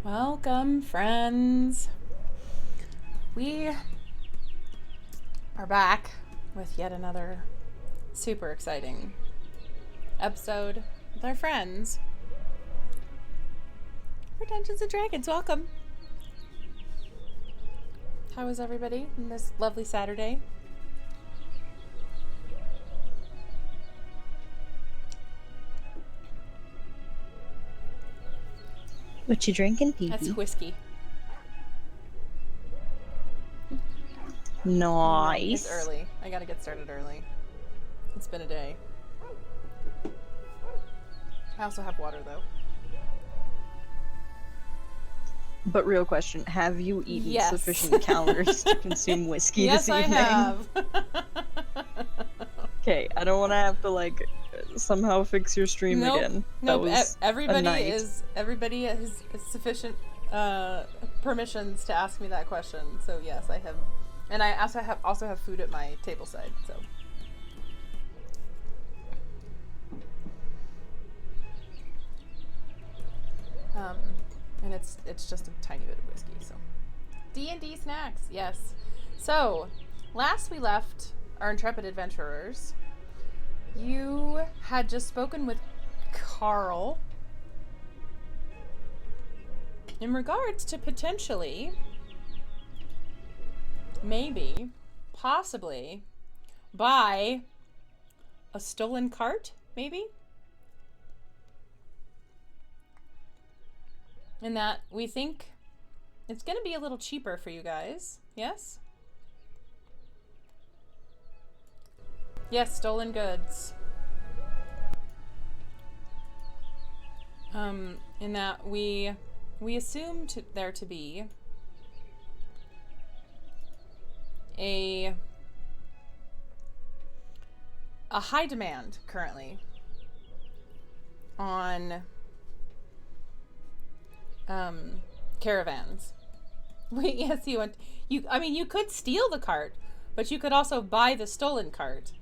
Welcome, friends. We are back with yet another super exciting episode with our friends for Dungeons and Dragons. Welcome. How is everybody on this lovely Saturday? What you drinking, Pee-pee? That's whiskey. Nice. It's early. I gotta get started early. It's been a day. I also have water, though. But real question, have you eaten Yes. sufficient calories to consume whiskey Yes, this I evening? have. Okay, I don't want to have to somehow fix your stream Nope. again. Nope. That was Everybody has sufficient permissions to ask me that question. So yes, I have, and I also have food at my table side. So. And it's just a tiny bit of whiskey. So. D&D snacks, yes. So, last we left our intrepid adventurers, you had just spoken with Carl in regards to potentially, maybe, possibly, buy a stolen cart, maybe? And that we think it's going to be a little cheaper for you guys, yes? Yes, stolen goods. In that we assumed there to be a high demand currently on caravans. Yes, you could steal the cart, but you could also buy the stolen cart.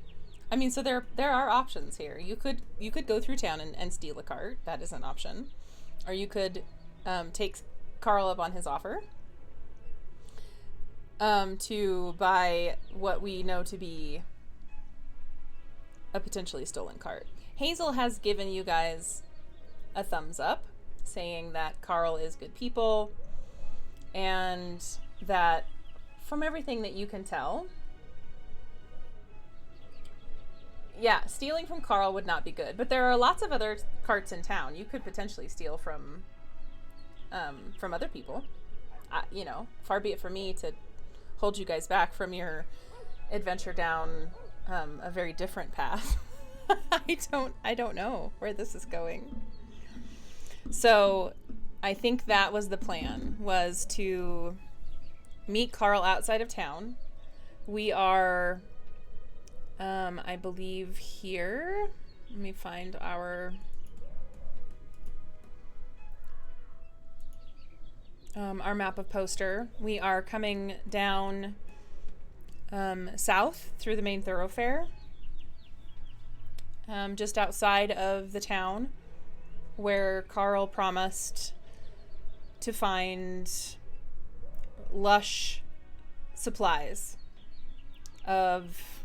I mean, so there are options here. You could go through town and steal a cart. That is an option. Or you could take Carl up on his offer to buy what we know to be a potentially stolen cart. Hazel has given you guys a thumbs up, saying that Carl is good people, and that from everything that you can tell, yeah, stealing from Carl would not be good. But there are lots of other carts in town. You could potentially steal from other people. Far be it for me to hold you guys back from your adventure down a very different path. I don't know where this is going. So I think that was the plan, was to meet Carl outside of town. We are, I believe, here. Let me find our map of poster. We are coming down south through the main thoroughfare, just outside of the town, where Carl promised to find lush supplies of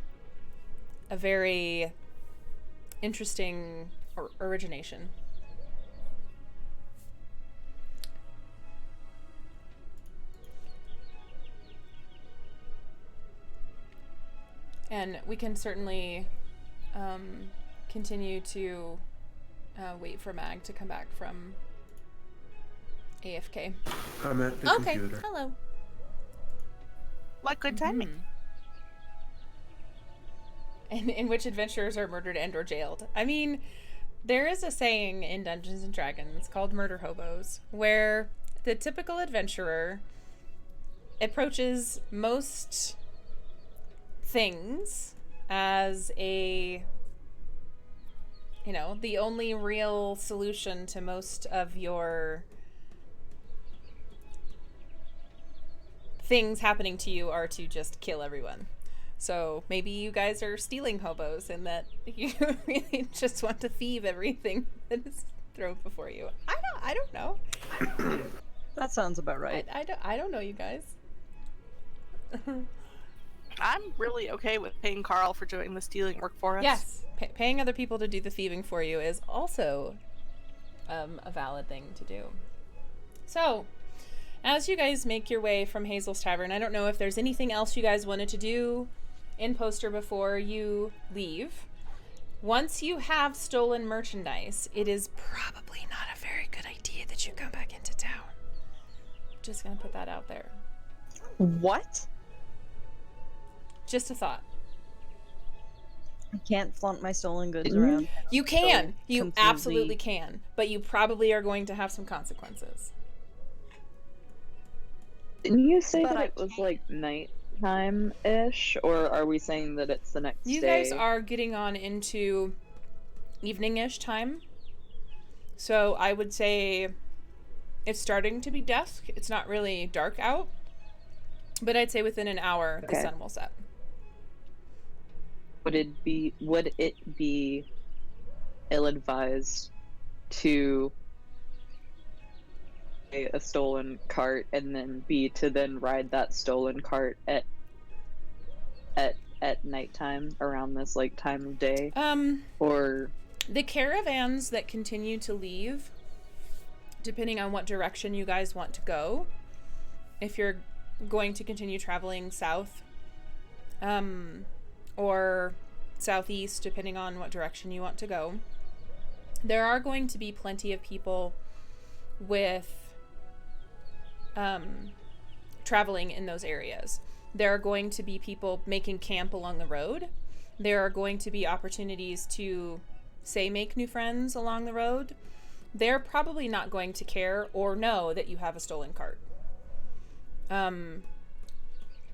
a very interesting origination. And we can certainly continue to wait for Mag to come back from AFK. I'm at the computer. Hello. What good timing. And in which adventurers are murdered and or jailed. I mean, there is a saying in Dungeons and Dragons called murder hobos, where the typical adventurer approaches most things as the only real solution to most of your things happening to you are to just kill everyone. So maybe you guys are stealing hobos and that you really just want to thieve everything that is thrown before you. I don't know. That sounds about right. I don't know, you guys. I'm really okay with paying Carl for doing the stealing work for us. Yes, paying other people to do the thieving for you is also a valid thing to do. So, as you guys make your way from Hazel's Tavern, I don't know if there's anything else you guys wanted to do in Poster before you leave. Once you have stolen merchandise, it is probably not a very good idea that you come back into town. Just gonna put that out there. What? Just a thought. I can't flaunt my stolen goods around. You can. So You completely- absolutely can. But you probably are going to have some consequences. Didn't you say But that I it was like nighttime-ish, or are we saying that it's the next You day? guys are getting on into evening-ish time. So I would say it's starting to be dusk. It's not really dark out. But I'd say within an hour, the Okay. sun will set. Would it be ill-advised to pay a stolen cart and then to then ride that stolen cart at nighttime around this like time of day? Or The caravans that continue to leave, depending on what direction you guys want to go, if you're going to continue traveling south, or southeast, depending on what direction you want to go, there are going to be plenty of people with traveling in those areas. There are going to be people making camp along the road. There are going to be opportunities to, say, make new friends along the road. They're probably not going to care or know that you have a stolen cart.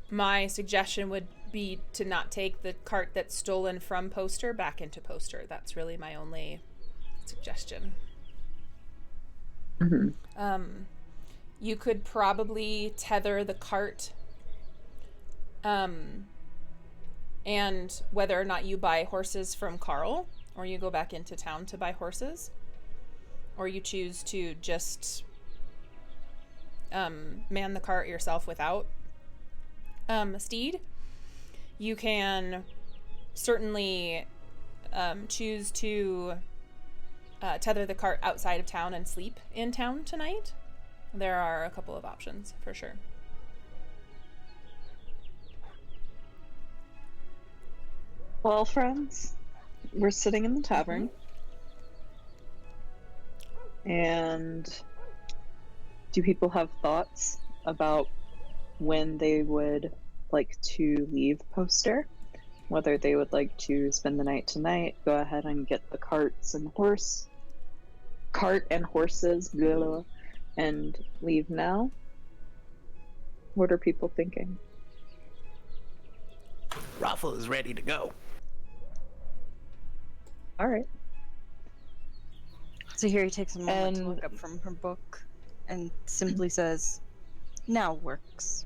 My suggestion would be to not take the cart that's stolen from Poster back into Poster. That's really my only suggestion. You could probably tether the cart, and whether or not you buy horses from Carl, or you go back into town to buy horses, or you choose to just man the cart yourself without a steed. You can certainly choose to tether the cart outside of town and sleep in town tonight. There are a couple of options for sure. well, friends, we're sitting in the tavern, and do people have thoughts about when they would like to leave Poster? Whether they would like to spend the night tonight, go ahead and get the cart and horses, blah, and leave now? What are people thinking? Raffle is ready to go. All right. So here he takes a moment to And- look up from her book and simply says, "Now works."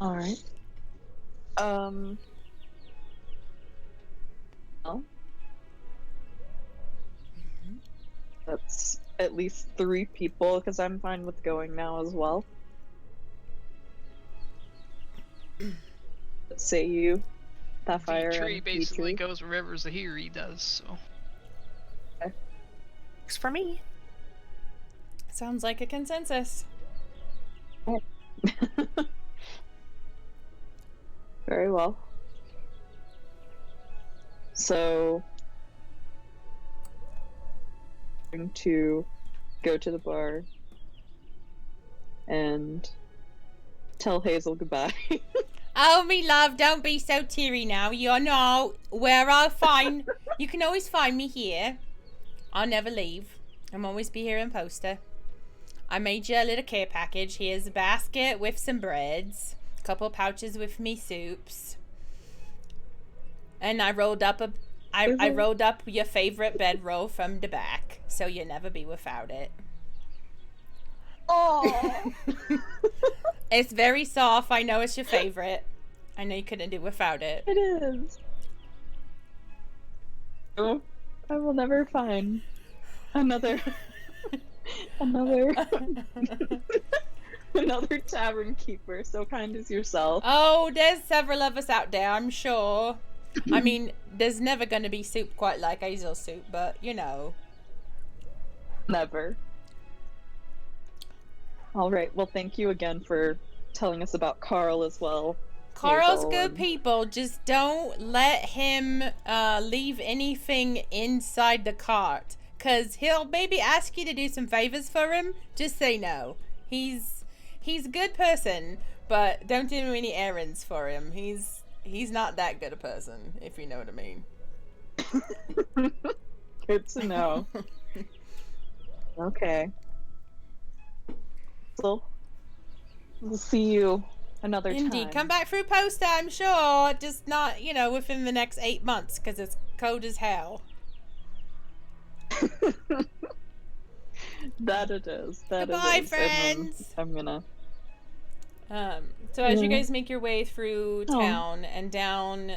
All right. Well, that's at least 3 people, because I'm fine with going now as well. Say you, Sapphire, Tree and basically Petrie. goes wherever Zahiri does, so. Works for me. Sounds like a consensus. Very well. So, I'm going to go to the bar and tell Hazel goodbye. Oh, me love, don't be so teary now. You know where I'll find. You can always find me here. I'll never leave. I'm always be here in Poster. I made you a little care package. Here's a basket with some breads, a couple pouches with me soups, and I rolled up I rolled up your favorite bedroll from the back, so you'll never be without it. Oh, It's very soft. I know it's your favorite. I know you couldn't do without it. it is. Oh, I will never find Another another another tavern keeper, so kind as yourself. Oh, there's several of us out there, I'm sure. I mean, there's never going to be soup quite like Hazel soup, but you know. Never. All right. Well, thank you again for telling us about Carl as well. Carl's Hazel, good and- people. Just don't let him leave anything inside the cart. Because he'll maybe ask you to do some favors for him. Just say no. He's a good person, but don't do any errands for him. He's not that good a person, if you know what I mean. Good to know. Okay. So, we'll see you another Indeed. time. Come back through post, I'm sure. Just not, within the next 8 months, because it's cold as hell. That it is. That Goodbye, it is. And then friends. I'm gonna. So as you Yeah. guys make your way through Oh. town and down,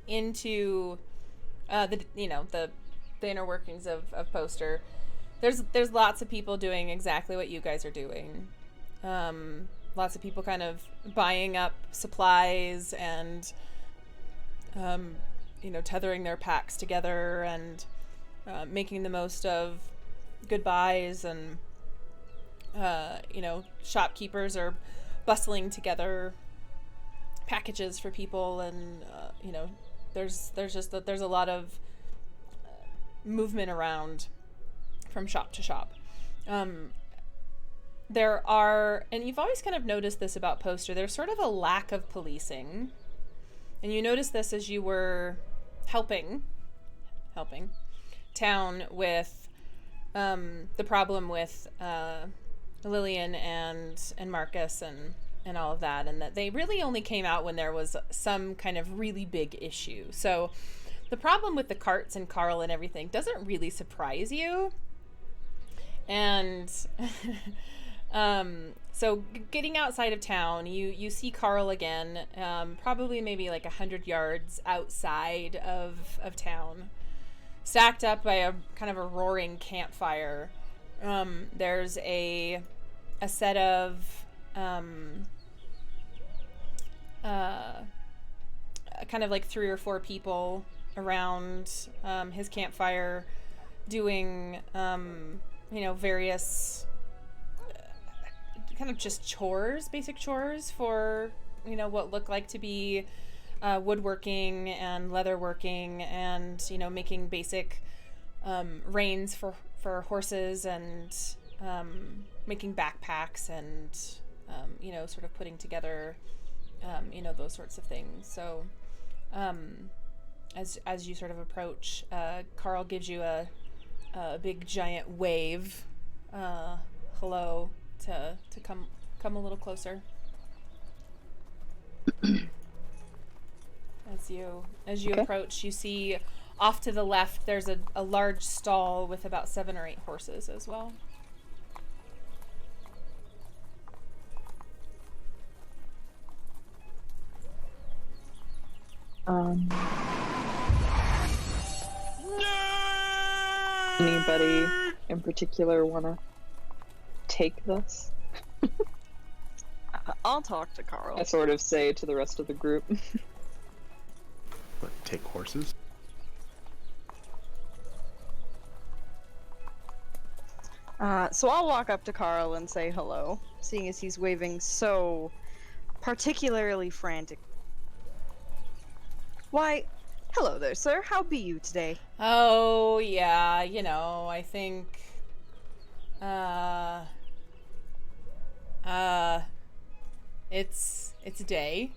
into the inner workings of Poster, there's lots of people doing exactly what you guys are doing. Lots of people kind of buying up supplies and tethering their packs together and making the most of goodbyes, and shopkeepers are bustling together packages for people, and there's a lot of movement around from shop to shop. There are, and you've always kind of noticed this about Poster, there's sort of a lack of policing. And you noticed this as you were helping town with the problem with Lillian and Marcus and all of that, and that they really only came out when there was some kind of really big issue. So the problem with the carts and Carl and everything doesn't really surprise you. And so getting outside of town, you see Carl again, probably maybe like 100 yards outside of town, stacked up by a kind of a roaring campfire. There's a set of kind of like 3 or 4 people around his campfire doing various kind of just chores, basic chores for what look like to be woodworking and leatherworking, and making basic reins for horses, and making backpacks, and sort of putting together those sorts of things. So as you sort of approach, Carl gives you a big giant wave, hello, to come a little closer. As you approach, you see off to the left there's a large stall with about 7 or 8 horses as well. Anybody in particular want to take this? I'll talk to Carl. I sort of say to the rest of the group. What, take horses? So I'll walk up to Carl and say hello, seeing as he's waving so particularly frantic. Why, hello there, sir. How be you today? Oh, yeah, I think, it's day.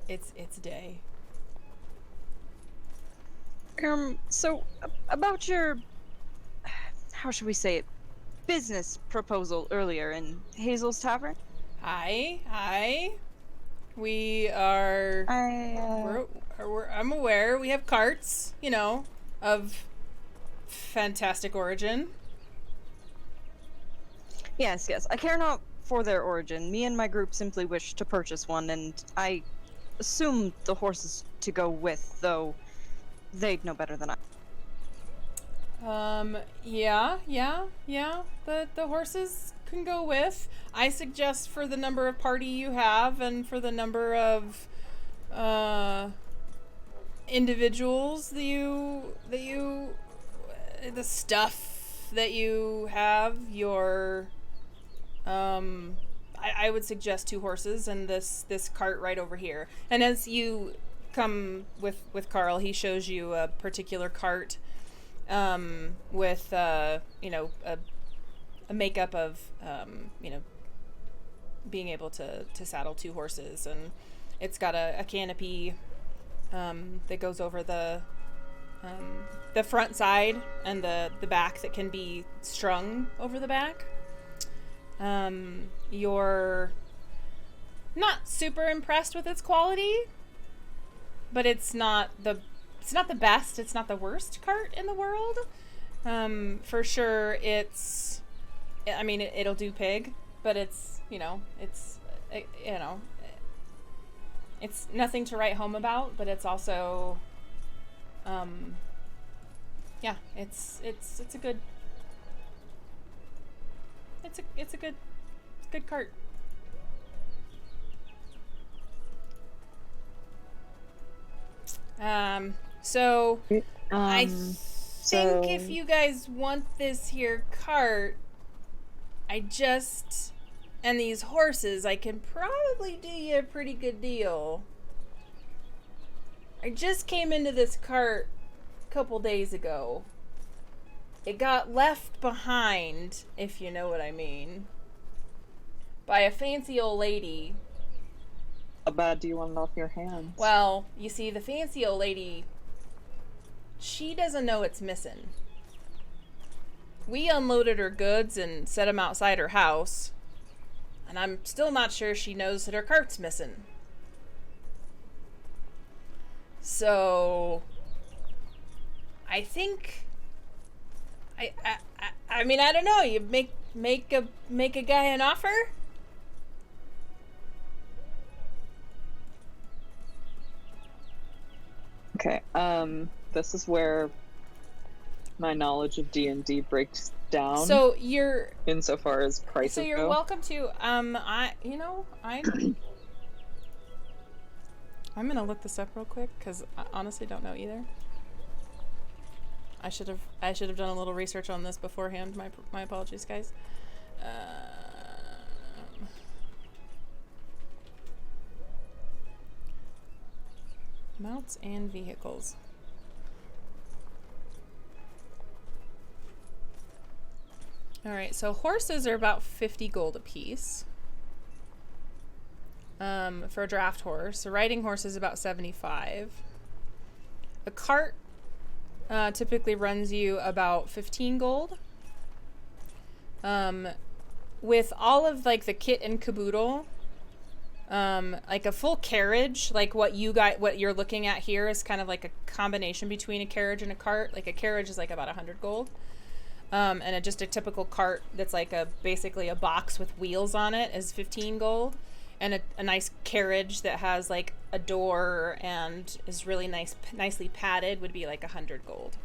It's day. So, about your, how should we say it, business proposal earlier in Hazel's Tavern? Hi. We are, I'm aware we have carts, of fantastic origin. Yes. I care not for their origin. Me and my group simply wish to purchase one, and I assume the horses to go with, though they'd know better than I. Yeah. The horses can go with. I suggest for the number of party you have and for the number of individuals the stuff that you have, I would suggest 2 horses and this cart right over here. And as you come with Carl, he shows you a particular cart with a makeup of being able to saddle 2 horses, and it's got a canopy that goes over the front side and the back that can be strung over the back. You're not super impressed with its quality, but it's not the best, it's not the worst cart in the world. For sure it'll do pig, but it's nothing to write home about, but it's also it's a good cart. So I think if you guys want this here cart, and these horses, I can probably do you a pretty good deal. I just came into this cart a couple days ago. It got left behind, if you know what I mean, by a fancy old lady. How bad do you want it off your hands? Well, you see, the fancy old lady, she doesn't know it's missing. We unloaded her goods and set them outside her house, and I'm still not sure she knows that her cart's missing. So, I think, I mean, I don't know. You make a guy an offer. Okay, this is where my knowledge of D&D breaks down. So you're insofar as prices So you're go. welcome to. I'm gonna look this up real quick because I honestly don't know either. I should have done a little research on this beforehand. My apologies, guys. Mounts and vehicles. Alright, so horses are about 50 gold apiece. For a draft horse. A riding horse is about 75. A cart typically runs you about 15 gold. With all of like the kit and caboodle, like a full carriage, like what you're looking at here is kind of like a combination between a carriage and a cart. Like a carriage is like about 100 gold. And just a typical cart that's like basically a box with wheels on it is 15 gold. And a nice carriage that has like a door and is really nicely padded would be like 100 gold.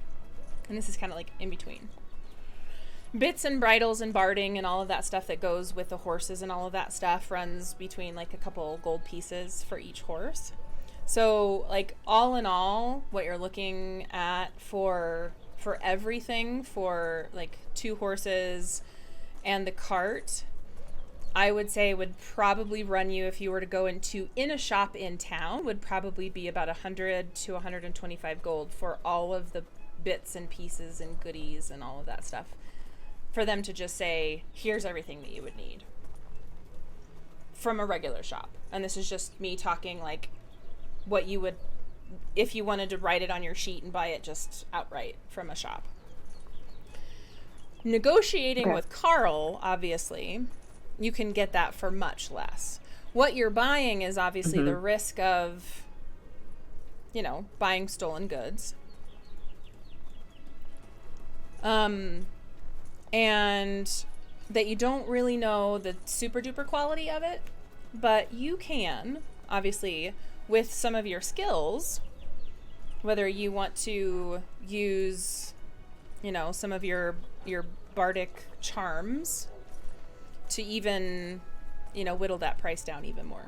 And this is kind of like in between. Bits and bridles and barding and all of that stuff that goes with the horses and all of that stuff runs between like a couple gold pieces for each horse. So like all in all, what you're looking at for everything, for like 2 horses and the cart, I would say would probably run you, if you were to go in a shop in town, would probably be about 100 to 125 gold for all of the bits and pieces and goodies and all of that stuff. For them to just say, here's everything that you would need from a regular shop. And this is just me talking like what you would, if you wanted to write it on your sheet and buy it just outright from a shop. Negotiating with Carl, obviously, you can get that for much less. What you're buying is obviously the risk of, buying stolen goods. And that you don't really know the super duper quality of it, but you can, obviously, with some of your skills, whether you want to use, you know, some of your bardic charms to even, you know, whittle that price down even more.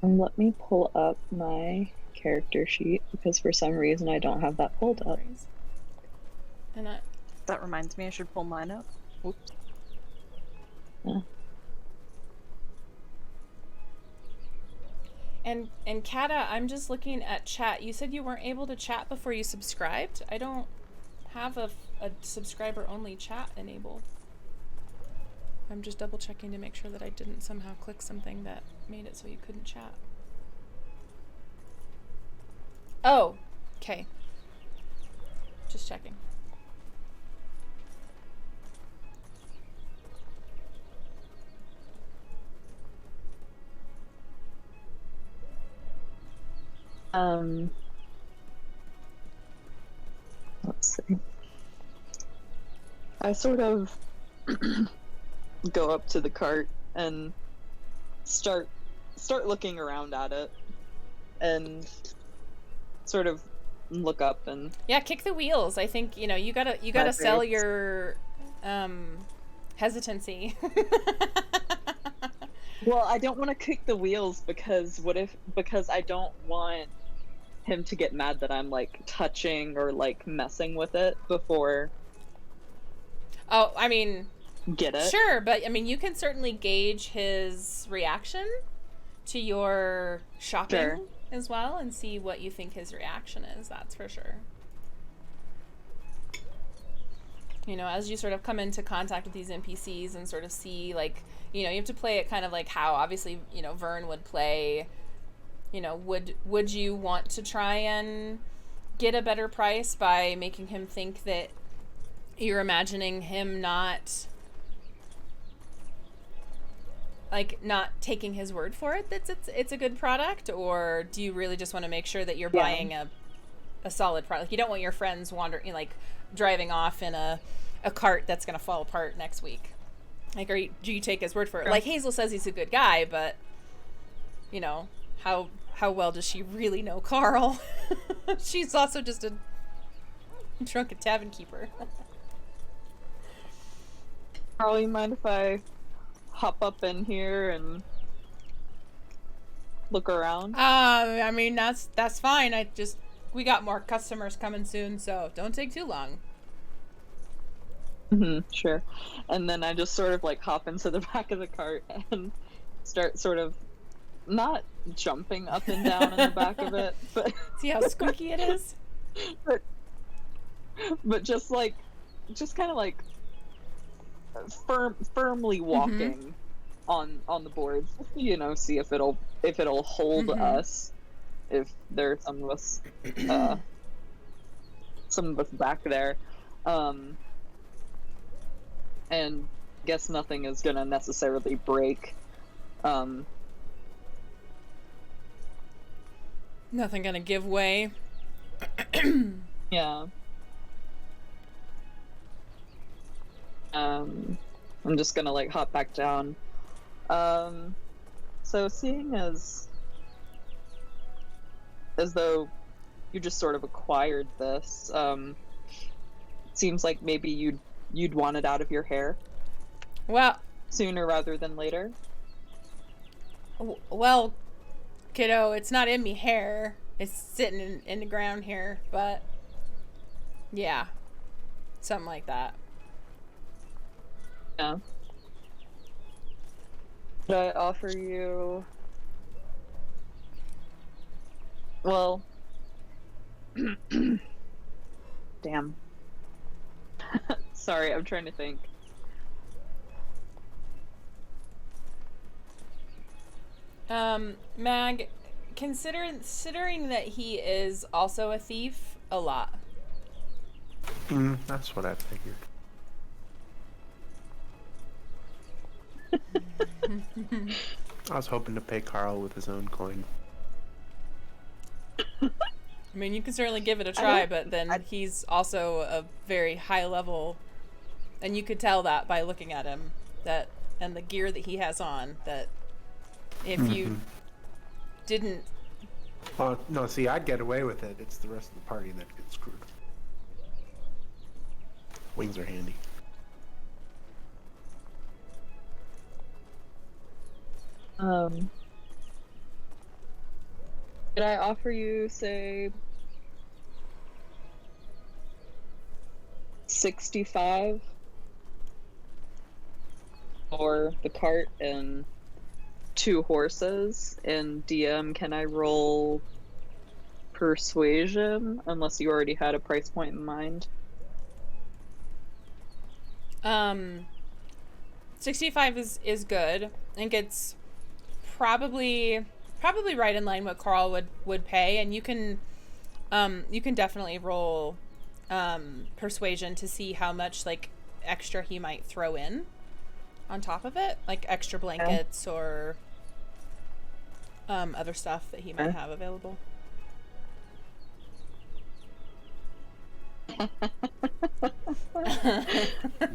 Let me pull up my character sheet because for some reason I don't have that pulled up. And That reminds me, I should pull mine up. Oops. Yeah. And Kata, I'm just looking at chat. You said you weren't able to chat before you subscribed. I don't have a subscriber only chat enabled. I'm just double checking to make sure that I didn't somehow click something that made it so you couldn't chat. Oh, okay. Just checking. Let's see. I sort of go up to the cart and start looking around at it and sort of look up and Yeah, kick the wheels. I think, you know, you gotta sell your hesitancy. well, I don't want to kick the wheels because I don't want him to get mad that I'm like touching or like messing with it before. Oh, I mean, get it? Sure, but I mean, you can certainly gauge his reaction to your shopping as well and see what you think his reaction is. That's for sure. You know, as you sort of come into contact with these NPCs and sort of see, like, you know, you have to play it kind of like how obviously, you know, Vern would play. You know, would you want to try and get a better price by making him think that you're imagining him not taking his word for it that it's a good product, or do you really just want to make sure that you're buying a solid product? Like, you don't want your friends wandering, like driving off in a cart that's going to fall apart next week. Like, do you take his word for it? Like, Hazel says he's a good guy, but you know, how well does she really know Carl? She's also just a drunken tavern keeper. Carl, you mind if I hop up in here and look around? I mean, that's fine. We got more customers coming soon, so don't take too long. Sure. And then I just sort of like hop into the back of the cart and start sort of not jumping up and down in the back of it, but see how squeaky it is? But just kind of like firmly walking on the boards, you know, see if it'll hold us, if there's some of us back there, and guess nothing is gonna necessarily break. Nothing gonna give way. Yeah. I'm just gonna like hop back down. So seeing as though you just sort of acquired this, seems like maybe you'd want it out of your hair. Well, sooner rather than later. Well, kiddo, it's not in me hair. It's sitting in the ground here, but yeah, something like that. Yeah. Could I offer you... Well... Damn. Sorry, I'm trying to think. Mag, considering that he is also a thief, a lot. That's what I figured. I was hoping to pay Carl with his own coin. I mean, you can certainly give it a try, but then he's also a very high level, and you could tell that by looking at him, that and the gear that he has on, that if you didn't. Oh, no, see, I'd get away with it. It's the rest of the party that gets screwed. Wings are handy. Could I offer you, say, 65 for the cart and 2 horses? And DM, can I roll persuasion? Unless you already had a price point in mind. 65 is good. I think it's probably right in line what Carl would pay, and you can definitely roll persuasion to see how much like extra he might throw in on top of it, like extra blankets or other stuff that he might have available.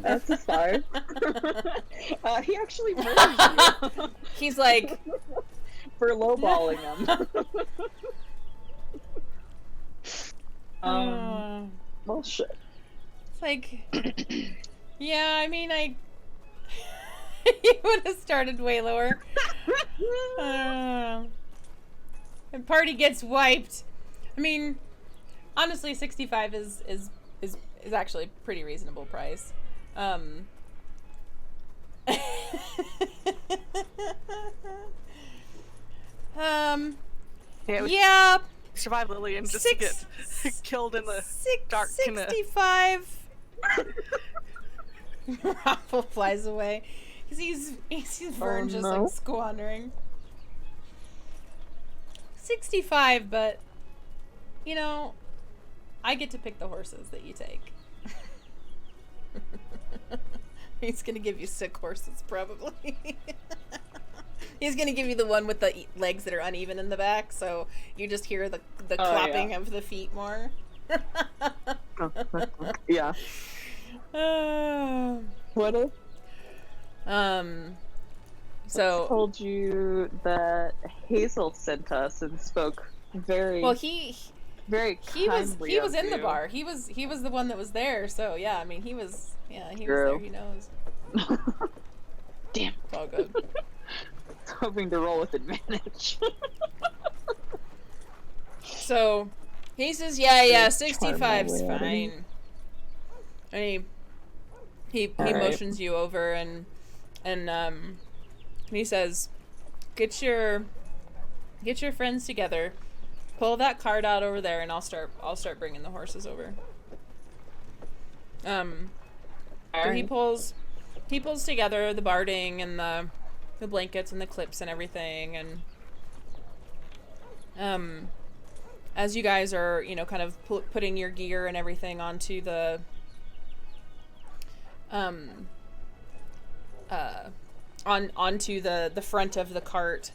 That's a start. He actually murders you He's like, for lowballing him. Well, shit. it's like, yeah, I mean, you would have started way lower. And party gets wiped. I mean, honestly, 65 is actually a pretty reasonable price. Yeah, Survive Lillian just to get killed in the dark. 65. Raffle flies away because he sees Vern just like squandering. 65, but you know, I get to pick the horses that you take. He's gonna give you sick horses, probably. He's gonna give you the one with the legs that are uneven in the back, so you just hear the clapping of the feet more. Yeah. What if So I told you that Hazel sent us and spoke very well, very he was kindly of in the you. bar. He was the one that was there. So yeah, I mean he was True. there. He knows. Damn. It's all good. Hoping to roll with advantage. So he says, yeah, 65's Charm my way out of fine. And he All right. motions you over and he says, get your friends together, pull that cart out over there, and I'll start bringing the horses over. So he pulls together the barding and the blankets and the clips and everything, and as you guys are, you know, kind of putting your gear and everything onto the onto the front of the cart,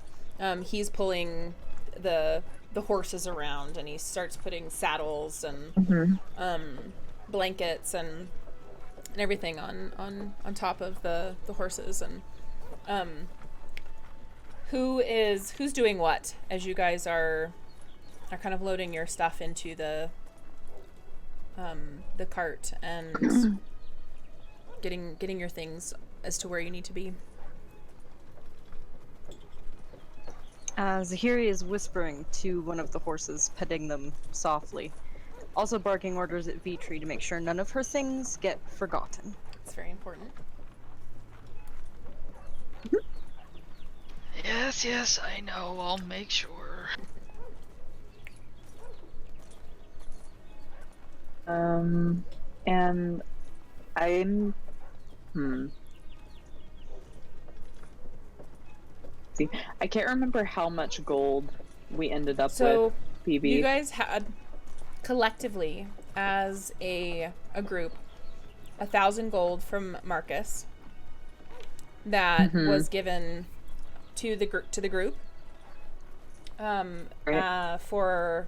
he's pulling the horses around, and he starts putting saddles and blankets and everything on top of the horses. And who's doing what as you guys are kind of loading your stuff into the cart and getting your things as to where you need to be. Zahiri is whispering to one of the horses, petting them softly, also barking orders at Vitri to make sure none of her things get forgotten. It's very important. Yes, I know. I'll make sure. And I'm see, I can't remember how much gold we ended up So with, BB. you guys had collectively as a group 1,000 gold from Marcus that was given to the group for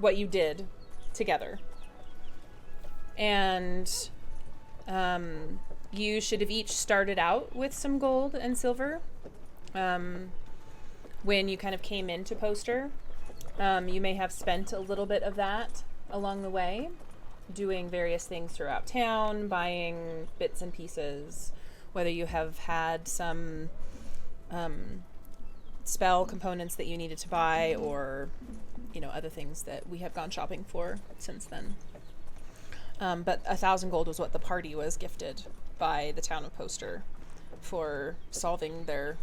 what you did together. And you should have each started out with some gold and silver. when you kind of came into Poster. You may have spent a little bit of that along the way, doing various things throughout town, buying bits and pieces, whether you have had some spell components that you needed to buy, or, you know, other things that we have gone shopping for since then. But 1,000 gold was what the party was gifted by the town of Poster for solving their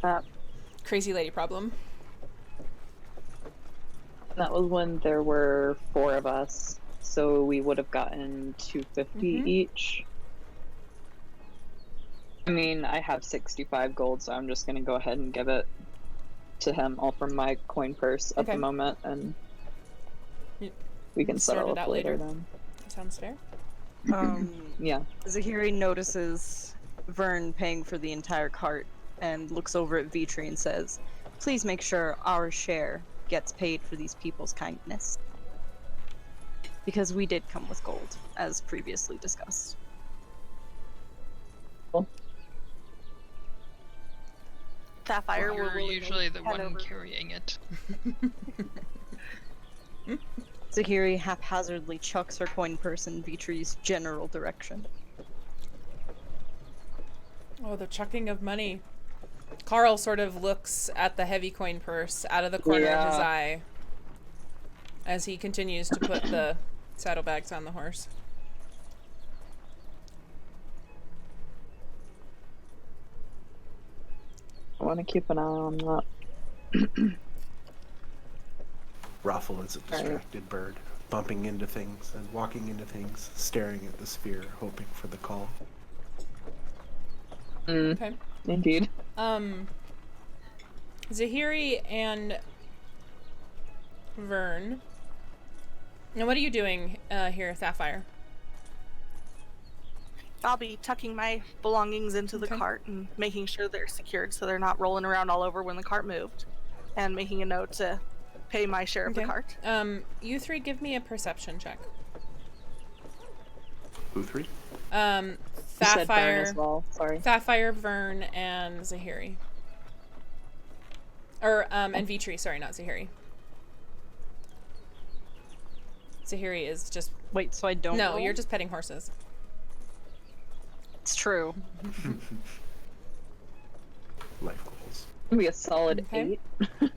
crazy lady problem. That was when there were 4 of us, so we would have gotten 250 each. I mean, I have 65 gold, so I'm just gonna go ahead and give it to him, all from my coin purse at the moment, and we can settle it up later then. Sounds fair. Yeah. Zahiri notices Vern paying for the entire cart and looks over at Vitri and says, "Please make sure our share gets paid for these people's kindness. Because we did come with gold, as previously discussed." Sapphire will You're usually the head one over. carrying it. Zahiri haphazardly chucks her coin purse in Vitri's general direction. Oh, the chucking of money. Carl sort of looks at the heavy coin purse out of the corner of his eye as he continues to put the saddlebags on the horse. I want to keep an eye on that. Ruffle is a distracted bird, bumping into things and walking into things, staring at the sphere, hoping for the call. Okay. Indeed. Zahiri and Vern. Now, what are you doing here, Sapphire? I'll be tucking my belongings into the cart and making sure they're secured so they're not rolling around all over when the cart moved, and making a note to pay my share of the cart. You 3 give me a perception check. Who 3? You said Vern Sapphire, as well. Sorry. Sapphire, Vern, and Zahiri. Or, and Vitri, sorry, not Zahiri. Zahiri is just... Wait, so I don't No, roll? you're just petting horses. It's true. Life goals. It'll be a solid Okay. 8.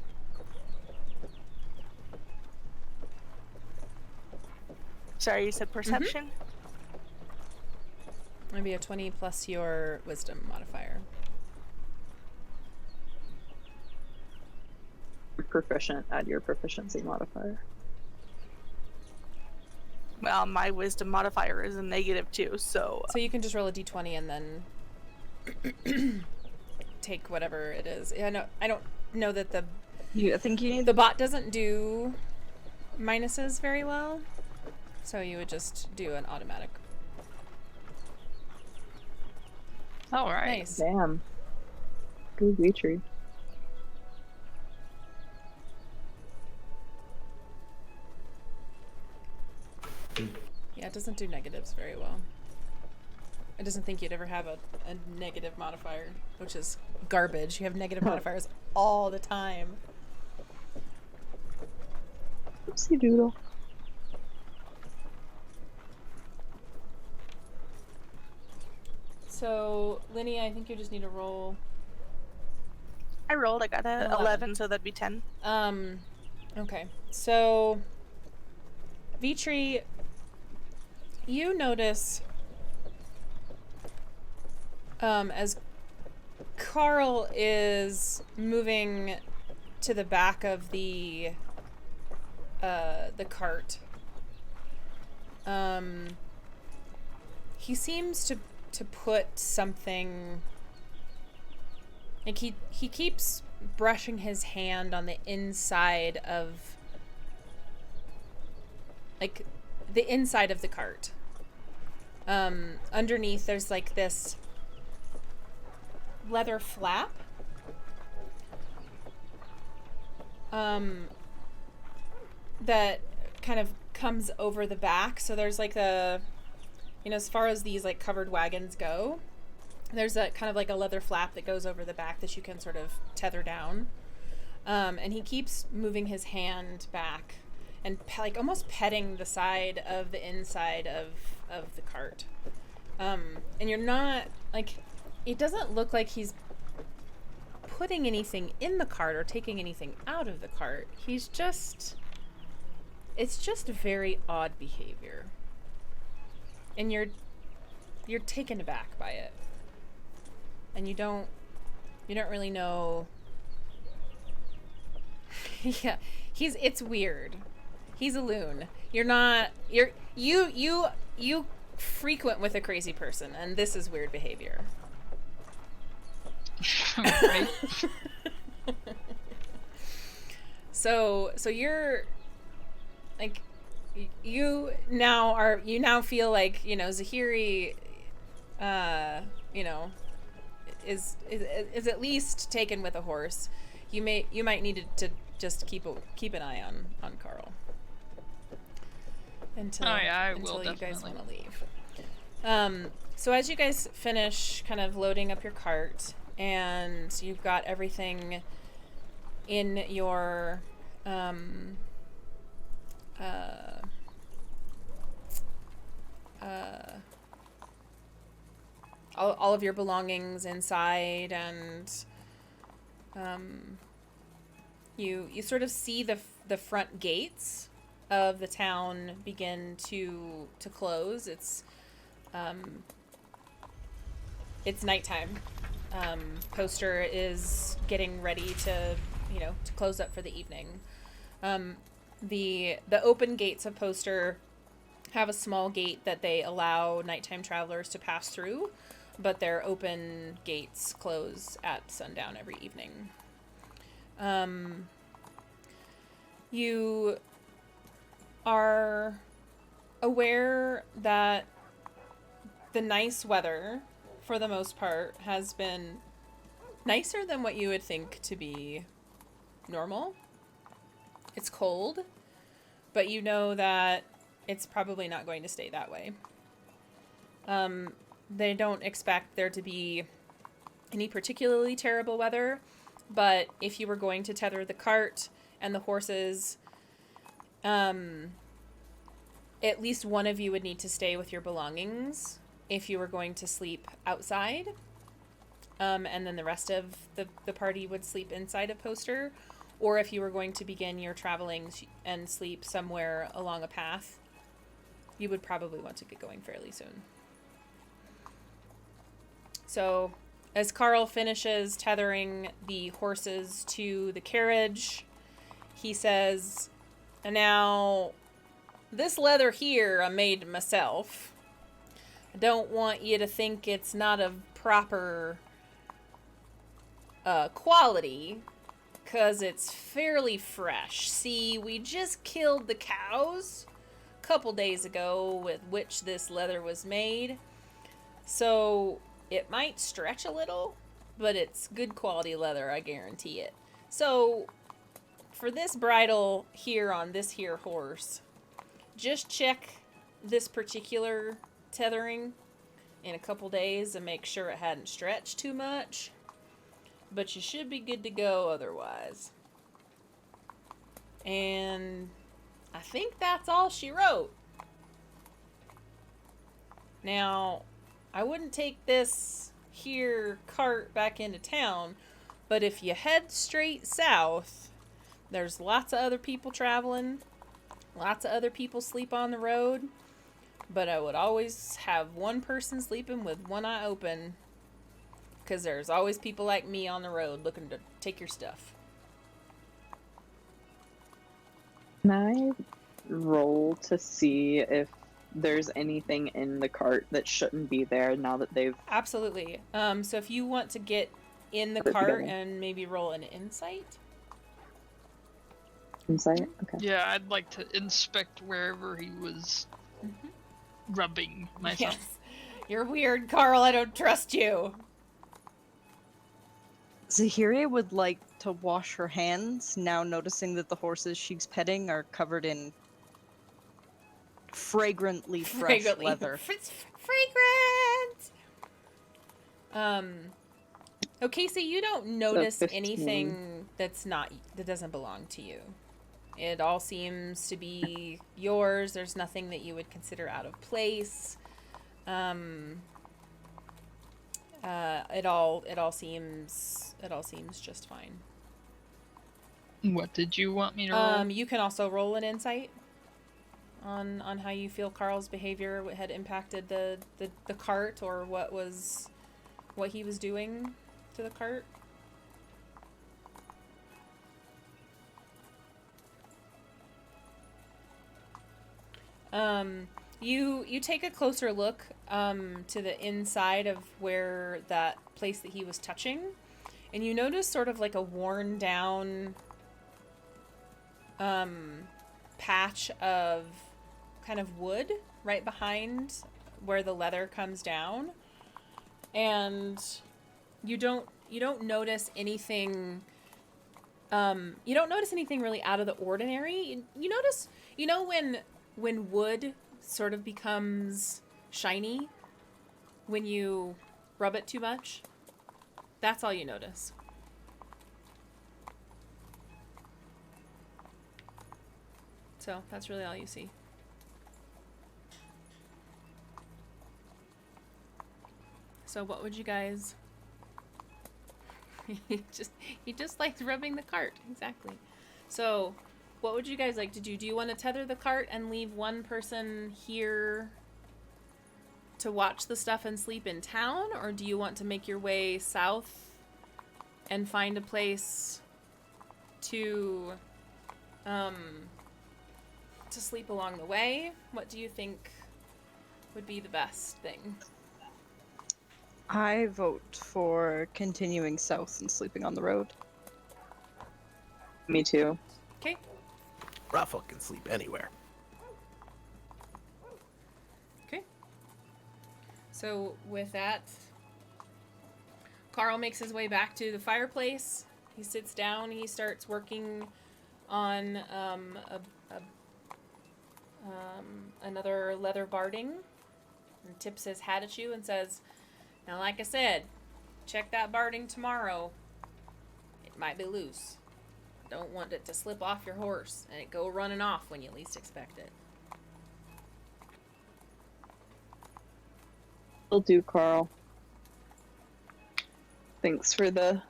Sorry, you said perception? Maybe a 20 plus your wisdom modifier. You're proficient, add your proficiency modifier. Well, my wisdom modifier is a -2, so So you can just roll a d20 and then take whatever it is. Yeah, I don't know that I think you need the bot doesn't do minuses very well, so you would just do an automatic. Alright. Nice. Damn. Good Vitri. Yeah, it doesn't do negatives very well. It doesn't think you'd ever have a negative modifier, which is garbage. You have negative modifiers all the time. Oopsie doodle. So, Linny, I think you just need to roll. I rolled. I got a 11, so that'd be 10. Okay. So, Vitri, you notice, as Carl is moving to the back of the cart, he seems to put something, like he keeps brushing his hand on the inside of, like, the inside of the cart. Underneath there's like this leather flap, that kind of comes over the back. So there's like a, as far as these like covered wagons go, there's a kind of like a leather flap that goes over the back that you can sort of tether down. And he keeps moving his hand back and like almost petting the side of the inside of the cart. And you're not like, it doesn't look like he's putting anything in the cart or taking anything out of the cart. It's just very odd behavior. And you're taken aback by it. And you don't really know. Yeah, it's weird. He's a loon. You frequent with a crazy person, and this is weird behavior. Right. So you're like, you now feel like, Zahiri is at least taken with a horse. You might need to just keep an eye on Carl until you guys want to leave. So as you guys finish kind of loading up your cart and you've got everything in your all of your belongings inside, and you sort of see the front gates of the town begin to close. It's nighttime. Poster is getting ready to close up for the evening. The open gates of Poster have a small gate that they allow nighttime travelers to pass through, but their open gates close at sundown every evening. You are aware that the nice weather, for the most part, has been nicer than what you would think to be normal. It's cold, but you know that it's probably not going to stay that way. They don't expect there to be any particularly terrible weather, but if you were going to tether the cart and the horses, at least one of you would need to stay with your belongings if you were going to sleep outside, and then the rest of the party would sleep inside of Poster, or if you were going to begin your traveling and sleep somewhere along a path, you would probably want to get going fairly soon. So, as Carl finishes tethering the horses to the carriage, he says, "Now, this leather here I made myself. I don't want you to think it's not of proper quality, because it's fairly fresh. See, we just killed the cows a couple days ago with which this leather was made, so it might stretch a little, but it's good quality leather, I guarantee it. So, for this bridle here on this here horse, just check this particular tethering in a couple days and make sure it hadn't stretched too much. But you should be good to go otherwise." And I think that's all she wrote. Now, I wouldn't take this here cart back into town, but if you head straight south, there's lots of other people traveling, lots of other people sleep on the road, but I would always have one person sleeping with one eye open, because there's always people like me on the road looking to take your stuff. Can I roll to see if there's anything in the cart that shouldn't be there now that they've... Absolutely. So if you want to get in the Put it cart together. and maybe roll an insight. Insight? Okay. Yeah, I'd like to inspect wherever he was rubbing myself. Yes. You're weird, Carl. I don't trust you. Zahiri would like to wash her hands, now noticing that the horses she's petting are covered in fragrantly fresh leather. It's fragrant! Okay, so you don't notice 15. anything that doesn't belong to you. It all seems to be yours. There's nothing that you would consider out of place. It all seems just fine. What did you want me to roll? You can also roll an insight on how you feel Carl's behavior had impacted the cart, or what he was doing to the cart. You take a closer look to the inside of where that place that he was touching, and you notice sort of like a worn down patch of kind of wood right behind where the leather comes down, and you don't notice anything. You don't notice anything really out of the ordinary. You notice, when wood sort of becomes shiny when you rub it too much. That's all you notice. So that's really all you see. So what would you guys... he just liked rubbing the cart. Exactly. So what would you guys like to do? Do you want to tether the cart and leave one person here to watch the stuff and sleep in town? Or do you want to make your way south and find a place to sleep along the way? What do you think would be the best thing? I vote for continuing south and sleeping on the road. Me too. Okay. Raffle can sleep anywhere. Okay. So with that, Carl makes his way back to the fireplace. He sits down. He starts working on another leather barding, and tips his hat at you and says, "Now, like I said, check that barding tomorrow. It might be loose. Don't want it to slip off your horse and it go running off when you least expect it." Will do, Carl. Thanks for the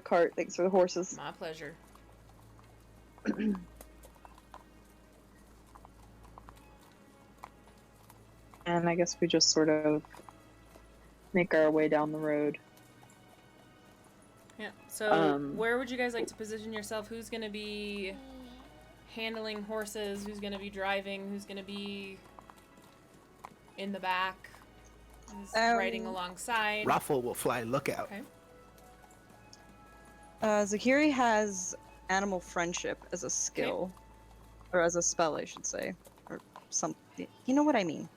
cart. Thanks for the horses. My pleasure. And I guess we just sort of make our way down the road. Yeah. So where would you guys like to position yourself? Who's going to be handling horses? Who's going to be driving? Who's going to be in the back? Who's riding alongside? Raffle will fly lookout. Okay. Zakiri has animal friendship as a skill. Or as a spell, I should say. Or something. You know what I mean.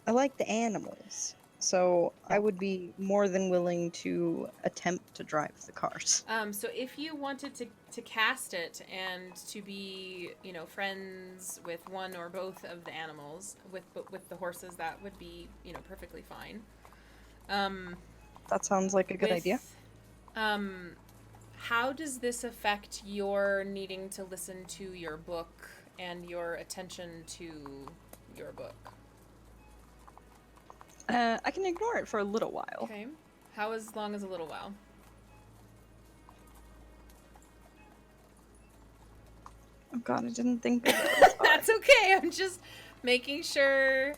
I like the animals. So I would be more than willing to attempt to drive the cart. So if you wanted to cast it and to be, friends with one or both of the animals, with the horses, that would be, perfectly fine. That sounds like a good idea. How does this affect your needing to listen to your book and your attention to your book? I can ignore it for a little while. Okay. How as long as a little while? Oh god, I didn't think of it. That's okay. I'm just making sure.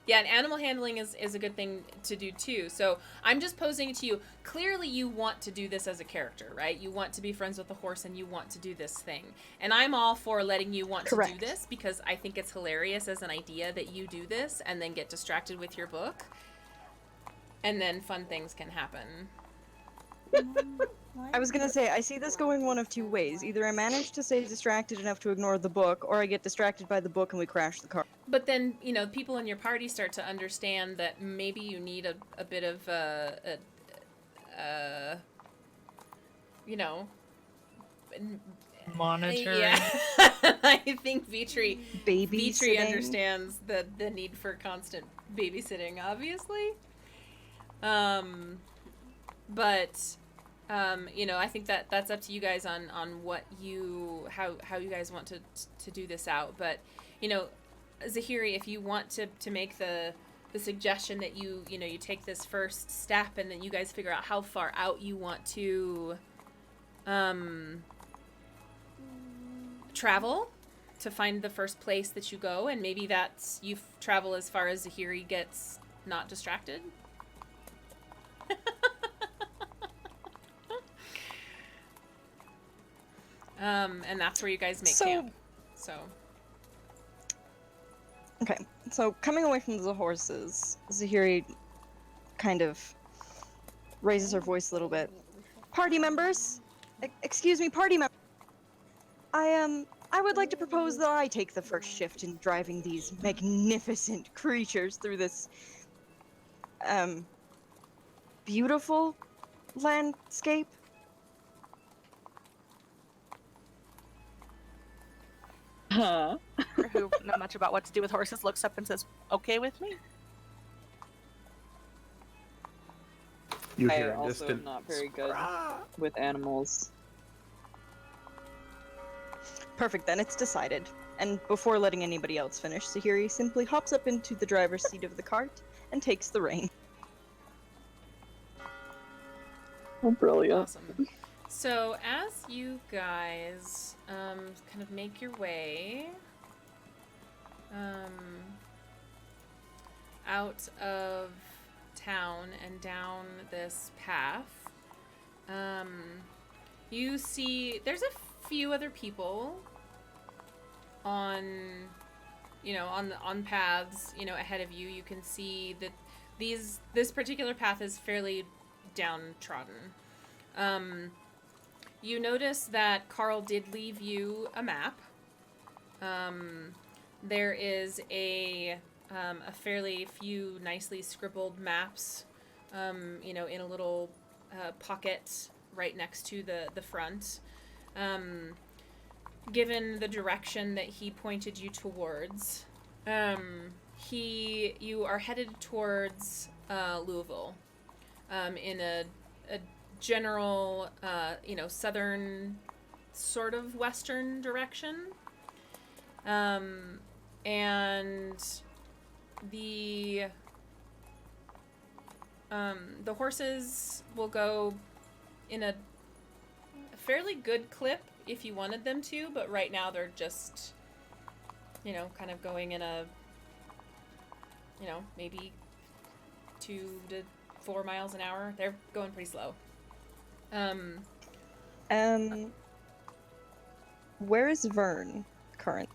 Yeah, and animal handling is a good thing to do too. So I'm just posing it to you. Clearly you want to do this as a character, right? You want to be friends with the horse and you want to do this thing. And I'm all for letting you want Correct. to do this because I think it's hilarious as an idea that you do this and then get distracted with your book. And then fun things can happen. I was gonna say, I see this going one of two ways. Either I manage to stay distracted enough to ignore the book, or I get distracted by the book and we crash the car. But then, people in your party start to understand that maybe you need a bit of Monitoring. Yeah. I think Vitri Babysitting. understands the need for constant babysitting, obviously. but I think that's up to you guys on what how you guys want to do this out. But Zahiri, if you want to make the suggestion that you take this first step, and then you guys figure out how far out you want to travel to find the first place that you go, and maybe that's you travel as far as Zahiri gets not distracted. And that's where you guys make camp. So. Okay, so coming away from the horses, Zahiri kind of raises her voice a little bit. Party members! Excuse me, party members! I would like to propose that I take the first shift in driving these magnificent creatures through this, beautiful landscape. Huh? Who know much about what to do with horses looks up and says, "Okay with me." You I hear a also am distant not very good "Scrah!" with animals. Perfect, then it's decided. And before letting anybody else finish, Zahiri simply hops up into the driver's seat of the cart and takes the reins. Oh, brilliant. Awesome. So as you guys kind of make your way out of town and down this path, you see there's a few other people on paths ahead of you. You can see that this particular path is fairly downtrodden. You notice that Carl did leave you a map. There is a fairly few nicely scribbled maps, in a little pocket right next to the front. Given the direction that he pointed you towards, you are headed towards Louisville, in a general, southern, sort of western direction. And the horses will go in a fairly good clip if you wanted them to, but right now they're just, kind of going in a, maybe 2 to 4 miles an hour. They're going pretty slow. Where is Vern current?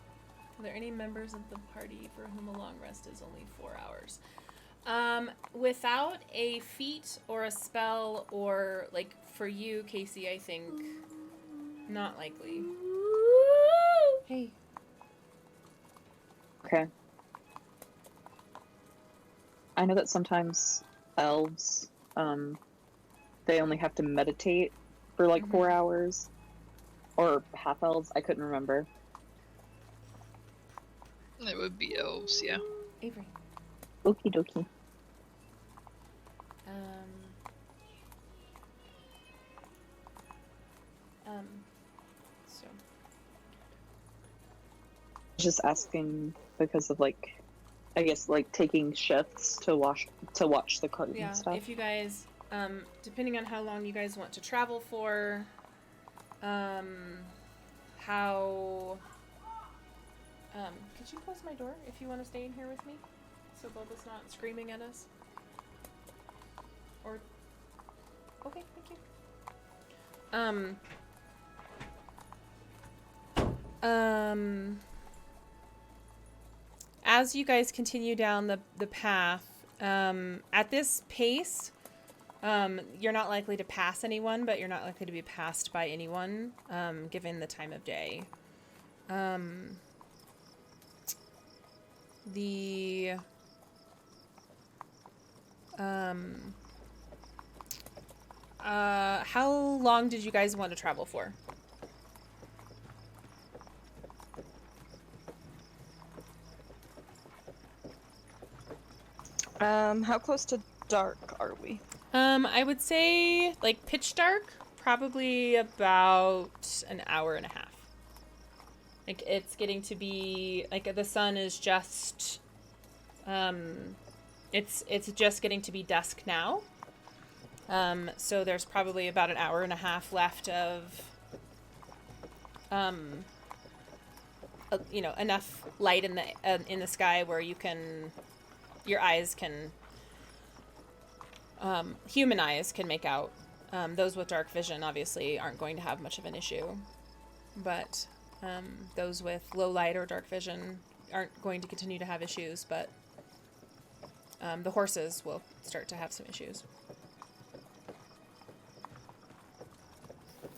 Are there any members of the party for whom a long rest is only 4 hours? Without a feat or a spell, or like for you, Casey, I think not likely. Hey. Okay. I know that sometimes elves, they only have to meditate for like 4 hours. Or half elves, I couldn't remember. It would be elves, yeah. Avery. Okie dokie. So. Just asking because of like, I guess like taking shifts to watch the cart Yeah, and stuff. if you guys, depending on how long you guys want to travel for, could you close my door if you want to stay in here with me? So Boba's not screaming at us? Or, okay, thank you. As you guys continue down the path, at this pace, you're not likely to pass anyone, but you're not likely to be passed by anyone, given the time of day. How long did you guys want to travel for? How close to dark are we? I would say, like, pitch dark, probably about an hour and a half. Like, it's getting to be, like, the sun is just, it's just getting to be dusk now. So there's probably about an hour and a half left of, you know, enough light in the sky where you can, your eyes can, human eyes can make out. Those with dark vision obviously aren't going to have much of an issue, but those with low light or dark vision aren't going to continue to have issues, but the horses will start to have some issues.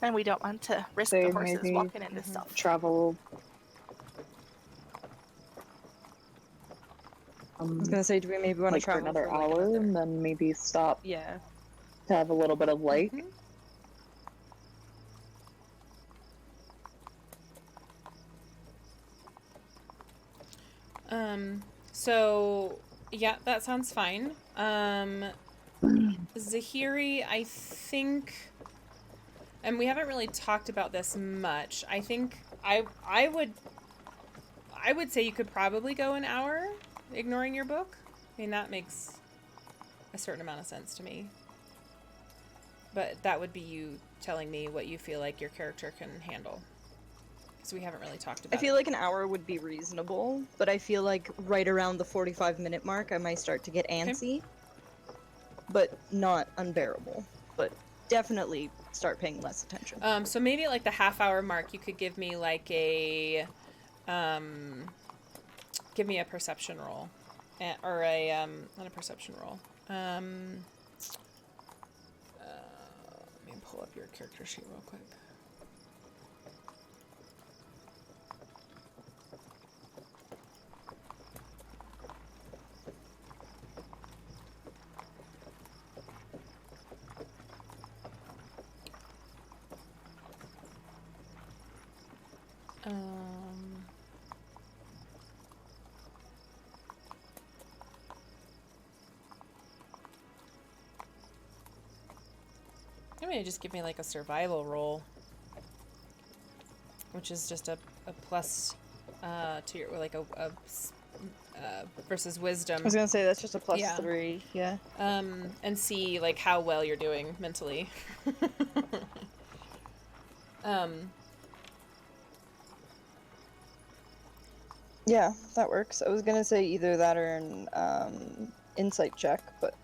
And we don't want to risk They the horses maybe walking into stuff. travel. I was gonna say, do we maybe want to Like for travel another like, hour another- and then maybe stop Yeah. to have a little bit of light? So yeah, that sounds fine. Zahiri, I think, and we haven't really talked about this much. I think I would say you could probably go an hour ignoring your book. I mean, that makes a certain amount of sense to me. But that would be you telling me what you feel like your character can handle. Because we haven't really talked about I feel like an hour would be reasonable, but I feel like right around the 45-minute mark, I might start to get antsy. But not unbearable. But definitely start paying less attention. So maybe at like the half-hour mark, you could give me like a, give me a perception roll, or a not a perception roll. Let me pull up your character sheet real quick. I'm gonna just give me like a survival roll, which is just a plus to your, like a versus wisdom. I was gonna say that's just a plus Yeah. 3, yeah. And see like how well you're doing mentally. Yeah, that works. I was gonna say either that or an insight check, but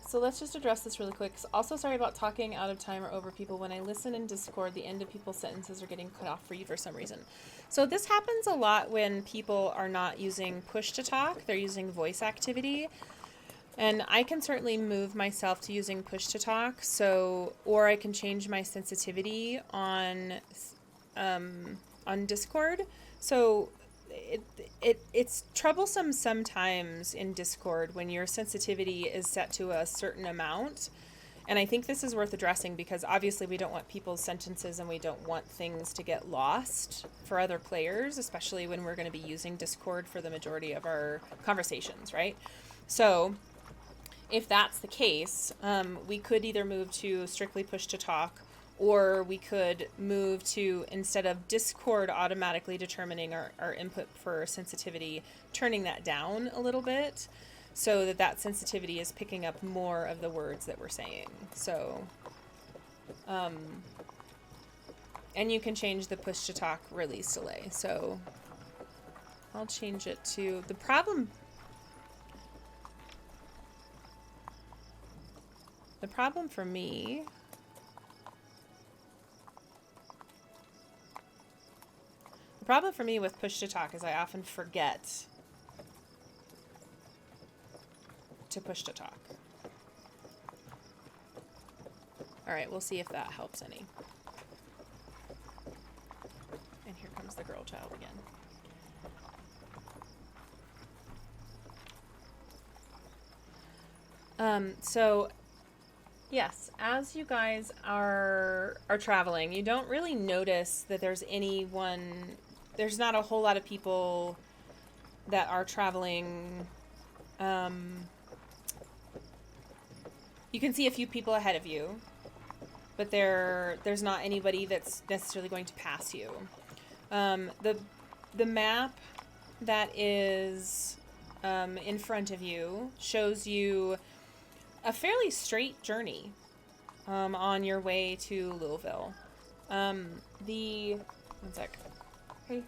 So let's just address this really quick. Also, sorry about talking out of time or over people. When I listen in Discord, the end of people's sentences are getting cut off for you for some reason. So this happens a lot when people are not using push to talk. They're using voice activity. And I can certainly move myself to using push to talk. So, or I can change my sensitivity on Discord. So it's troublesome sometimes in Discord when your sensitivity is set to a certain amount. And I think this is worth addressing because obviously we don't want people's sentences and we don't want things to get lost for other players, especially when we're going to be using Discord for the majority of our conversations, right? So if that's the case, we could either move to strictly push to talk, or we could move to, instead of Discord automatically determining our input for sensitivity, turning that down a little bit so that that sensitivity is picking up more of the words that we're saying. So, and you can change the push to talk release delay. So I'll change it to, the problem for me with push to talk is I often forget to push to talk. All right, we'll see if that helps any. And here comes the girl child again. So yes, as you guys are traveling, you don't really notice that there's not a whole lot of people that are traveling You can see a few people ahead of you, but there's not anybody that's necessarily going to pass you. The map that is in front of you shows you a fairly straight journey on your way to Louisville. One sec. Hey. If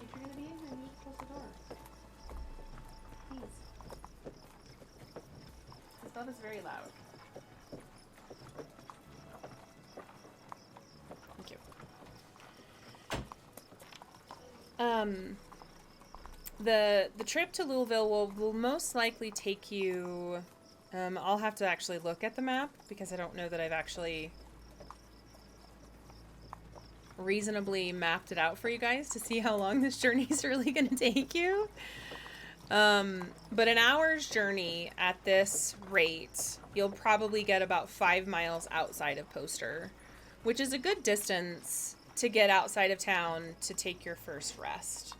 you're gonna be in here, you need to close the door. Please. This bell is very loud. Thank you. The trip to Louisville will most likely take you. I'll have to actually look at the map because I don't know that I've actually reasonably mapped it out for you guys to see how long this journey is really going to take you. But an hour's journey at this rate, you'll probably get about 5 miles outside of Poster, which is a good distance to get outside of town to take your first rest.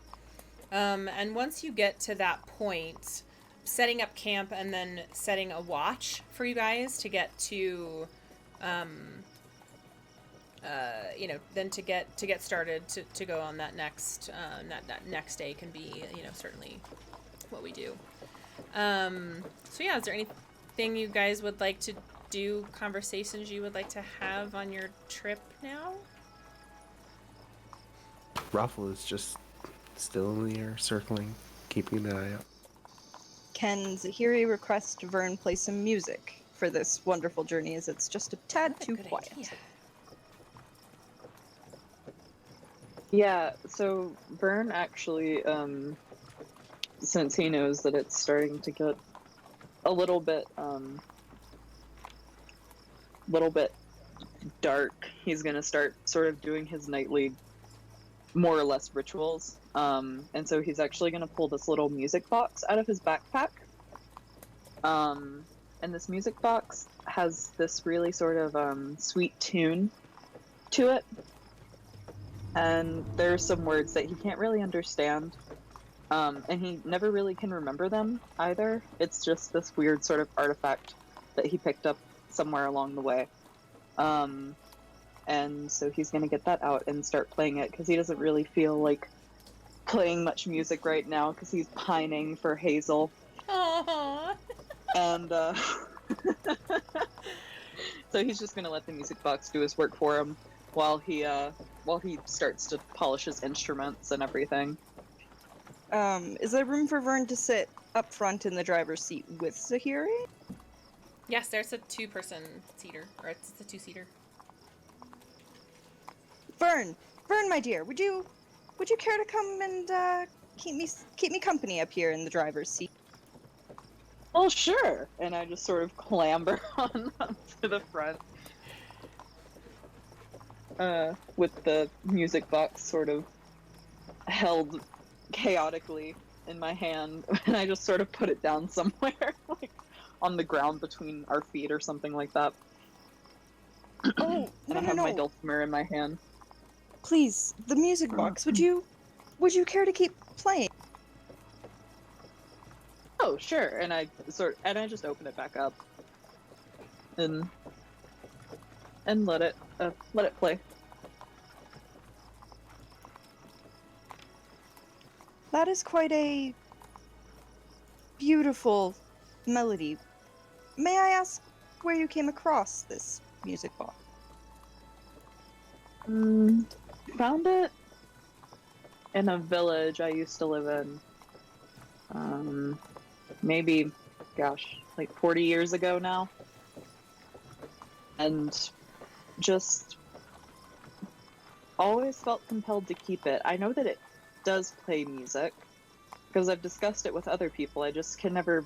And once you get to that point, setting up camp and then setting a watch for you guys to get to, then to get started to go on that next next day can be, certainly what we do. So yeah, is there anything you guys would like to do, conversations you would like to have on your trip now? Raffle is just still in the air, circling, keeping an eye out. Can Zahiri request Vern play some music for this wonderful journey, as it's just a tad That's a too good quiet? idea. Yeah, so Vern actually, since he knows that it's starting to get a little bit dark, he's gonna start sort of doing his nightly, more or less, rituals. And so he's actually gonna pull this little music box out of his backpack. And this music box has this really sort of sweet tune to it. And there's some words that he can't really understand. And he never really can remember them either. It's just this weird sort of artifact that he picked up somewhere along the way. And so he's going to get that out and start playing it, because he doesn't really feel like playing much music right now because he's pining for Hazel. Aww. And so he's just going to let the music box do his work for him while he starts to polish his instruments and everything. Is there room for Vern to sit up front in the driver's seat with Zahiri? Yes, there's a 2-person seater, or it's a 2-seater. Vern, my dear, would you care to come and keep me company up here in the driver's seat? Oh, sure. And I just sort of clamber on up to the front, with the music box sort of held chaotically in my hand, and I just sort of put it down somewhere, like on the ground between our feet or something like that. Oh, And I have my dulcimer in my hand. Please, the music box. Would you care to keep playing? Oh, sure. And I just open it back up and let it play. That is quite a beautiful melody. May I ask where you came across this music box? Found it in a village I used to live in. Maybe, like 40 years ago now. And just always felt compelled to keep it. I know that it does play music, because I've discussed it with other people. I just I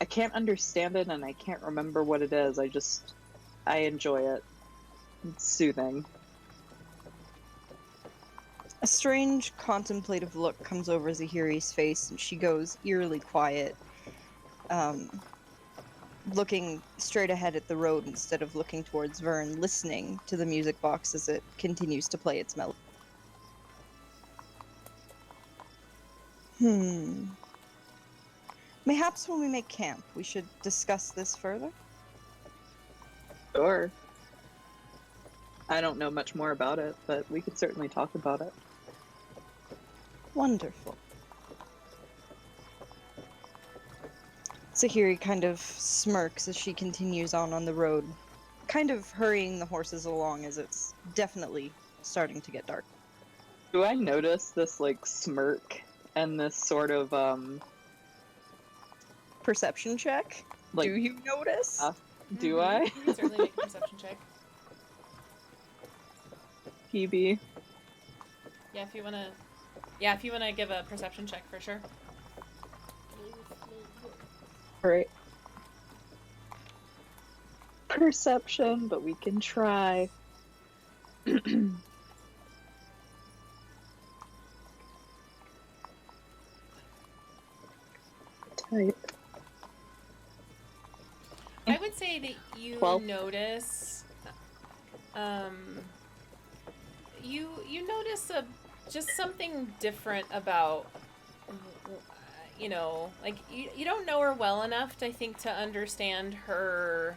can't understand it, and I can't remember what it is. I enjoy it. It's soothing. A strange, contemplative look comes over Zahiri's face, and she goes eerily quiet, looking straight ahead at the road instead of looking towards Vern, listening to the music box as it continues to play its melody. Mayhaps when we make camp, we should discuss this further? Sure. I don't know much more about it, but we could certainly talk about it. Wonderful. Zahiri kind of smirks as she continues on the road, kind of hurrying the horses along as it's definitely starting to get dark. Do I notice this, like, smirk and this sort of, Perception check? like, Do you notice? do I? You can certainly make a perception check. PB. Yeah, if you wanna give a perception check for sure. Alright. Perception, but we can try. Type. I would say that you 12. notice, you notice just something different about, you know, like you don't know her well enough, I think, to understand her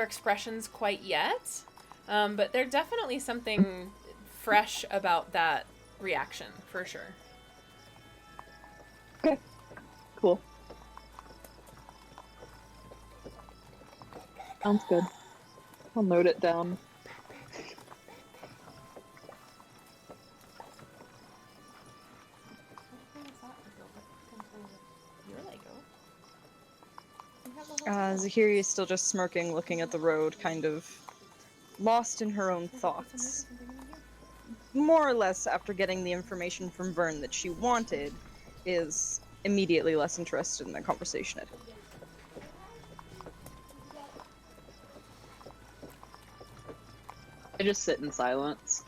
expressions quite yet, but there's definitely something fresh about that reaction for sure. Okay. Cool. Sounds good. I'll note it down. Zahiri is still just smirking, looking at the road, kind of lost in her own thoughts. More or less, after getting the information from Vern that she wanted, is immediately less interested in the conversation at hand. I just sit in silence.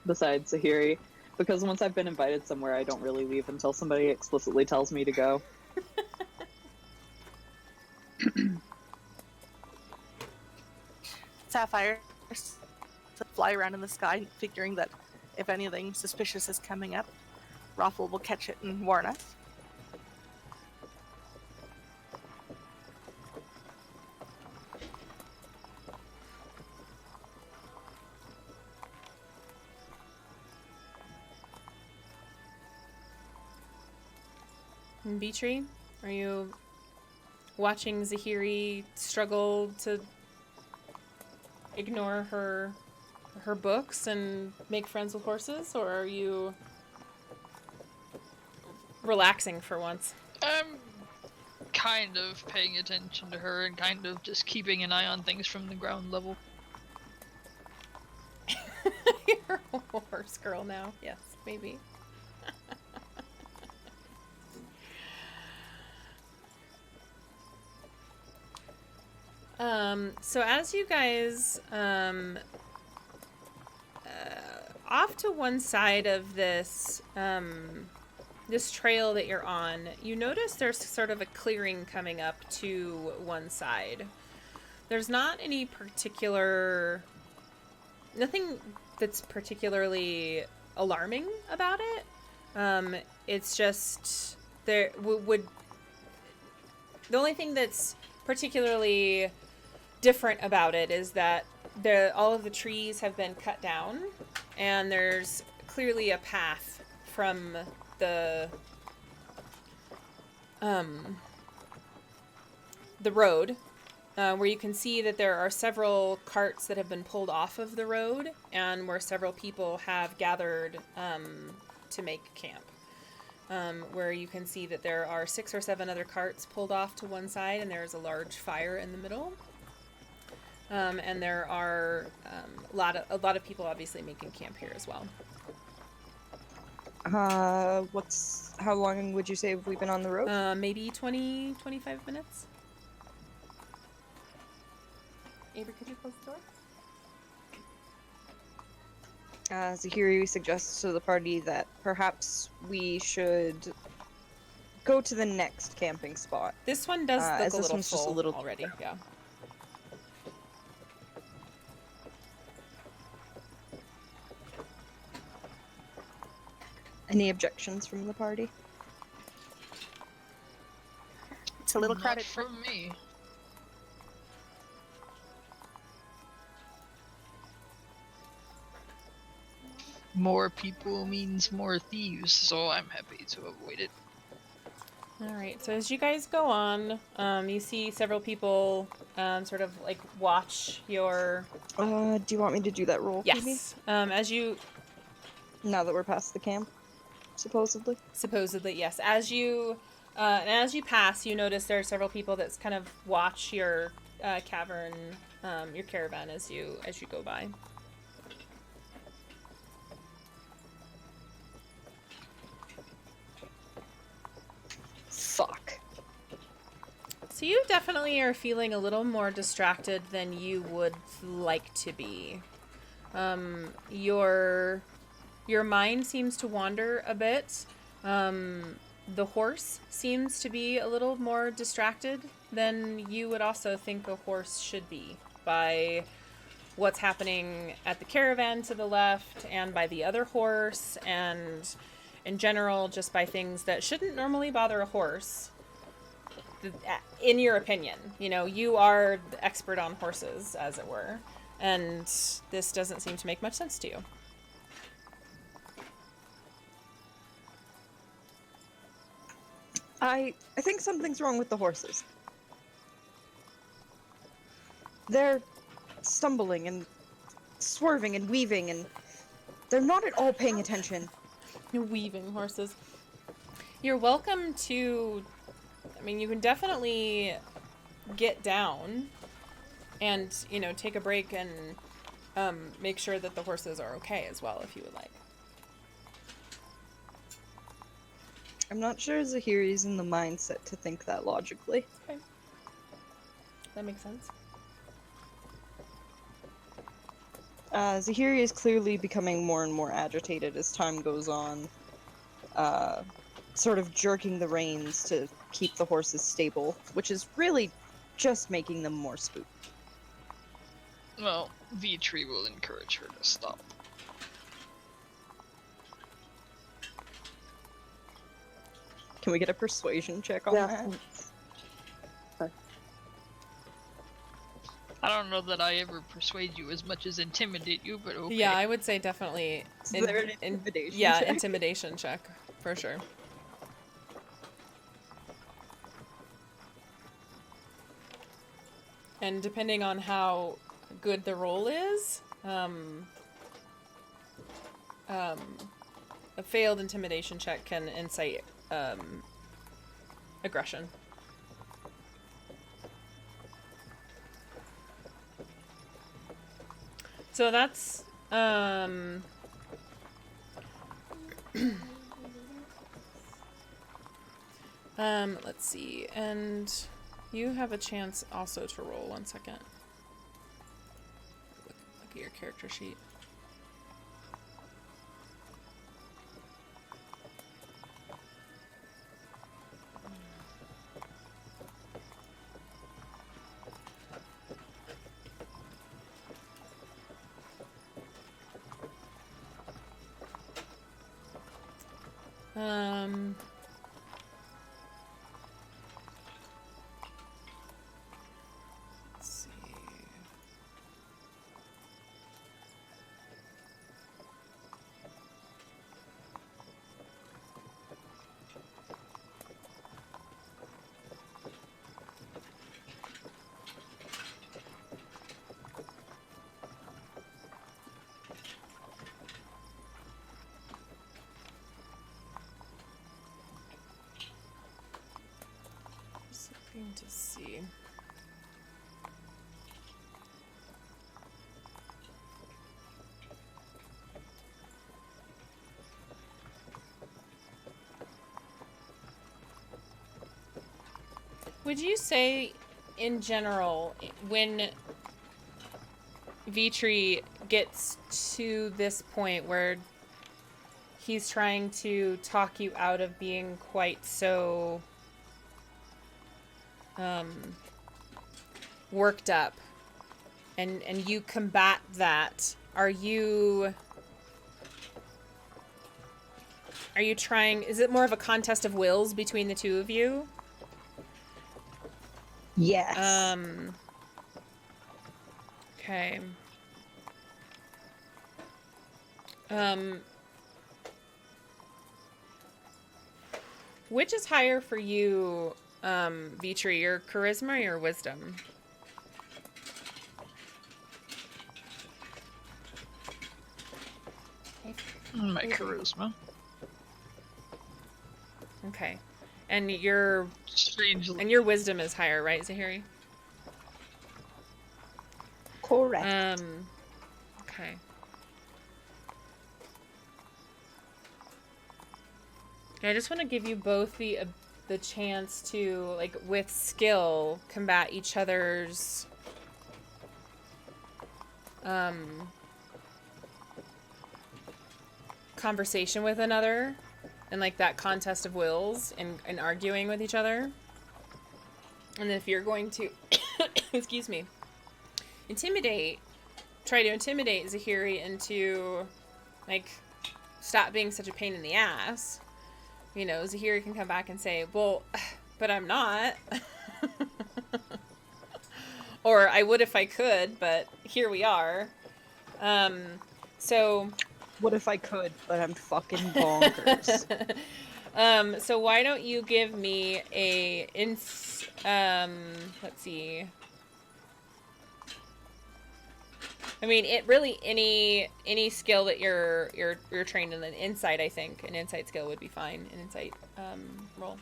Besides Zahiri. Because once I've been invited somewhere, I don't really leave until somebody explicitly tells me to go. Sapphire fly around in the sky, figuring that if anything suspicious is coming up, Raffle will catch it and warn us. And Beatree, are you watching Zahiri struggle to ignore her books and make friends with horses, or are you relaxing for once? I'm kind of paying attention to her and kind of just keeping an eye on things from the ground level. You're a horse girl now. Yes, maybe. So as you guys, off to one side of this, this trail that you're on, you notice there's sort of a clearing coming up to one side. There's not any particular, nothing that's particularly alarming about it. It's just, there would, the only thing that's particularly different about it is that all of the trees have been cut down, and there's clearly a path from the road, where you can see that there are several carts that have been pulled off of the road, and where several people have gathered to make camp. Where you can see that there are 6 or 7 other carts pulled off to one side, and there's a large fire in the middle. And there are a lot of people obviously making camp here as well. How long would you say have we been on the road? Maybe 20, 25 minutes. Avery, could you close the door? Zahiri suggests to the party that perhaps we should go to the next camping spot. This one does look as a this little one's full just a little already. Yeah. Any objections from the party? a little Not credit. from me. More people means more thieves, so I'm happy to avoid it. All right. So as you guys go on, you see several people sort of like watch your. Do you want me to do that roll, Phoebe? Yes. As you Now that we're past the camp, supposedly. supposedly yes. As you pass, you notice there are several people that kind of watch your cavern, your caravan as you go by. Fuck. So you definitely are feeling a little more distracted than you would like to be. Your mind seems to wander a bit. The horse seems to be a little more distracted than you would also think a horse should be by what's happening at the caravan to the left and by the other horse and in general just by things that shouldn't normally bother a horse. In your opinion, you know, you are the expert on horses, as it were, and this doesn't seem to make much sense to you. I think something's wrong with the horses. They're stumbling and swerving and weaving, and they're not at all paying attention. Weaving horses. You're welcome to... I mean, you can definitely get down and, you know, take a break and make sure that the horses are okay as well, if you would like. I'm not sure Zahiri's in the mindset to think that logically. Okay. That makes sense. Zahiri is clearly becoming more and more agitated as time goes on, sort of jerking the reins to keep the horses stable, which is really just making them more spooked. Well, V-Tree will encourage her to stop. Can we get a persuasion check on that? I don't know that I ever persuade you as much as intimidate you, but okay. Yeah, I would say definitely... Is there an intimidation yeah, check? intimidation check, for sure. And depending on how good the roll is, a failed intimidation check can incite aggression. So that's let's see, and you have a chance also to roll. 1 second. Look at your character sheet. Let's see. Just looking to see. Would you say, in general, when Vitri gets to this point where he's trying to talk you out of being quite so worked up, and you combat that, are you trying, is it more of a contest of wills between the two of you? Yes. Okay. Which is higher for you, Vitri, your charisma or your wisdom? My charisma. Okay. And your Strangely. wisdom is higher, right, Zahiri? Correct. Okay. I just want to give you both the chance to, like, with skill, combat each other's conversation with another, and like that contest of wills and arguing with each other. And if you're going to, excuse me, try to intimidate Zahiri into, like, stop being such a pain in the ass, you know, Zahiri can come back and say, well, but I'm not. Or I would if I could, but here we are. So What if I could, but I'm fucking bonkers. So why don't you give me let's see. I mean, it really any skill that you're trained in. An insight, I think an insight skill would be fine. An insight roll,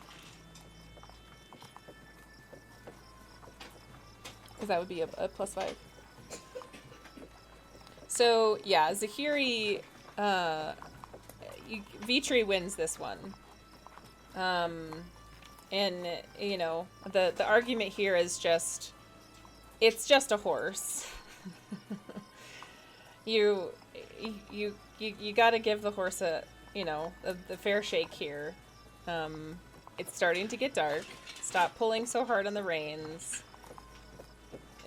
because that would be a +5. So yeah, Zahiri, Vitri wins this one. And you know, the argument here is just, it's just a horse. you got to give the horse a, you know, the fair shake here. It's starting to get dark. Stop pulling so hard on the reins.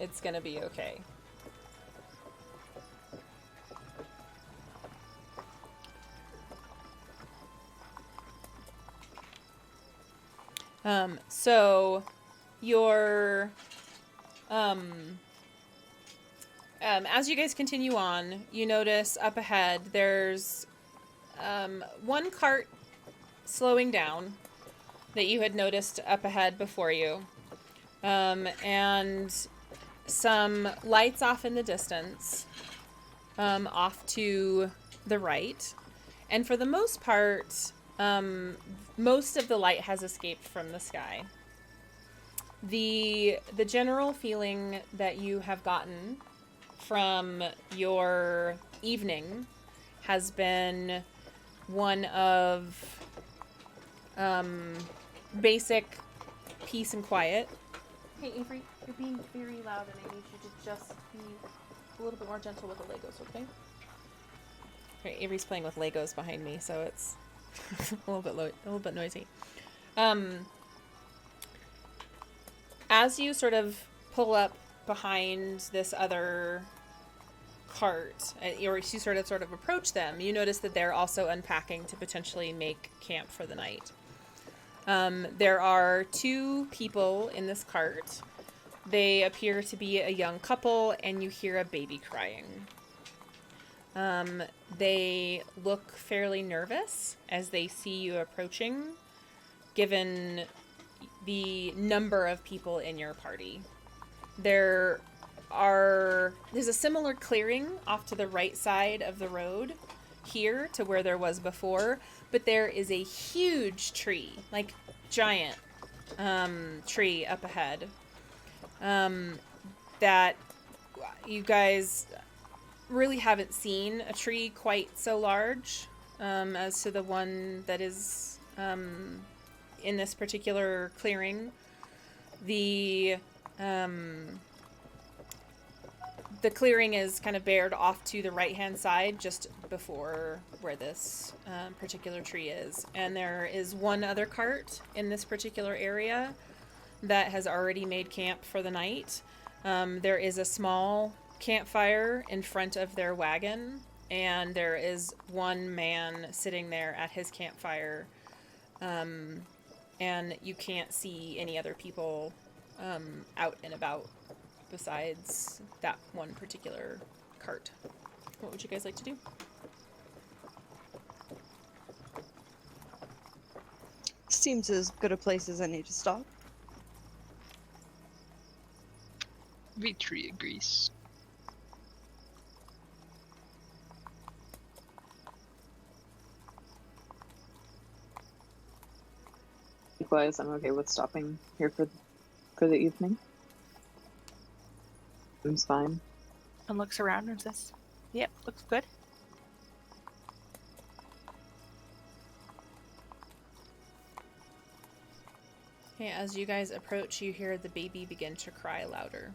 It's gonna be okay. So your as you guys continue on, you notice up ahead there's one cart slowing down that you had noticed up ahead before you, and some lights off in the distance, off to the right. And for the most part, most of the light has escaped from the sky. The general feeling that you have gotten from your evening has been one of basic peace and quiet. Hey Avery, you're being very loud and I need you to just be a little bit more gentle with the Legos, okay? Okay, Avery's playing with Legos behind me, so it's a little bit noisy. As you sort of pull up behind this other cart, or you sort of approach them, you notice that they're also unpacking to potentially make camp for the night. There are 2 people in this cart. They appear to be a young couple, and you hear a baby crying. They look fairly nervous as they see you approaching, given the number of people in your party. There's a similar clearing off to the right side of the road here to where there was before, but there is a huge tree, like giant tree up ahead, that you guys really haven't seen a tree quite so large as to the one that is in this particular clearing. The clearing is kind of bared off to the right-hand side, just before where this particular tree is. And there is one other cart in this particular area that has already made camp for the night. There is a small campfire in front of their wagon, and there is one man sitting there at his campfire, and you can't see any other people out and about besides that one particular cart. What would you guys like to do? Seems as good a place as any to stop. Vitri agrees. Likewise, I'm okay with stopping here for the evening. Seems fine. And looks around and says, "Yep, looks good." Okay, as you guys approach, you hear the baby begin to cry louder.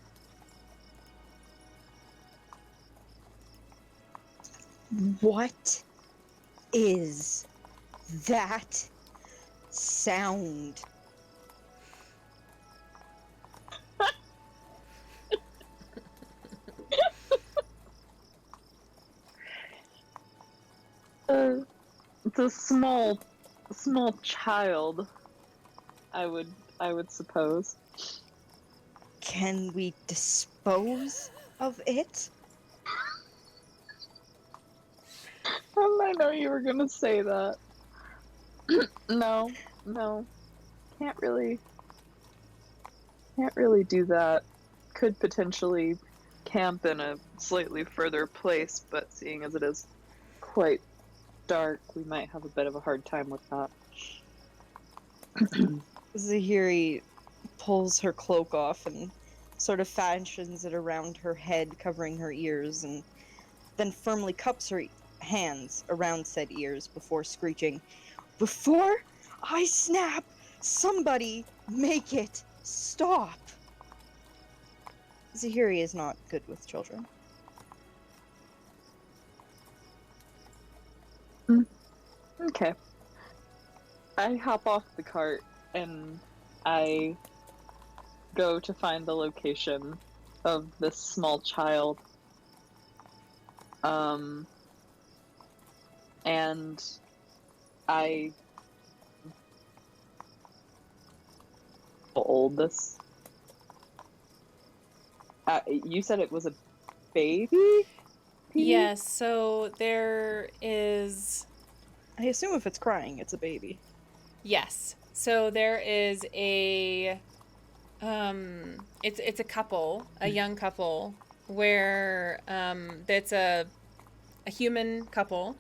What is that sound? It's a small child. I would suppose. Can we dispose of it? I know you were gonna say that. No, can't really do that. Could potentially camp in a slightly further place, but seeing as it is quite dark, we might have a bit of a hard time with that. Zahiri pulls her cloak off and sort of fashions it around her head, covering her ears, and then firmly cups her hands around said ears before screeching, "Before I snap, somebody make it stop!" Zahiri is not good with children. Okay. I hop off the cart and I go to find the location of this small child. And I how old this? You said it was a baby? Yes, so there is... I assume if it's crying, it's a baby. Yes. So there is a... It's a couple, a young couple, where it's a human couple.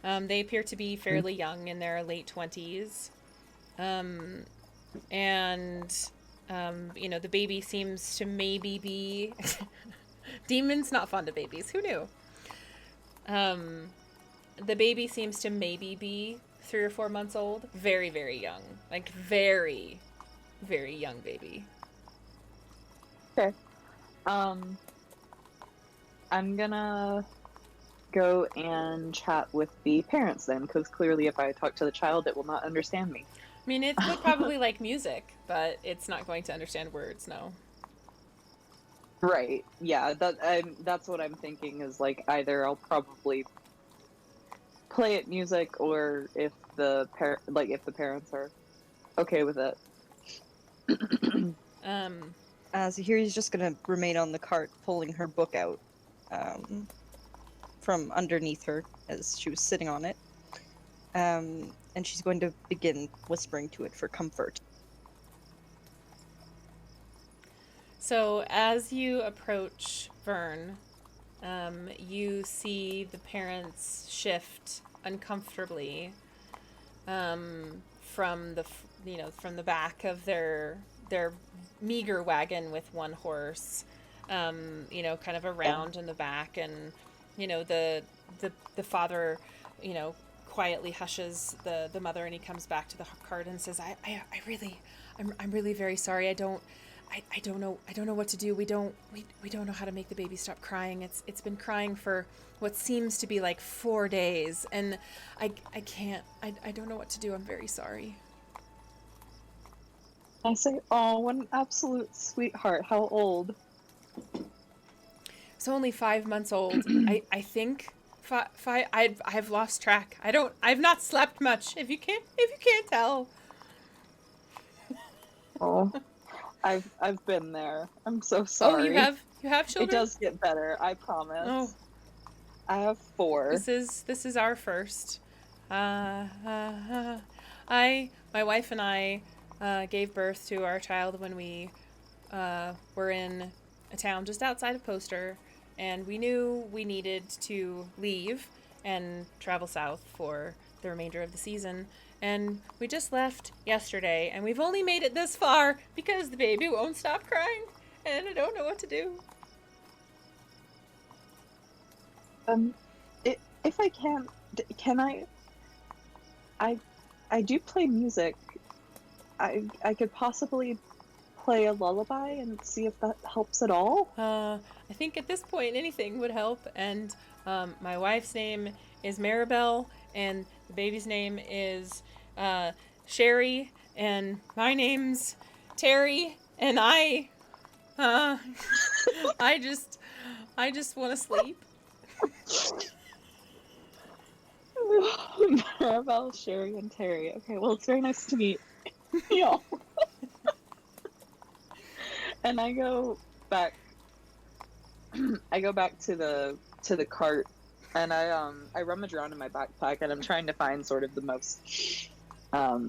They appear to be fairly young, in their late 20s. The baby seems to maybe be... Demons not fond of babies. Who knew? The baby seems to maybe be 3 or 4 months old. Very, very young. Like, very, very young baby. Okay. I'm gonna go and chat with the parents then, because clearly if I talk to the child, it will not understand me. I mean, it would probably like music, but it's not going to understand words, no. Right. Yeah. That's what I'm thinking. Is like either I'll probably play it music, or if the parents are okay with it. Zahiri's just gonna remain on the cart, pulling her book out from underneath her as she was sitting on it. And she's going to begin whispering to it for comfort. So as you approach Vern, you see the parents shift uncomfortably from the back of their meager wagon with one horse, kind of around in the back, and the father, quietly hushes the mother, and he comes back to the cart and says, I'm really very sorry. I don't know what to do. We don't know how to make the baby stop crying. It's been crying for what seems to be like 4 days, and I don't know what to do. I'm very sorry. I say, oh, what an absolute sweetheart. How old? It's only 5 months old. I think five. I've lost track. I've not slept much. If you can't tell. Oh, I've been there. I'm so Oh, sorry. you have children? It does get better, I promise. Oh, I have 4. this is our first. My wife and I gave birth to our child when we were in a town just outside of Poster, and we knew we needed to leave and travel south for the remainder of the season. And we just left yesterday, and we've only made it this far because the baby won't stop crying, and I don't know what to do. If I can I do play music. I could possibly play a lullaby and see if that helps at all. I think at this point anything would help, and my wife's name is Maribel, and the baby's name is Sherry, and my name's Terry, and I just want to sleep. Maribel, Sherry, and Terry. Okay, well, it's very nice to meet y'all. And I go back. I go back to the cart, and I rummage around in my backpack, and I'm trying to find sort of the most, I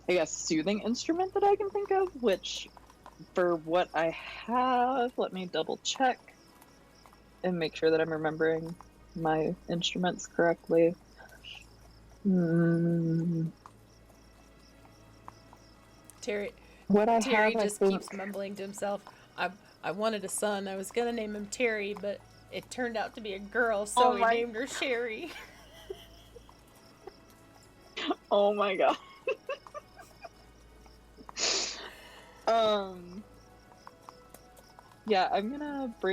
guess, soothing instrument that I can think of. Which, for what I have, let me double check and make sure that I'm remembering my instruments correctly. Terry What I Terry have, just I keeps think, mumbling to himself. I wanted a son. I was gonna name him Terry, but it turned out to be a girl, so Oh we my- named her Sherry. Oh my god. Yeah, I'm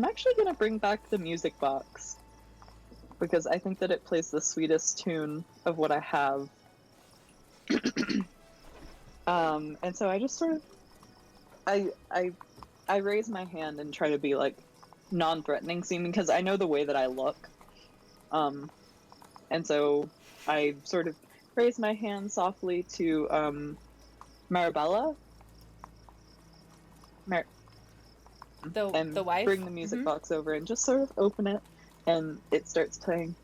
actually gonna bring back the music box, because I think that it plays the sweetest tune of what I have. And so I just sort of, I raise my hand and try to be like non-threatening seeming, because I know the way that I look. And so I sort of raise my hand softly to Marabella. And The wife? bring the music Mhm. box over and just sort of open it, and it starts playing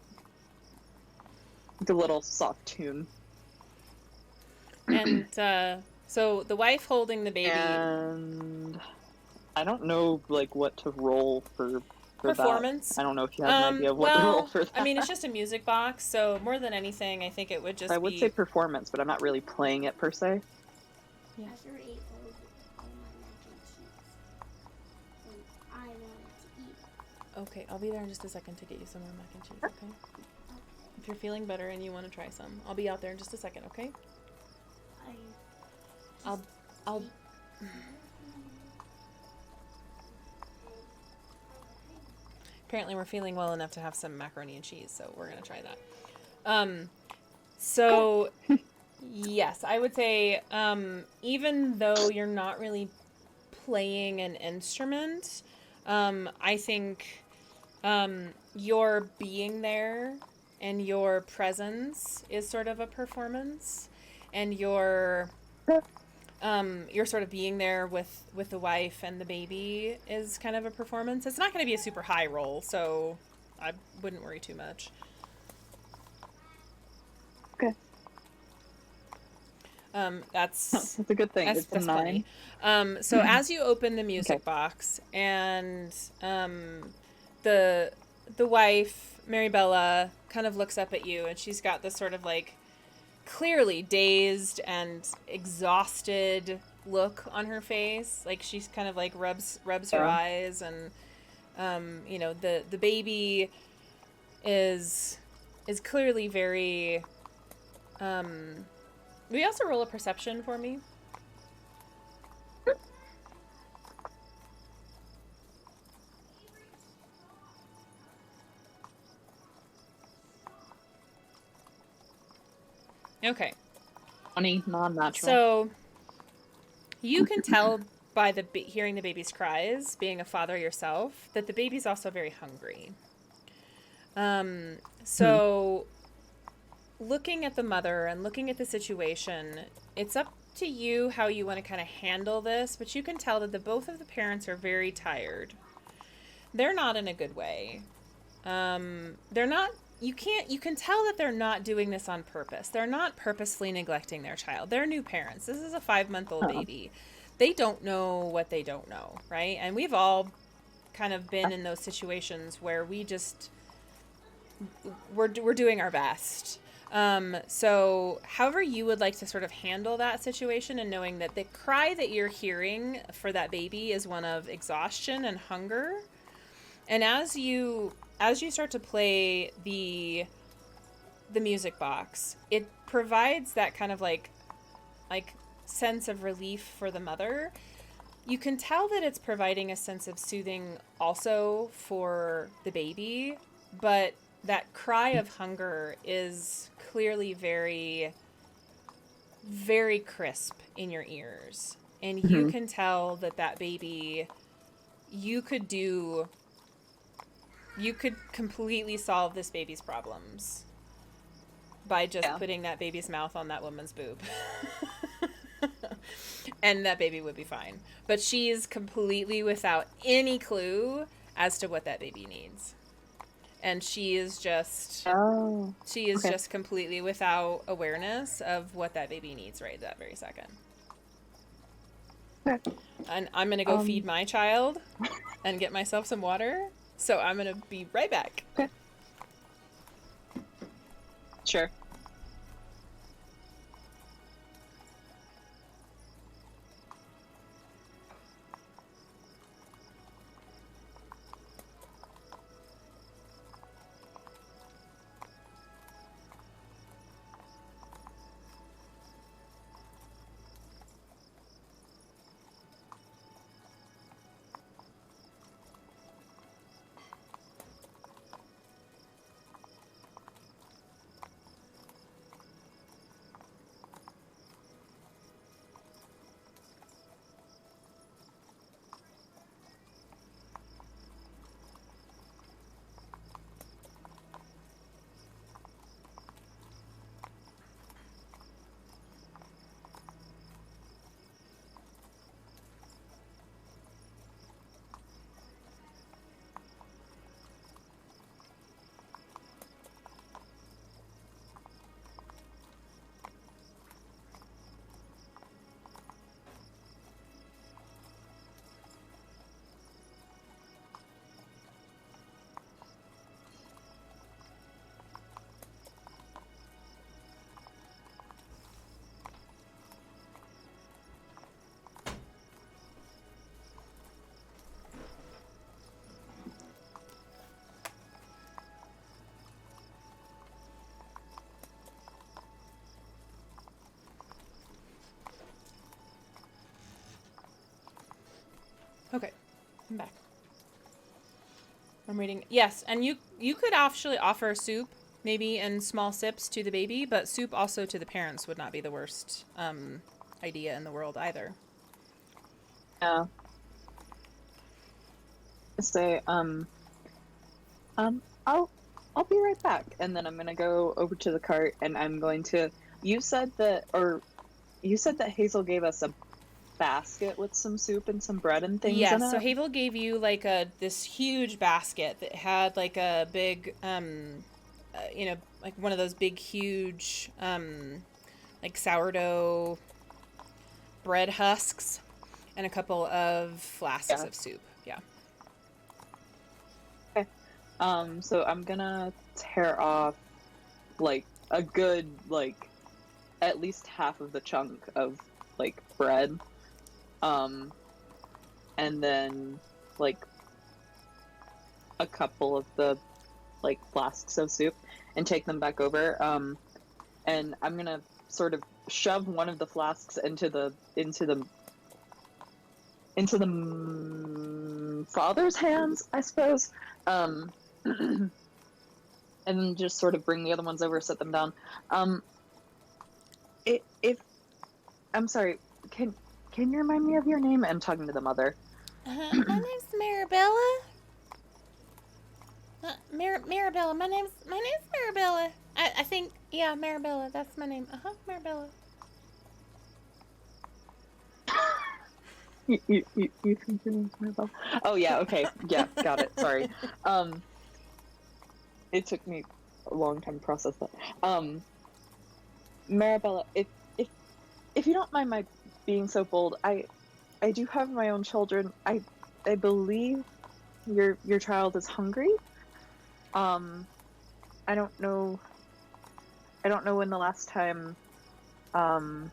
the little soft tune. And so the wife holding the baby. And I don't know like what to roll for Performance. that. I don't know if you have an idea of what to roll for that. I mean, it's just a music box, so more than anything, I think it would just I would be. say performance, but I'm not really playing it per se. Yeah. After I ate all my mac and cheese, and I wanted to eat. Okay, I'll be there in just a second to get you some more mac and cheese, okay? If you're feeling better and you want to try some, I'll be out there in just a second, okay? I'll Apparently we're feeling well enough to have some macaroni and cheese, so we're gonna try that. So yes, I would say even though you're not really playing an instrument, I think your being there and your presence is sort of a performance, and you're sort of being there with the wife and the baby is kind of a performance. It's not going to be a super high roll, so I wouldn't worry too much. Okay. That's a good thing. It's a 9. Funny. So as you open the music box, and the wife, Maribella, kind of looks up at you, and she's got this sort of like clearly dazed and exhausted look on her face. Like she's kind of like rubs her eyes, and the baby is clearly very. Will you also roll a perception for me? Okay. 20, non-natural. So you can tell by hearing the baby's cries, being a father yourself, that the baby's also very hungry. So looking at the mother and looking at the situation, it's up to you how you want to kind of handle this, but you can tell that both of the parents are very tired. They're not in a good way. They're not, you can tell that they're not doing this on purpose. They're not purposefully neglecting their child. They're new parents. This is a 5-month-old baby. They don't know what they don't know, right? And we've all kind of been in those situations where we're doing our best. So however you would like to sort of handle that situation, and knowing that the cry that you're hearing for that baby is one of exhaustion and hunger. And as you start to play the music box, it provides that kind of like sense of relief for the mother. You can tell that it's providing a sense of soothing also for the baby, but that cry of hunger is clearly very, very crisp in your ears. And you can tell that baby, you could completely solve this baby's problems by just putting that baby's mouth on that woman's boob. And that baby would be fine. But she is completely without any clue as to what that baby needs. And she is just just completely without awareness of what that baby needs right that very second. Okay. And I'm going to go feed my child and get myself some water. So I'm going to be right back. Okay. Sure. Okay, I'm back. I'm reading. Yes, and you could actually offer soup, maybe in small sips to the baby, but soup also to the parents would not be the worst idea in the world either. Yeah. Say, I'll be right back, and then I'm gonna go over to the cart, and I'm going to. You said that Hazel gave us a basket with some soup and some bread and things in Yes, it. so Havel gave you like this huge basket that had like a big, like one of those big, huge, like sourdough bread husks, and a couple of flasks of soup. Yeah. Okay. So I'm gonna tear off like a good at least half of the chunk of bread. And then a couple of the flasks of soup and take them back over. And I'm gonna sort of shove one of the flasks into the father's hands, I suppose. And then just sort of bring the other ones over, set them down. If I'm sorry, can you remind me of your name? I'm talking to the mother. My name's Marabella. Marabella. My name's Marabella. I think, yeah, Marabella. That's my name. Marabella. You think your name's Maribel? Oh yeah, okay, yeah, got it. Sorry. It took me a long time to process that. Maribella, if you don't mind my being so bold, I do have my own children. I believe your child is hungry. I don't know. I don't know when the last time um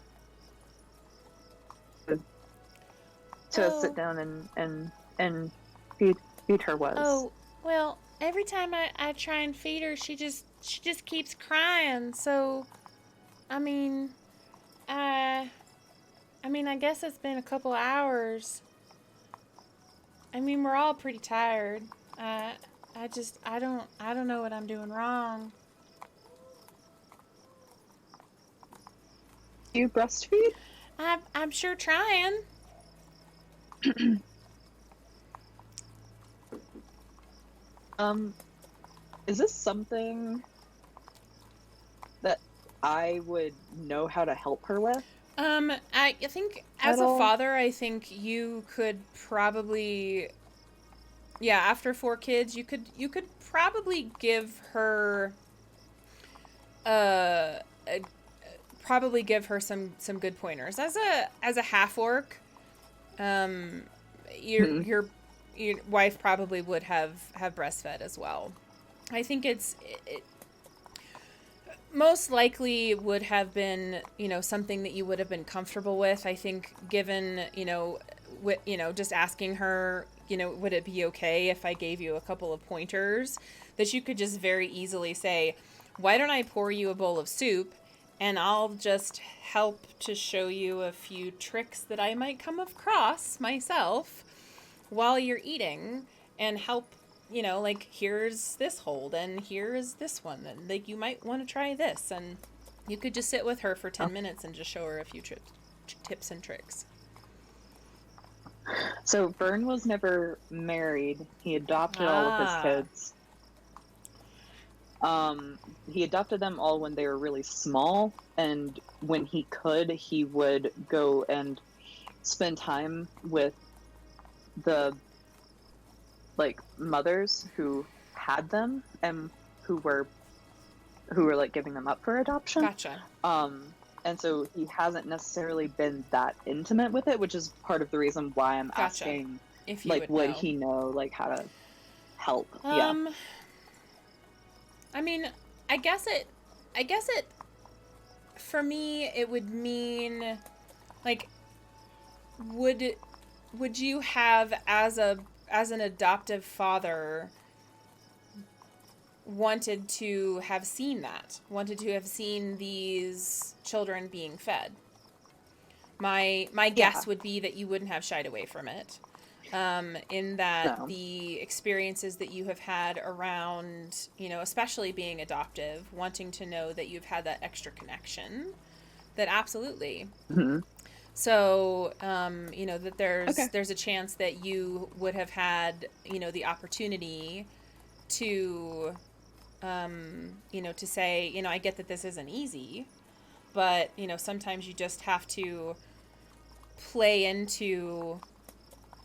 to sit down and feed her was. Oh, well, every time I try and feed her, she just keeps crying. So, I mean, I guess it's been a couple hours. I mean, we're all pretty tired. I don't know what I'm doing wrong. Do you breastfeed? I'm sure trying. Is this something that I would know how to help her with? I think as a father, I think you could probably, yeah, after 4 kids, you could probably give her, uh, probably give her some good pointers. As a half orc, your wife probably would have breastfed as well. I think it most likely would have been, something that you would have been comfortable with. I think given, just asking her, would it be okay if I gave you a couple of pointers, that you could just very easily say, why don't I pour you a bowl of soup and I'll just help to show you a few tricks that I might come across myself while you're eating, and help, like, here's this hold and here's this one, and like, you might want to try this, and you could just sit with her for 10 minutes and just show her a few tips and tricks. So Vern was never married. He adopted all of his kids. He adopted them all when they were really small, and when he could, he would go and spend time with the mothers who had them and who were like giving them up for adoption. Gotcha. And so he hasn't necessarily been that intimate with it, which is part of the reason why I'm Gotcha. asking, if you would he know how to help? Yeah. I mean, I guess it for me, it would mean, like, would you have, as an adoptive father, wanted to have seen these children being fed? My guess would be that you wouldn't have shied away from it. In that No. The experiences that you have had around, especially being adoptive, wanting to know that you've had that extra connection, that absolutely. Mm-hmm. So, that there's a chance that you would have had, the opportunity to, to say, I get that this isn't easy, but, sometimes you just have to play into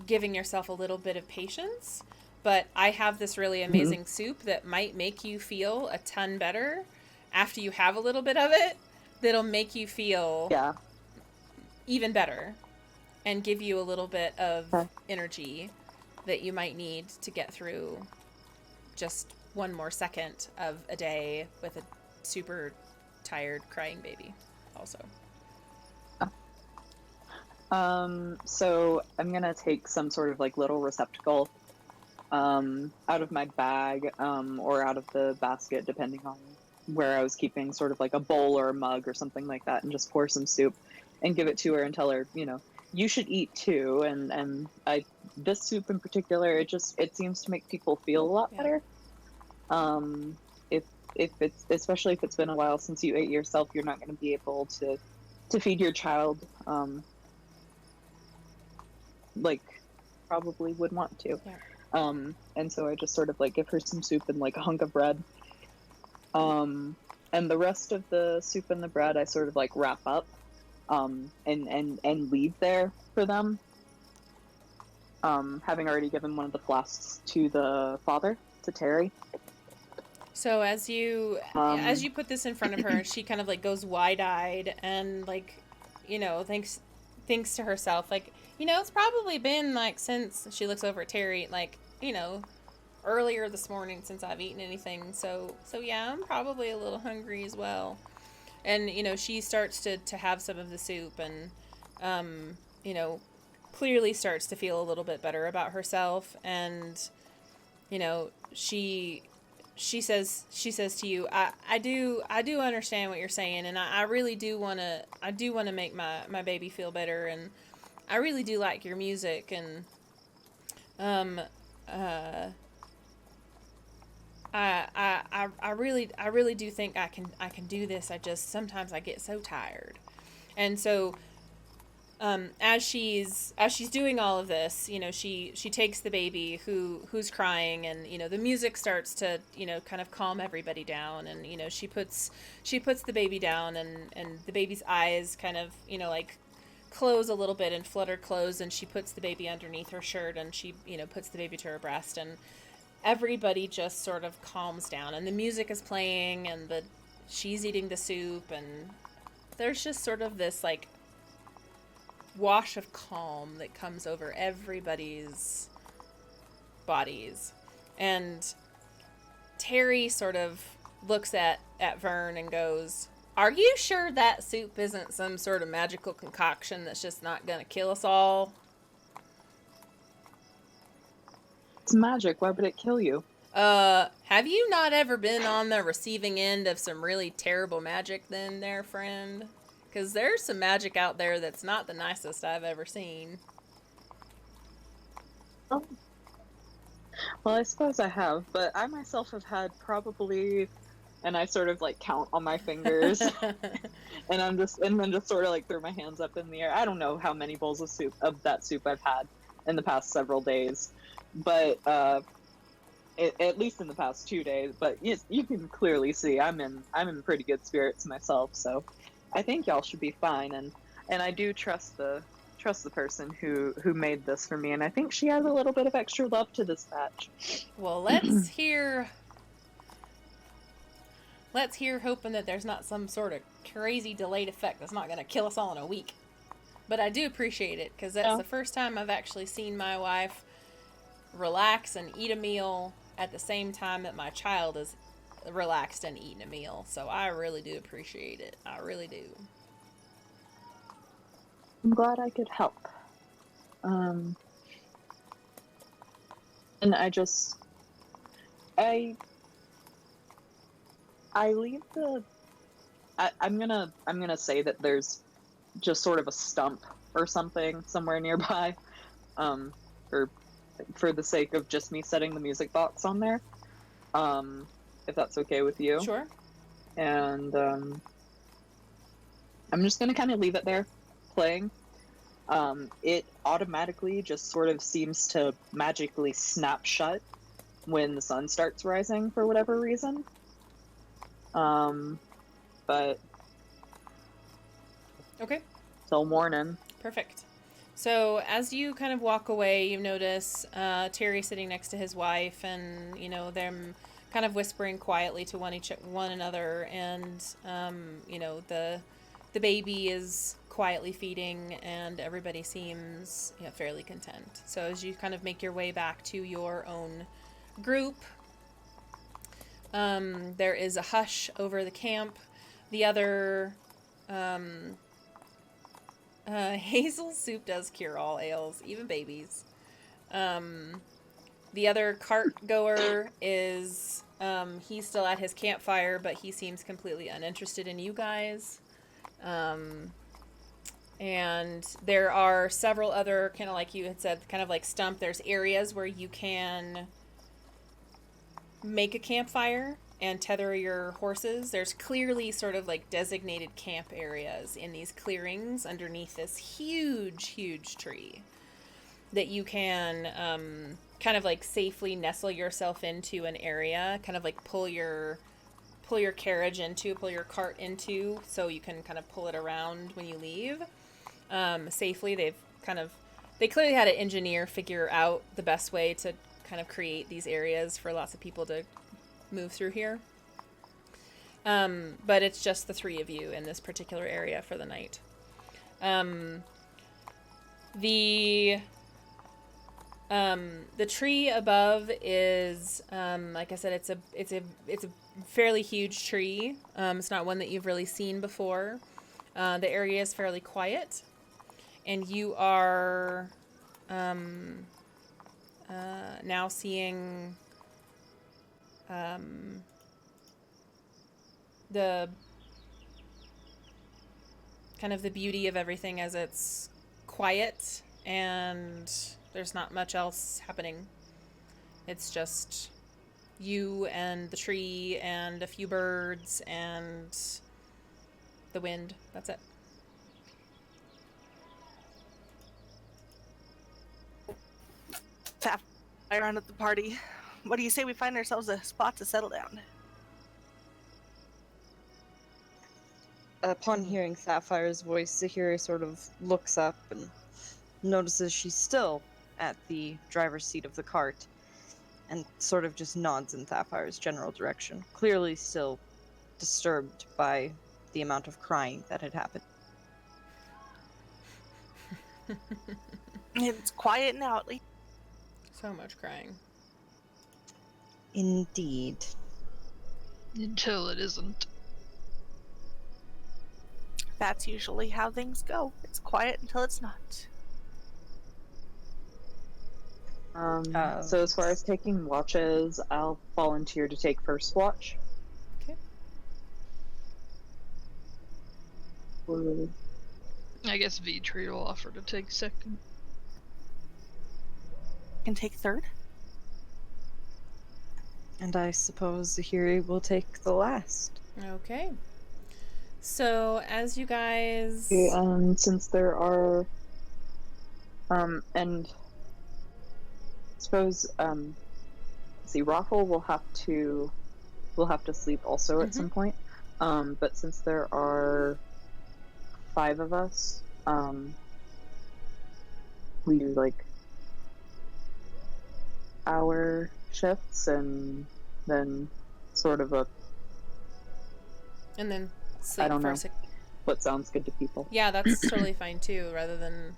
giving yourself a little bit of patience. But I have this really amazing soup that might make you feel a ton better after you have a little bit of it, that'll make you feel even better and give you a little bit of energy that you might need to get through just one more second of a day with a super tired crying baby also. So I'm gonna take some sort of little receptacle out of my bag or out of the basket, depending on where I was keeping sort of a bowl or a mug or something like that, and just pour some soup and give it to her and tell her, you should eat too. And this soup in particular, it seems to make people feel a lot better. If it's, especially if it's been a while since you ate yourself, you're not going to be able to feed your child probably would want to. And so I just sort of give her some soup and a hunk of bread. And the rest of the soup and the bread I sort of wrap up and leave there for them. having already given one of the flasks to the father, to Terry. So as you put this in front of her, she kind of like goes wide-eyed and like, thinks to herself like, it's probably been like since she looks over at Terry, like, earlier this morning since I've eaten anything. So yeah, I'm probably a little hungry as well. And she starts to have some of the soup and clearly starts to feel a little bit better about herself. And she says to you, I do understand what you're saying, and I really do want to make my baby feel better, and I really do like your music, and I really do think I can do this. I just sometimes I get so tired. And so as she's doing all of this, she takes the baby who's crying, and the music starts to kind of calm everybody down, and she puts the baby down, and the baby's eyes kind of like close a little bit and flutter close, and she puts the baby underneath her shirt, and she puts the baby to her breast, and everybody just sort of calms down, and the music is playing, and she's eating the soup, and there's just sort of this like wash of calm that comes over everybody's bodies. And Terry sort of looks at Vern and goes, "Are you sure that soup isn't some sort of magical concoction that's just not gonna kill us all?" It's magic. Why would it kill you? Have you not ever been on the receiving end of some really terrible magic then, there, friend? Because there's some magic out there that's not the nicest I've ever seen. Oh. Well, I suppose I have, but I myself have had probably, and I sort of like count on my fingers, and then just sort of like throw my hands up in the air. I don't know how many bowls of that soup I've had in the past several days, but at least in the past 2 days. But you can clearly see I'm in pretty good spirits myself, so I think y'all should be fine. And I do trust the person who made this for me, and I think she has a little bit of extra love to this batch. Well, let's hear hoping that there's not some sort of crazy delayed effect that's not going to kill us all in a week. But I do appreciate it, because that's the first time I've actually seen my wife relax and eat a meal at the same time that my child is relaxed and eating a meal. So I really do appreciate it. I really do. I'm glad I could help. And I leave the. I'm gonna say that there's just sort of a stump or something somewhere nearby, or for the sake of just me setting the music box on there, if that's okay with you. Sure. And I'm just gonna kind of leave it there, playing. It automatically just sort of seems to magically snap shut when the sun starts rising for whatever reason. But okay. Till morning. Perfect. So as you kind of walk away, you notice Terry sitting next to his wife, and them kind of whispering quietly to one another, and the baby is quietly feeding, and everybody seems fairly content. So as you kind of make your way back to your own group, there is a hush over the camp. The other Hazel's soup does cure all ails, even babies. The other cart goer is he's still at his campfire, but he seems completely uninterested in you guys. And there are several other, kind of like you had said, kind of like stump. There's areas where you can make a campfire and tether your horses. There's clearly sort of like designated camp areas in these clearings underneath this huge, huge tree that you can kind of like safely nestle yourself into an area, kind of like pull your carriage into, pull your cart into, so you can kind of pull it around when you leave safely. They've kind of they clearly had an engineer figure out the best way to kind of create these areas for lots of people to move through here. But it's just the three of you in this particular area for the night. The tree above is, like I said, it's a fairly huge tree. It's not one that you've really seen before. The area is fairly quiet, and you are now seeing the kind of the beauty of everything as it's quiet and there's not much else happening. It's just you and the tree and a few birds and the wind. That's it. Tap around at the party. What do you say we find ourselves a spot to settle down? Upon hearing Sapphire's voice, Zahiri sort of looks up and notices she's still at the driver's seat of the cart and sort of just nods in Sapphire's general direction, clearly still disturbed by the amount of crying that had happened. It's quiet now, at least. So much crying. Indeed. Until it isn't. That's usually how things go. It's quiet until it's not. So as far as taking watches, I'll volunteer to take first watch. Okay. I guess V-Tree will offer to take second. Can take third. And I suppose Zahiri will take the last. Okay. So as you guys... Okay, since there are, and I suppose, see, Raffle will have to sleep also at some point. But since there are 5 of us, we do like hour shifts and then sort of a, And then sleep I don't for know. a sec. what sounds good to people. Yeah, that's totally fine too, rather than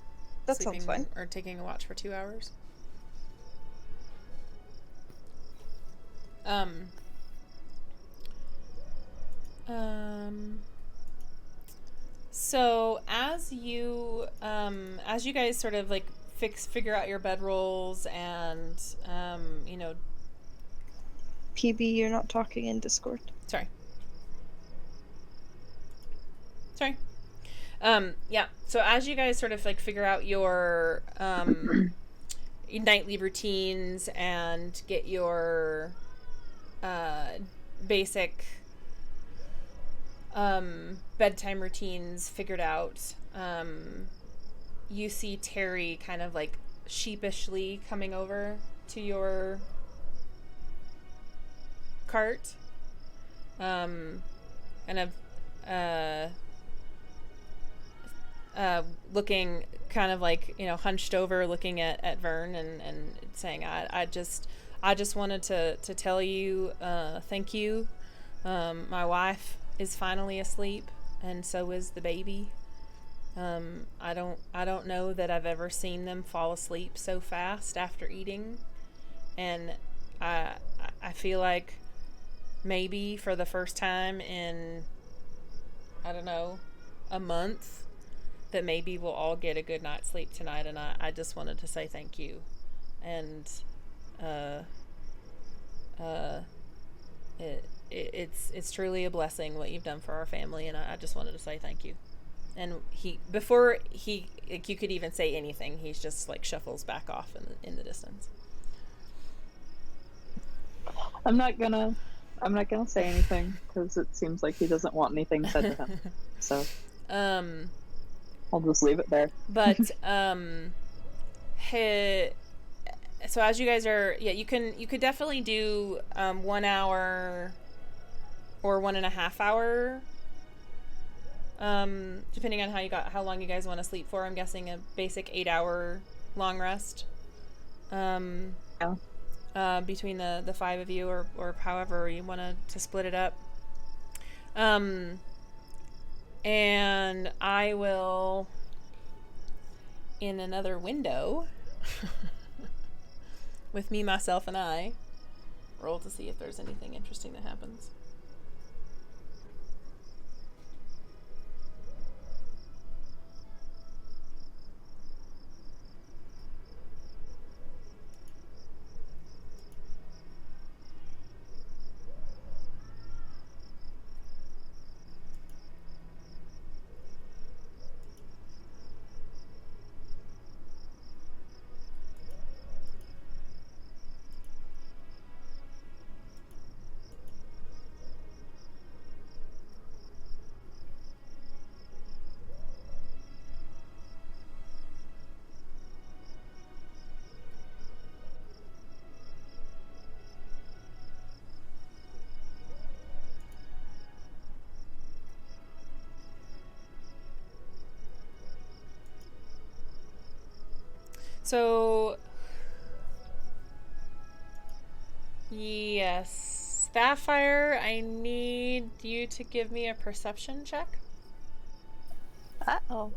That sleeping sounds fine. or taking a watch for 2 hours. So as you guys sort of like figure out your bedrolls and PB, you're not talking in Discord. Sorry. Yeah. So as you guys sort of like figure out your nightly routines and get your basic bedtime routines figured out, you see Terry kind of like sheepishly coming over to your cart, kind of looking kind of like, hunched over, looking at Vern and saying, I just wanted to tell you, thank you. My wife is finally asleep, and so is the baby. I don't know that I've ever seen them fall asleep so fast after eating, and I feel like maybe for the first time in, I don't know, a month, that maybe we'll all get a good night's sleep tonight, and I just wanted to say thank you. And it's truly a blessing what you've done for our family, and I just wanted to say thank you. And before you could even say anything, he's just like shuffles back off in the distance. I'm not gonna say anything because it seems like he doesn't want anything said to him. So I'll just leave it there. But so as you guys are, you could definitely do 1 hour or 1.5 hour, depending on how long you guys want to sleep for. I'm guessing a basic 8-hour long rest. Yeah. Between the five of you, or however you want to split it up. And I will, in another window, with me, myself, and I, roll to see if there's anything interesting that happens. So, yes, Sapphire, I need you to give me a perception check. Uh-oh.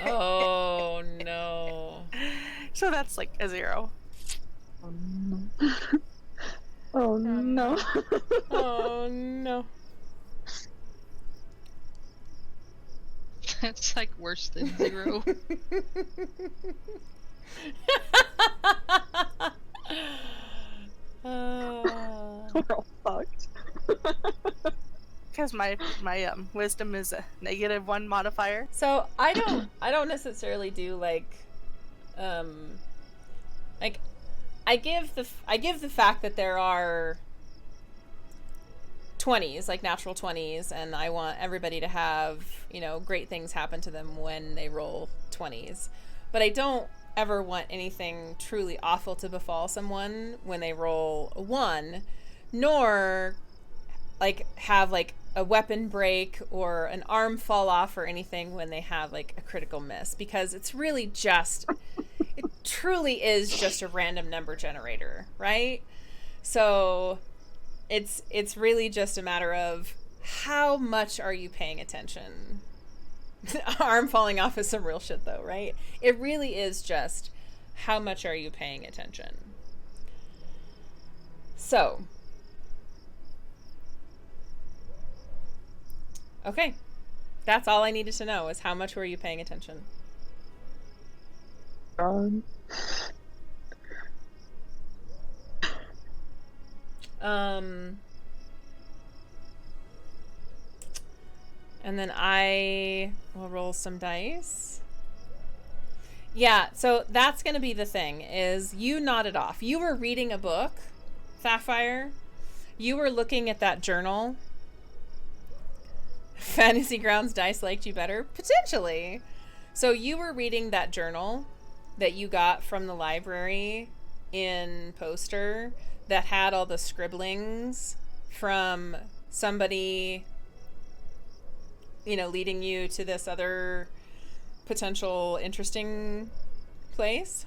Oh no. So that's like a 0. Oh no. Oh no. Oh no. That's like worse than 0. We're all fucked. Because my wisdom is a -1 modifier. So I don't necessarily do like I give the fact that there are 20s, like natural 20s, and I want everybody to have, great things happen to them when they roll 20s. But I don't ever want anything truly awful to befall someone when they roll a 1, nor like have like a weapon break or an arm fall off or anything when they have like a critical miss, because it's really just it truly is just a random number generator, right? So it's really just a matter of how much are you paying attention. Arm falling off is some real shit though, right? It really is just how much are you paying attention. So, okay, that's all I needed to know, is how much were you paying attention. And then I will roll some dice. Yeah, so that's going to be the thing, is you nodded off. You were reading a book, Sapphire. You were looking at that journal. Fantasy Grounds dice liked you better? Potentially. So you were reading that journal that you got from the library in Poster that had all the scribblings from somebody, leading you to this other potential interesting place.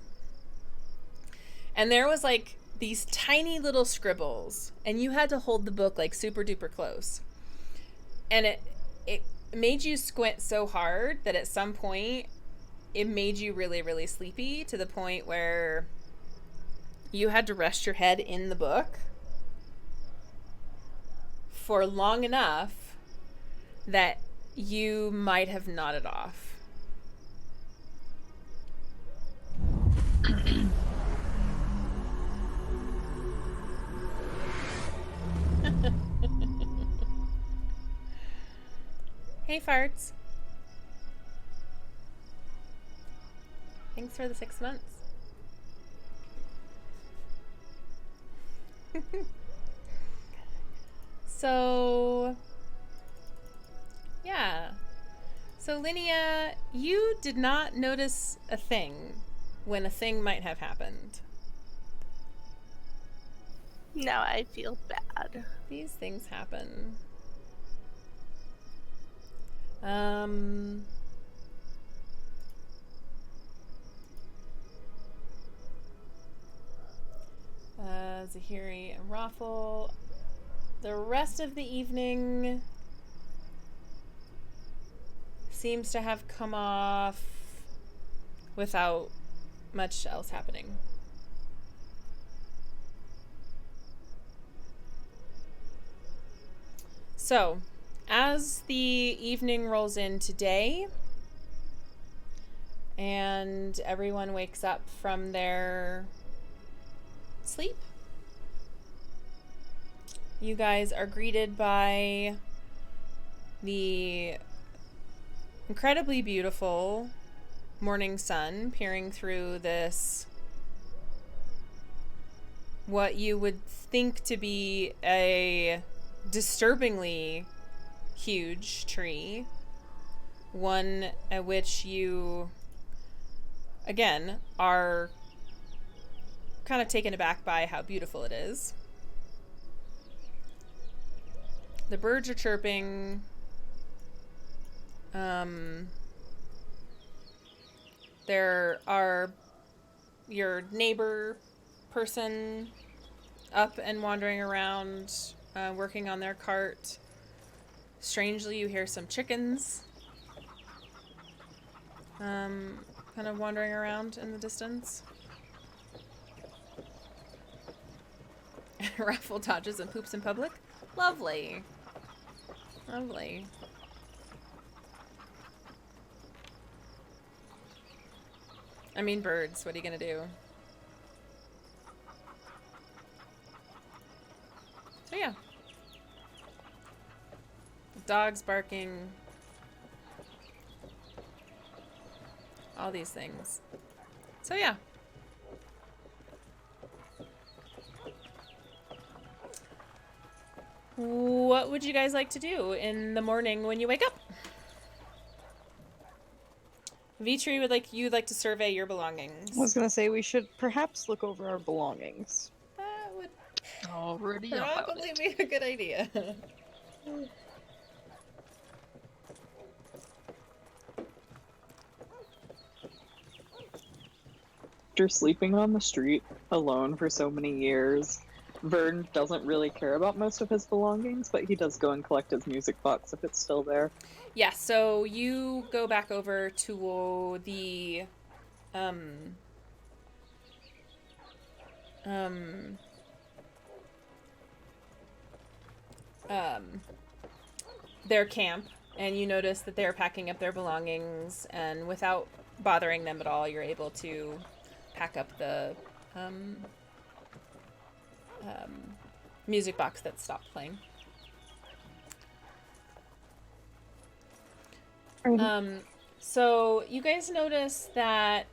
And there was like these tiny little scribbles, and you had to hold the book like super duper close. And it made you squint so hard that at some point it made you really, really sleepy, to the point where you had to rest your head in the book for long enough that you might have nodded off. Hey, farts. Thanks for the 6 months. So, yeah. So, Linnea, you did not notice a thing when a thing might have happened. Now I feel bad. These things happen. Zahiri and Raffle. The rest of the evening seems to have come off without much else happening. So, as the evening rolls in today, and everyone wakes up from their sleep, you guys are greeted by the incredibly beautiful morning sun peering through this, what you would think to be a disturbingly huge tree, one at which you again are kind of taken aback by how beautiful it is. The birds are chirping. There are your neighbor person up and wandering around, working on their cart. Strangely, you hear some chickens kind of wandering around in the distance. Raffle dodges and poops in public. Lovely. Lovely. I mean, birds. What are you gonna do? So yeah. Dogs barking. All these things. So yeah. What would you guys like to do in the morning when you wake up? Vitri you'd like to survey your belongings. I was gonna say we should perhaps look over our belongings. That would Already about probably it. be a good idea. After sleeping on the street alone for so many years, Vern doesn't really care about most of his belongings, but he does go and collect his music box if it's still there. Yeah, so you go back over to the their camp, and you notice that they're packing up their belongings, and without bothering them at all, you're able to pack up the music box that stopped playing. So you guys notice that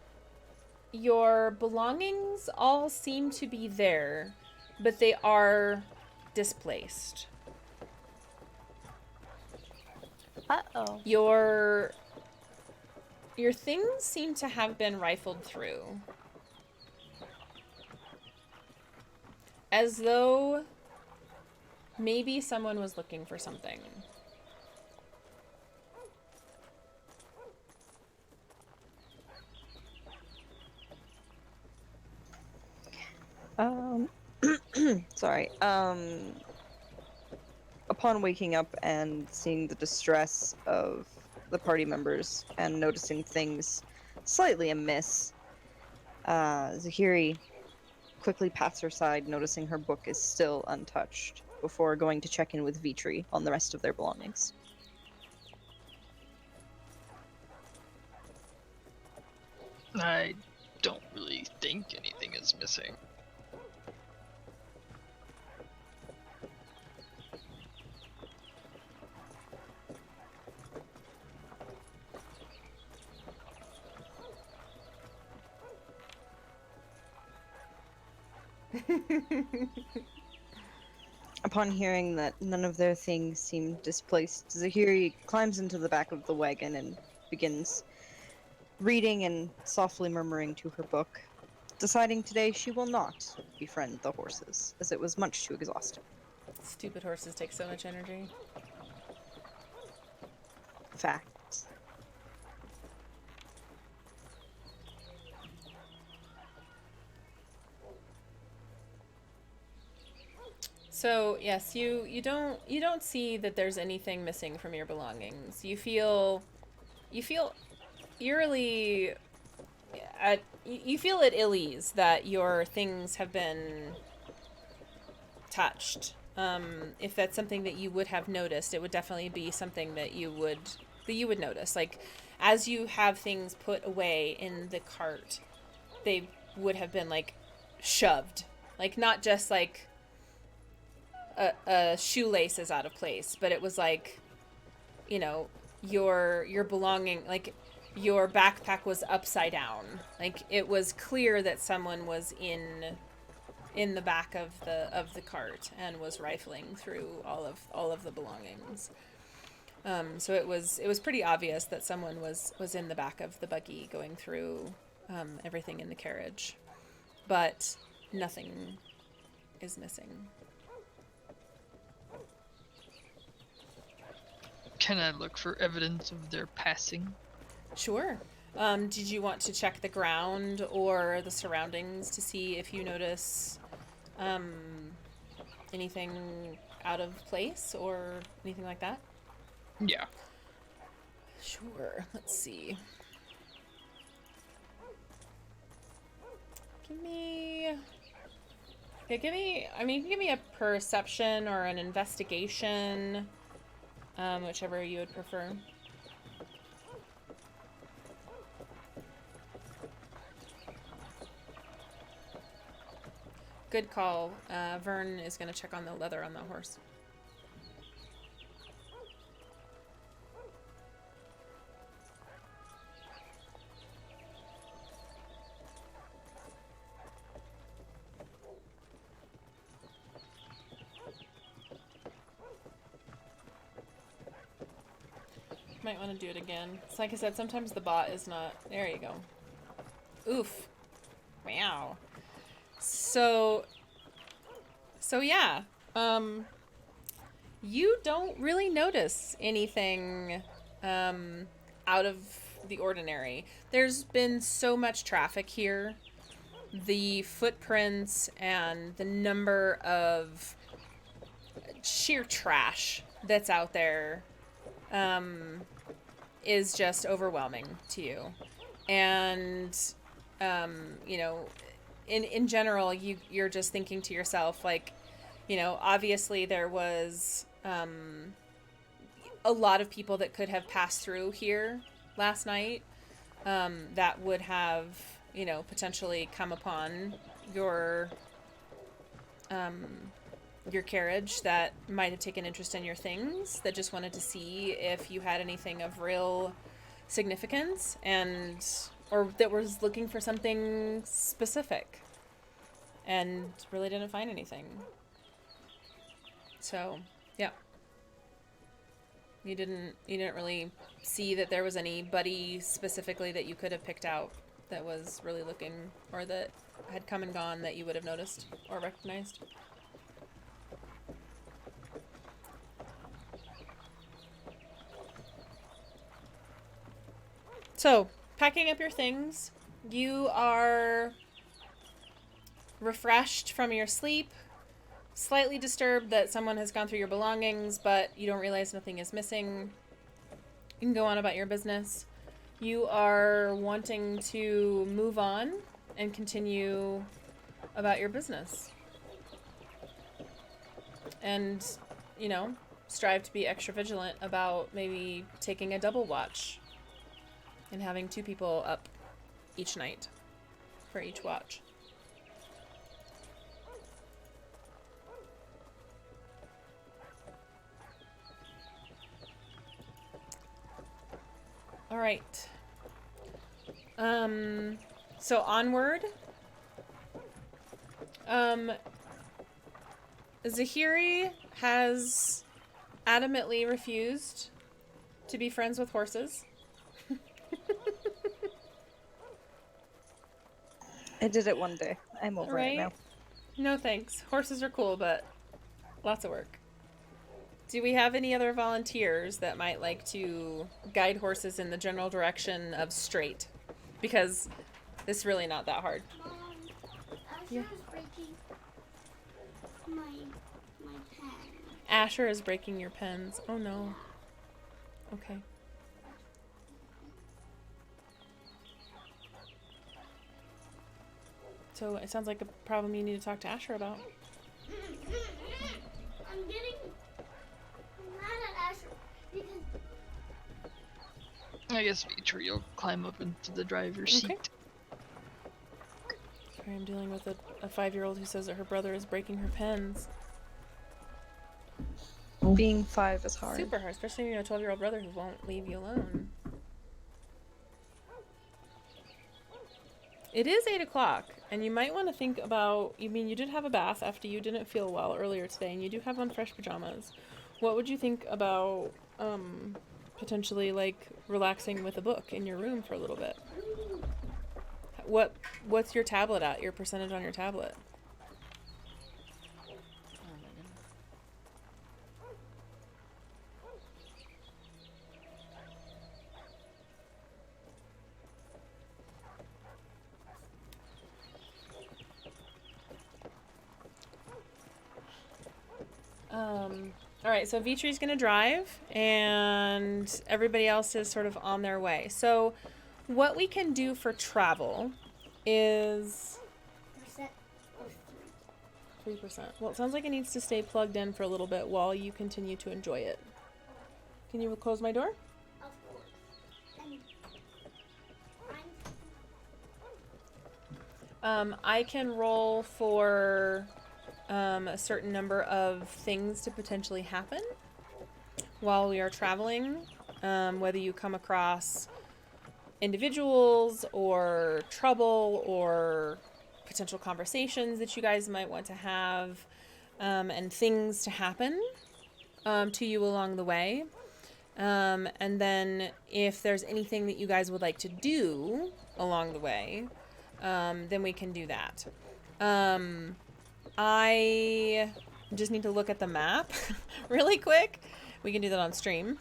your belongings all seem to be there, but they are displaced. Uh-oh. Your things seem to have been rifled through. As though maybe someone was looking for something. Sorry. Upon waking up and seeing the distress of the party members and noticing things slightly amiss, Zahiri quickly pats her side, noticing her book is still untouched, before going to check in with Vitri on the rest of their belongings. I don't really think anything is missing. Upon hearing that none of their things seem displaced, Zahiri climbs into the back of the wagon and begins reading and softly murmuring to her book, deciding today she will not befriend the horses, as it was much too exhausting. Stupid horses take so much energy. Facts. So yes, you don't see that there's anything missing from your belongings. You feel eerily you feel at ill ease that your things have been touched. If that's something that you would have noticed, it would definitely be something that you would notice. Like, as you have things put away in the cart, they would have been like shoved, like not just like a shoelace is out of place, but it was like, you know, your belonging, like your backpack was upside down. Like, it was clear that someone was in the back of the cart and was rifling through all of the belongings. So it was pretty obvious that someone was in the back of the buggy going through everything in the carriage, but nothing is missing. Can I look for evidence of their passing? Sure. Did you want to check the ground or the surroundings to see if you notice anything out of place or anything like that? Yeah. Sure. Let's see. Give me a perception or an investigation, whichever you would prefer. Good call. Vern is going to check on the leather on the horse. Might want to do it again. It's like I said, sometimes the bot is not... There you go. Oof. Wow. So yeah. You don't really notice anything out of the ordinary. There's been so much traffic here. The footprints and the number of sheer trash that's out there is just overwhelming to you. And you know, in general, you're just thinking to yourself, like, you know, obviously there was a lot of people that could have passed through here last night that would have, you know, potentially come upon your carriage, that might have taken interest in your things, that just wanted to see if you had anything of real significance, and or that was looking for something specific and really didn't find anything. So, yeah. You didn't really see that there was anybody specifically that you could have picked out that was really looking, or that had come and gone that you would have noticed or recognized. So, packing up your things, you are refreshed from your sleep, slightly disturbed that someone has gone through your belongings, but you don't realize nothing is missing. You can go on about your business. You are wanting to move on and continue about your business. And, you know, strive to be extra vigilant about maybe taking a double watch and having 2 people up each night for each watch. All right. So onward. Zahiri has adamantly refused to be friends with horses. I did it one day. I'm over it Right? now. No thanks. Horses are cool, but lots of work. Do we have any other volunteers that might like to guide horses in the general direction of straight? Because it's really not that hard. Mom, Asher Yeah. is breaking my pen. Asher is breaking your pens. Oh no. Okay. So it sounds like a problem you need to talk to Asher about. I'm mad at Asher because I guess Vitri will climb up into the driver's Okay. seat. Sorry, I'm dealing with a 5-year-old who says that her brother is breaking her pens. Being 5 is hard. Super hard, especially when you have a 12-year-old brother who won't leave you alone. It is 8 o'clock, and you might want to think about, you did have a bath after you didn't feel well earlier today, and you do have on fresh pajamas. What would you think about potentially like relaxing with a book in your room for a little bit? What's your tablet at? Your percentage on your tablet? All right, so Vitri's gonna drive, and everybody else is sort of on their way. So, what we can do for travel is percent of 3%. Well, it sounds like it needs to stay plugged in for a little bit while you continue to enjoy it. Can you close my door? 3, of course. And I can roll for a certain number of things to potentially happen while we are traveling, whether you come across individuals or trouble or potential conversations that you guys might want to have, and things to happen to you along the way. And then if there's anything that you guys would like to do along the way, then we can do that. I just need to look at the map really quick. We can do that on stream.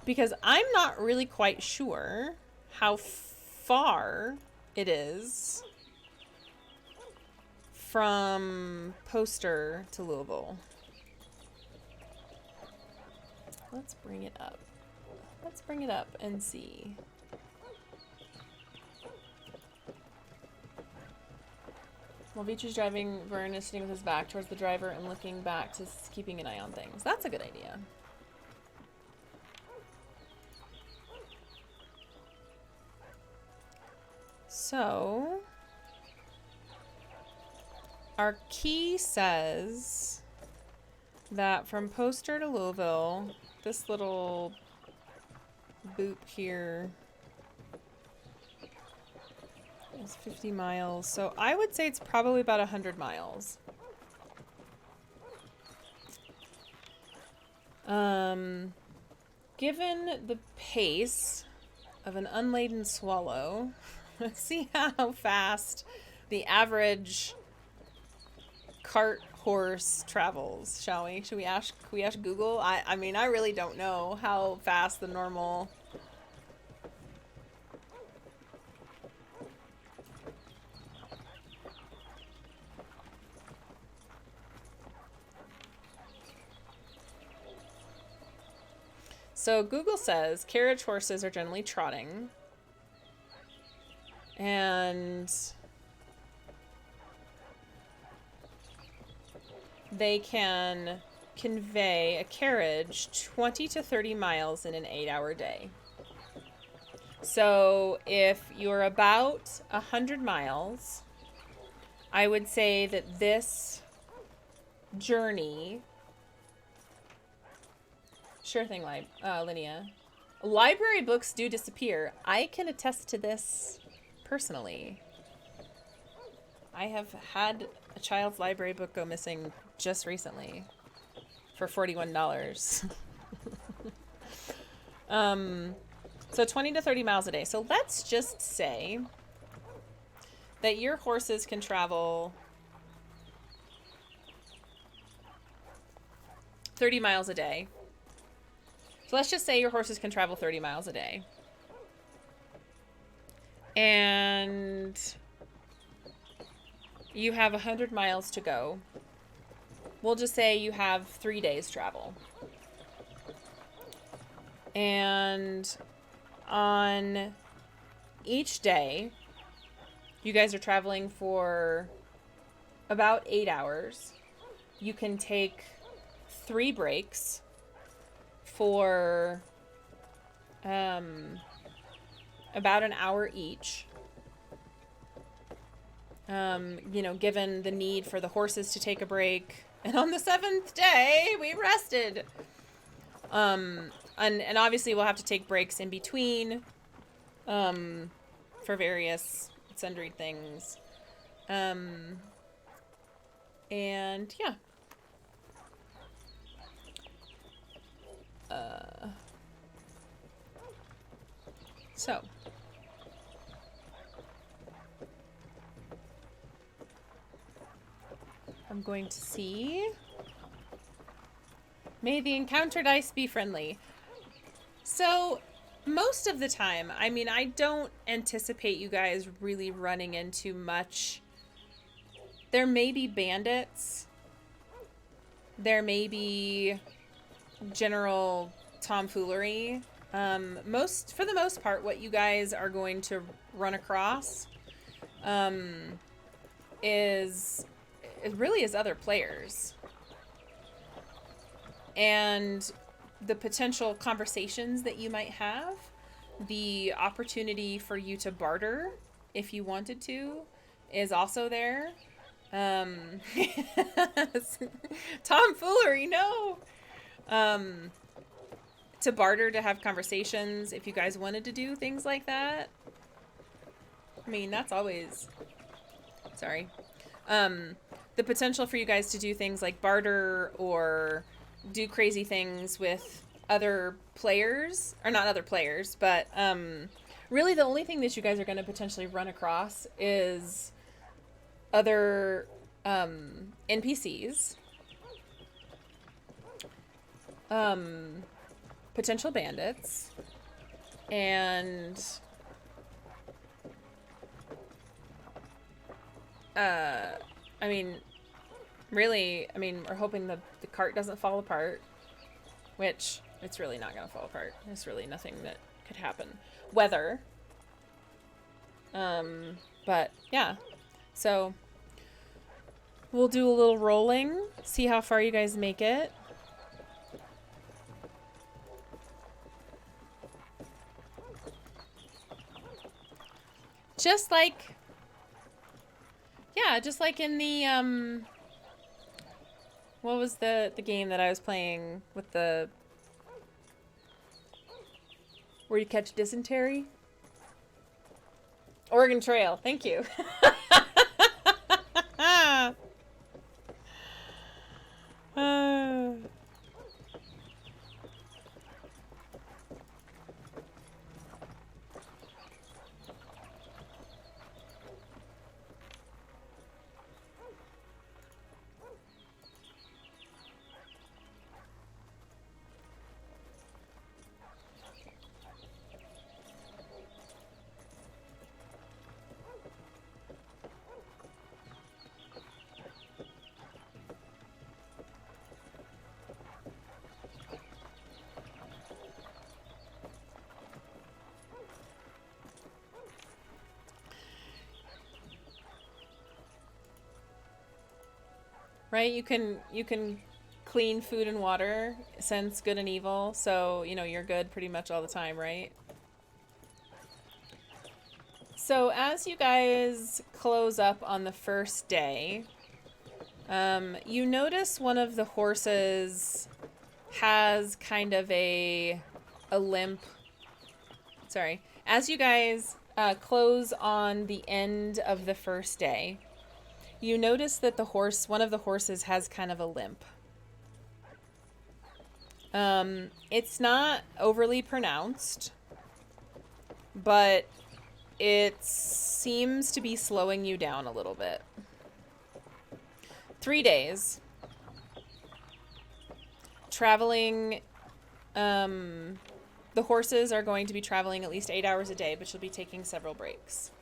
Because I'm not really quite sure how far it is from Poster to Louisville. Let's bring it up. Let's bring it up and see. While Vitri's driving, Vern is sitting with his back towards the driver and looking back to keeping an eye on things. That's a good idea. So, our key says that from Poster to Louisville, this little boop here is 50 miles. So I would say it's probably about 100 miles. Given the pace of an unladen swallow, let's see how fast the average cart horse travels, shall we? Can we ask Google? I mean, I really don't know how fast the normal... So Google says carriage horses are generally trotting, and they can convey a carriage 20 to 30 miles in an 8-hour day. So if you're about 100 miles, I would say that this journey... Sure thing, Linnea. Library books do disappear. I can attest to this personally. I have had a child's library book go missing just recently for $41. So 20 to 30 miles a day. So let's just say that your horses can travel 30 miles a day. So let's just say your horses can travel 30 miles a day. And you have 100 miles to go. We'll just say you have 3 days travel. And on each day, you guys are traveling for about 8 hours. You can take 3 breaks for about an hour each. Given the need for the horses to take a break. And on the 7th day, we rested. And obviously we'll have to take breaks in between for various sundry things. And yeah. So I'm going to see. May the encounter dice be friendly. So most of the time, I mean, I don't anticipate you guys really running into much. There may be bandits. There may be general tomfoolery. For the most part, what you guys are going to run across is other players. And the potential conversations that you might have, the opportunity for you to barter if you wanted to is also there. Tomfoolery, no. To barter, to have conversations if you guys wanted to do things like that. I mean, that's always... Sorry. The potential for you guys to do things like barter or do crazy things with other players, or not other players, but really the only thing that you guys are going to potentially run across is other NPCs, potential bandits, and we're hoping the cart doesn't fall apart, which it's really not going to fall apart. There's really nothing that could happen. Weather. But yeah. So we'll do a little rolling, see how far you guys make it. Just like in the, what was the game that I was playing with the, where you catch dysentery? Oregon Trail, thank you. Right? You can clean food and water, sense good and evil, so, you're good pretty much all the time, right? So as you guys close up on the first day, you notice one of the horses has kind of a limp. Sorry. As you guys close on the end of the first day, you notice that one of the horses has kind of a limp. It's not overly pronounced, but it seems to be slowing you down a little bit. 3 days. Traveling, the horses are going to be traveling at least 8 hours a day, but you'll be taking several breaks.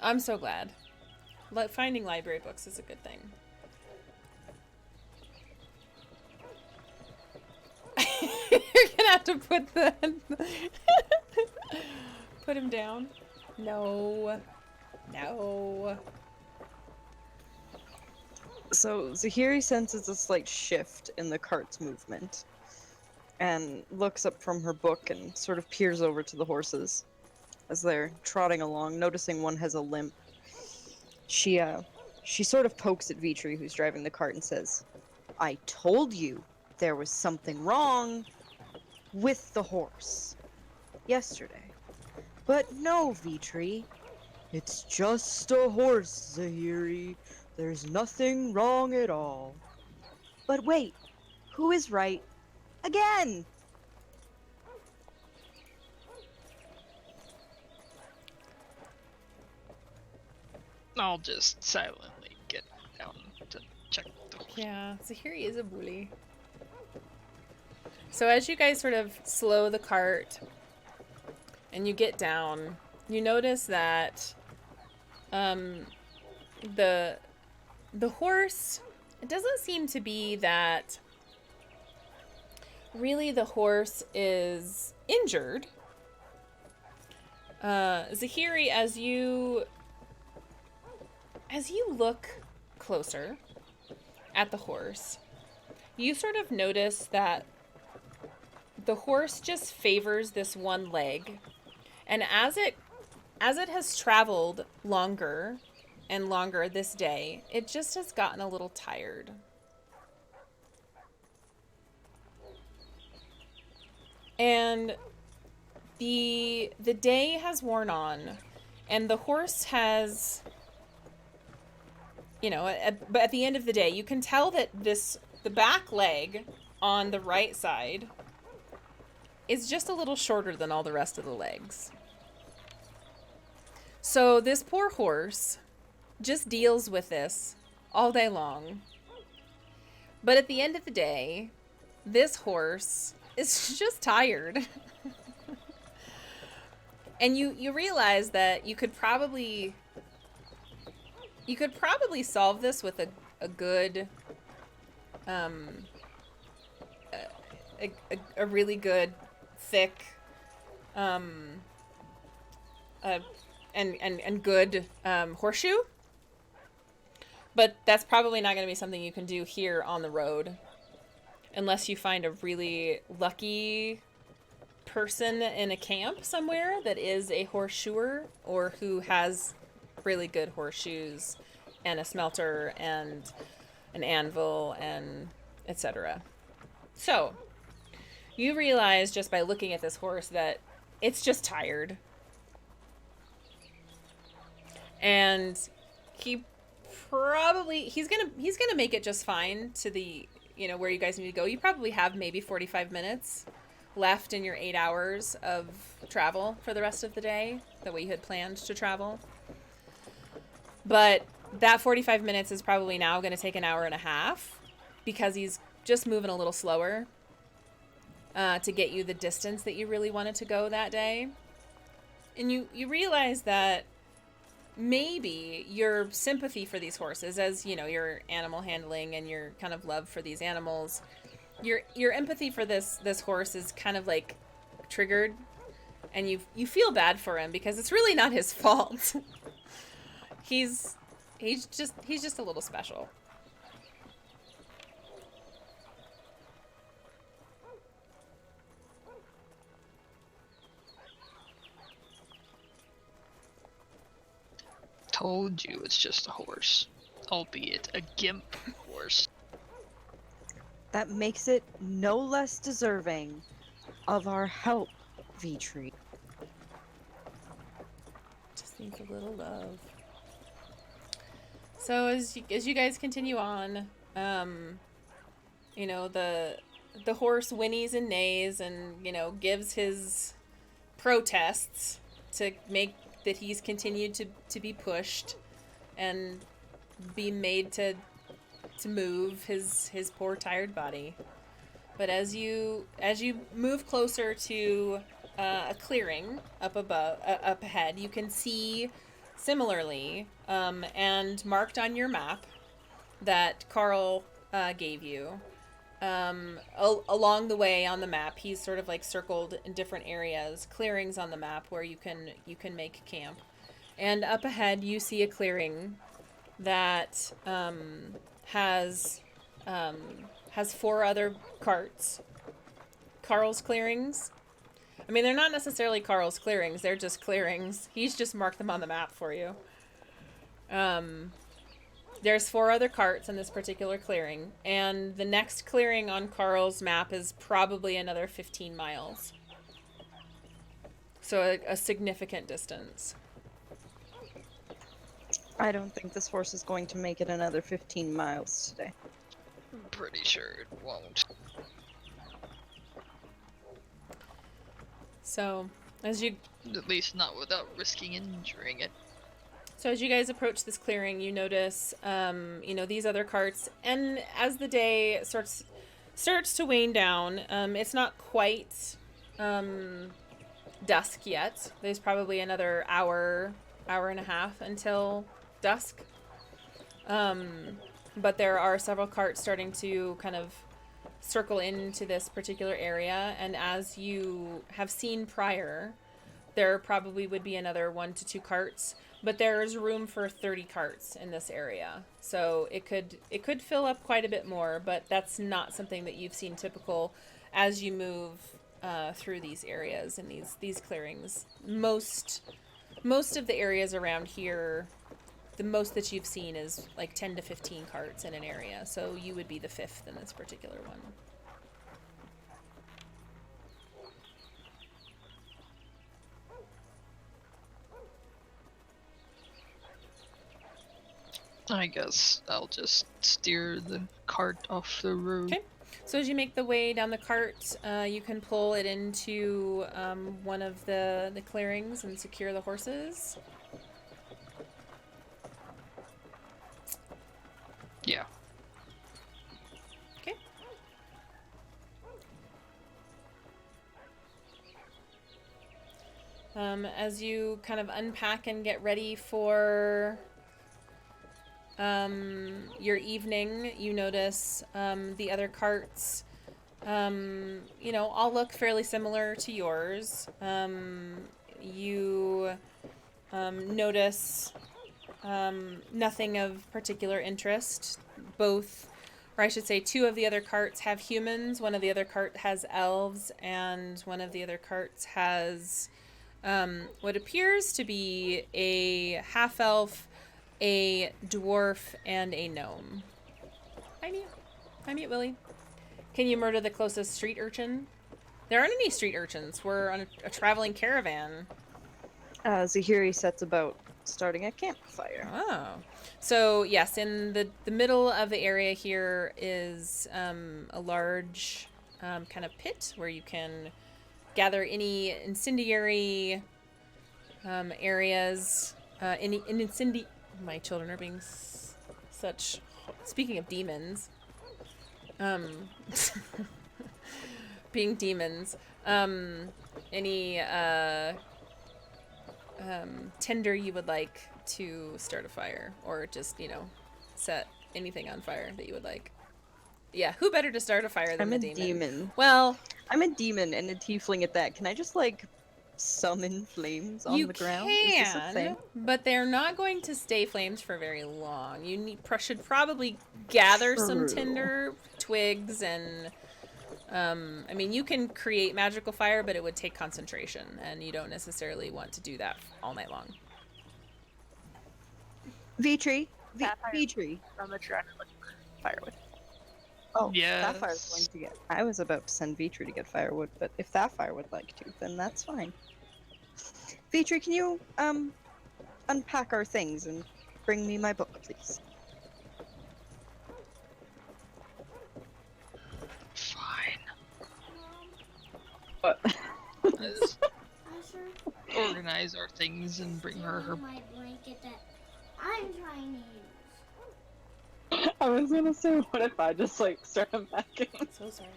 I'm so glad. Finding library books is a good thing. You're gonna have to put put him down. No. No. So Zahiri senses a slight shift in the cart's movement and looks up from her book and sort of peers over to the horses as they're trotting along, noticing one has a limp. She sort of pokes at Vitri, who's driving the cart, and says, "I told you there was something wrong with the horse yesterday." "But no, Vitri. It's just a horse, Zahiri. There's nothing wrong at all." "But wait, who is right? Again!" I'll just silently get down to check the horse. Yeah, Zahiri is a bully. So as you guys sort of slow the cart and you get down, you notice that the horse, it doesn't seem to be that really the horse is injured. Zahiri, as you look closer at the horse, you sort of notice that the horse just favors this one leg, and as it has traveled longer and longer this day, it just has gotten a little tired. And the day has worn on, and the horse has, but at the end of the day, you can tell that the back leg on the right side is just a little shorter than all the rest of the legs. So this poor horse just deals with this all day long. But at the end of the day, this horse is just tired. And you realize that you could probably solve this with a good a really good thick and good horseshoe, but that's probably not going to be something you can do here on the road unless you find a really lucky person in a camp somewhere that is a horseshoer or who has really good horseshoes and a smelter and an anvil and etc. So you realize just by looking at this horse that it's just tired. And he's gonna make it just fine to the, where you guys need to go. You probably have maybe 45 minutes left in your 8 hours of travel for the rest of the day, the way you had planned to travel. But that 45 minutes is probably now going to take an hour and a half because he's just moving a little slower to get you the distance that you really wanted to go that day. And you realize that maybe your sympathy for these horses, as your animal handling and your kind of love for these animals, your empathy for this horse is kind of like triggered, and you feel bad for him because it's really not his fault. he's just a little special. Told you it's just a horse, albeit a gimp horse. That makes it no less deserving of our help, Vitri. Just Looking for little love. So as you guys continue on, you know, the horse whinnies and neighs and, you know, gives his protests to make that he's continued to be pushed and be made to move his poor tired body. But as you move closer to a clearing up ahead, you can see similarly, and marked on your map that Carl gave you. Along the way on the map, he's sort of like circled in different areas, clearings on the map where you can make camp. And up ahead, you see a clearing that has 4 other carts. Carl's clearings. I mean, they're not necessarily Carl's clearings. They're just clearings. He's just marked them on the map for you. There's 4 other carts in this particular clearing, and the next clearing on Carl's map is probably another 15 miles. So a significant distance. I don't think this horse is going to make it another 15 miles today. I'm pretty sure it won't. So, as you... At least not without risking injuring it. So as you guys approach this clearing, you notice, you know, these other carts, and as the day starts to wane down, it's not quite dusk yet. There's probably another hour and a half until dusk. But there are several carts starting to kind of circle into this particular area, and as you have seen prior, there probably would be another 1 to 2 carts. But there's room for 30 carts in this area, so it could fill up quite a bit more. But that's not something that you've seen typical as you move through these areas and these clearings. Most of the areas around here, the most that you've seen is like 10 to 15 carts in an area. So you would be the 5th in this particular one. I guess I'll just steer the cart off the road. Okay. So as you make the way down the cart, you can pull it into one of the clearings and secure the horses. Yeah. Okay. As you kind of unpack and get ready for your evening, you notice the other carts, you know, all look fairly similar to yours. You notice nothing of particular interest. Both, or I should say 2 of the other carts have humans, one of the other cart has elves, and one of the other carts has what appears to be a half-elf, a dwarf, and a gnome. Hi, Mute. Hi, Mute Willie. Can you murder the closest street urchin? There aren't any street urchins. We're on a traveling caravan. Zahiri sets about starting a campfire. Oh. So, yes, in the middle of the area here is a large kind of pit where you can gather any incendiary areas. My children are being such... Speaking of demons. Being demons. Any tinder you would like to start a fire, or just, you know, set anything on fire that you would like. Yeah, who better to start a fire than I'm the a demon. Well, I'm a demon and a tiefling at that. Can I just, like, summon flames on you the ground? can, Is this a thing? but they're not going to stay flames for very long. You should probably gather some True. tinder twigs and... I mean, you can create magical fire, but it would take concentration, and you don't necessarily want to do that all night long. V-tree. Sapphire. V-tree. On the tree and look for firewood. Oh, Yes. Sapphire's going to get... I was about to send V-tree to get firewood, but if Sapphire would like to, then that's fine. V-tree, can you, unpack our things and bring me my book, please? Fine. What? Let's Usher, organize our things and bring her her. my blanket that I'm trying to use. I was gonna say, what if I just like start unpacking So sorry.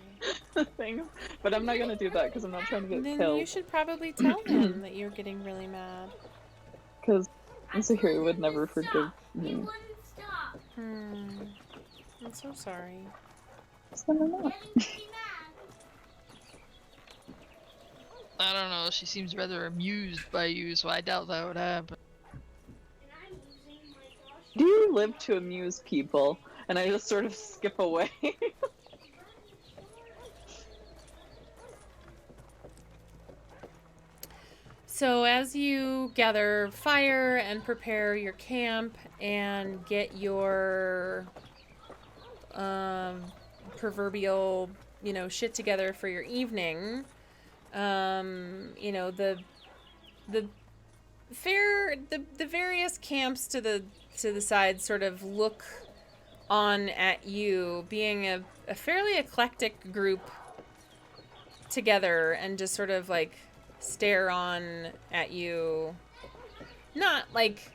things? But I'm not gonna do that because I'm not trying to get Then killed. you should probably tell him that you're getting really mad. Because I Masahiro told would him never to forgive stop. He me. wouldn't stop. I'm so sorry. So I don't know. Getting pretty mad. I don't know. She seems rather amused by you, so I doubt that would happen. And I'm using my brush. Do you live to amuse people? And I just sort of skip away. So as you gather fire and prepare your camp and get your proverbial, shit together for your evening, the various camps to the side sort of look on at you, being a fairly eclectic group together, and just sort of like stare on at you. Not like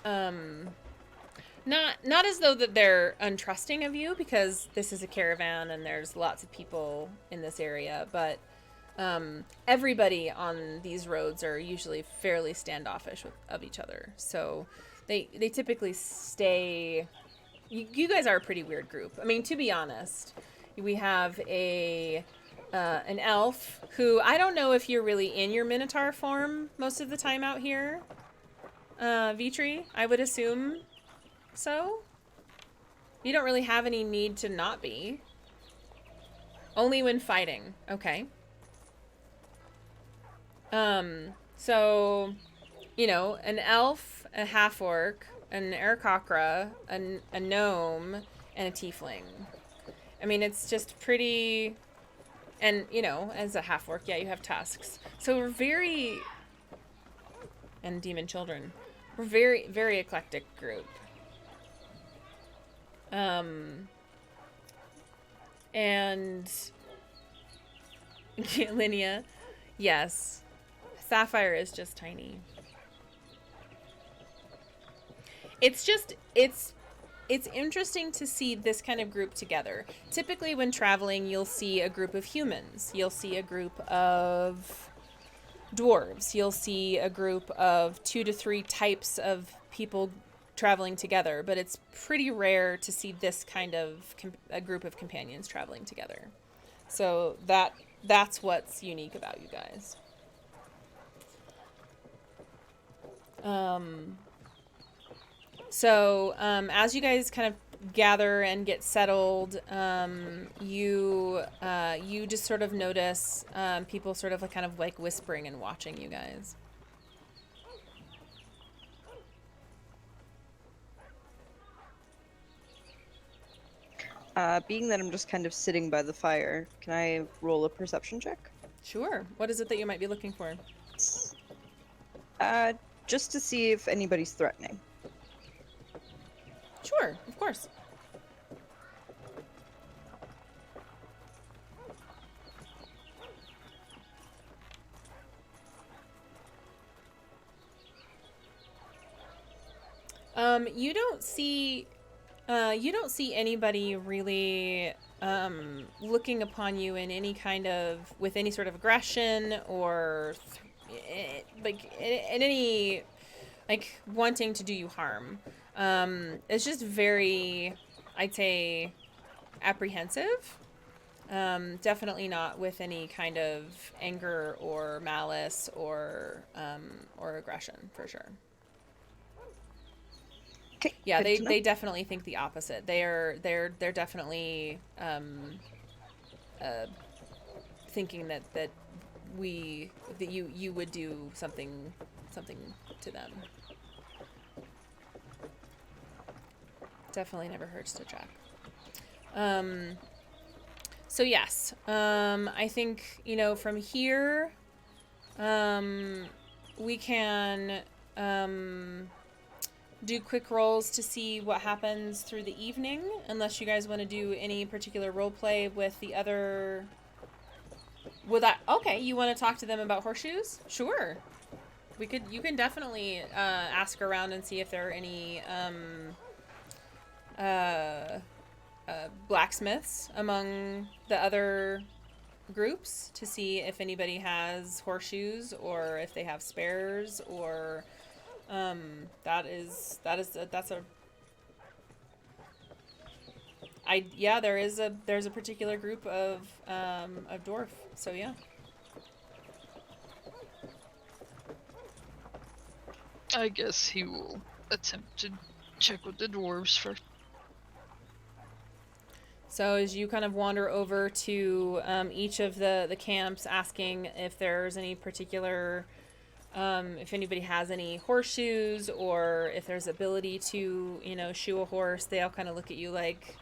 not as though that they're untrusting of you, because this is a caravan and there's lots of people in this area, but everybody on these roads are usually fairly standoffish of each other. So they typically stay. You guys are a pretty weird group. I mean, to be honest, we have an elf who, I don't know if you're really in your minotaur form most of the time out here. Vitri, I would assume so. You don't really have any need to not be. Only when fighting. Okay. So, an elf, a half-orc, an aarakocra, a gnome, and a tiefling. I mean, it's just pretty... And, as a half-orc, yeah, you have tusks. So we're very... And demon children. We're very, very eclectic group. And... Linnea, yes. Sapphire is just tiny. It's interesting to see this kind of group together. Typically when traveling, you'll see a group of humans. You'll see a group of dwarves. You'll see a group of 2 to 3 types of people traveling together, but it's pretty rare to see this kind of a group of companions traveling together. So that's what's unique about you guys. So as you guys kind of gather and get settled, you just sort of notice people sort of kind of like whispering and watching you guys. Being that I'm just kind of sitting by the fire, can I roll a perception check? Sure. What is it that you might be looking for? Just to see if anybody's threatening. Sure, of course. You don't see anybody really looking upon you in any kind of with any sort of aggression or like in any like wanting to do you harm. It's just very, I'd say, apprehensive. Definitely not with any kind of anger or malice or aggression, for sure. Okay. Yeah, they definitely think the opposite. They're definitely thinking that you would do something to them. Definitely never hurts to check. So yes, I think, from here, we can do quick rolls to see what happens through the evening, unless you guys want to do any particular role play with the other. Okay, you want to talk to them about horseshoes? Sure. You can definitely ask around and see if there are any blacksmiths among the other groups to see if anybody has horseshoes or if they have spares, or there's a particular group of dwarf, so yeah. I guess he will attempt to check with the dwarves first. So as you kind of wander over to each of the camps, asking if there's any particular, if anybody has any horseshoes, or if there's ability to, shoe a horse, they all kind of look at you like,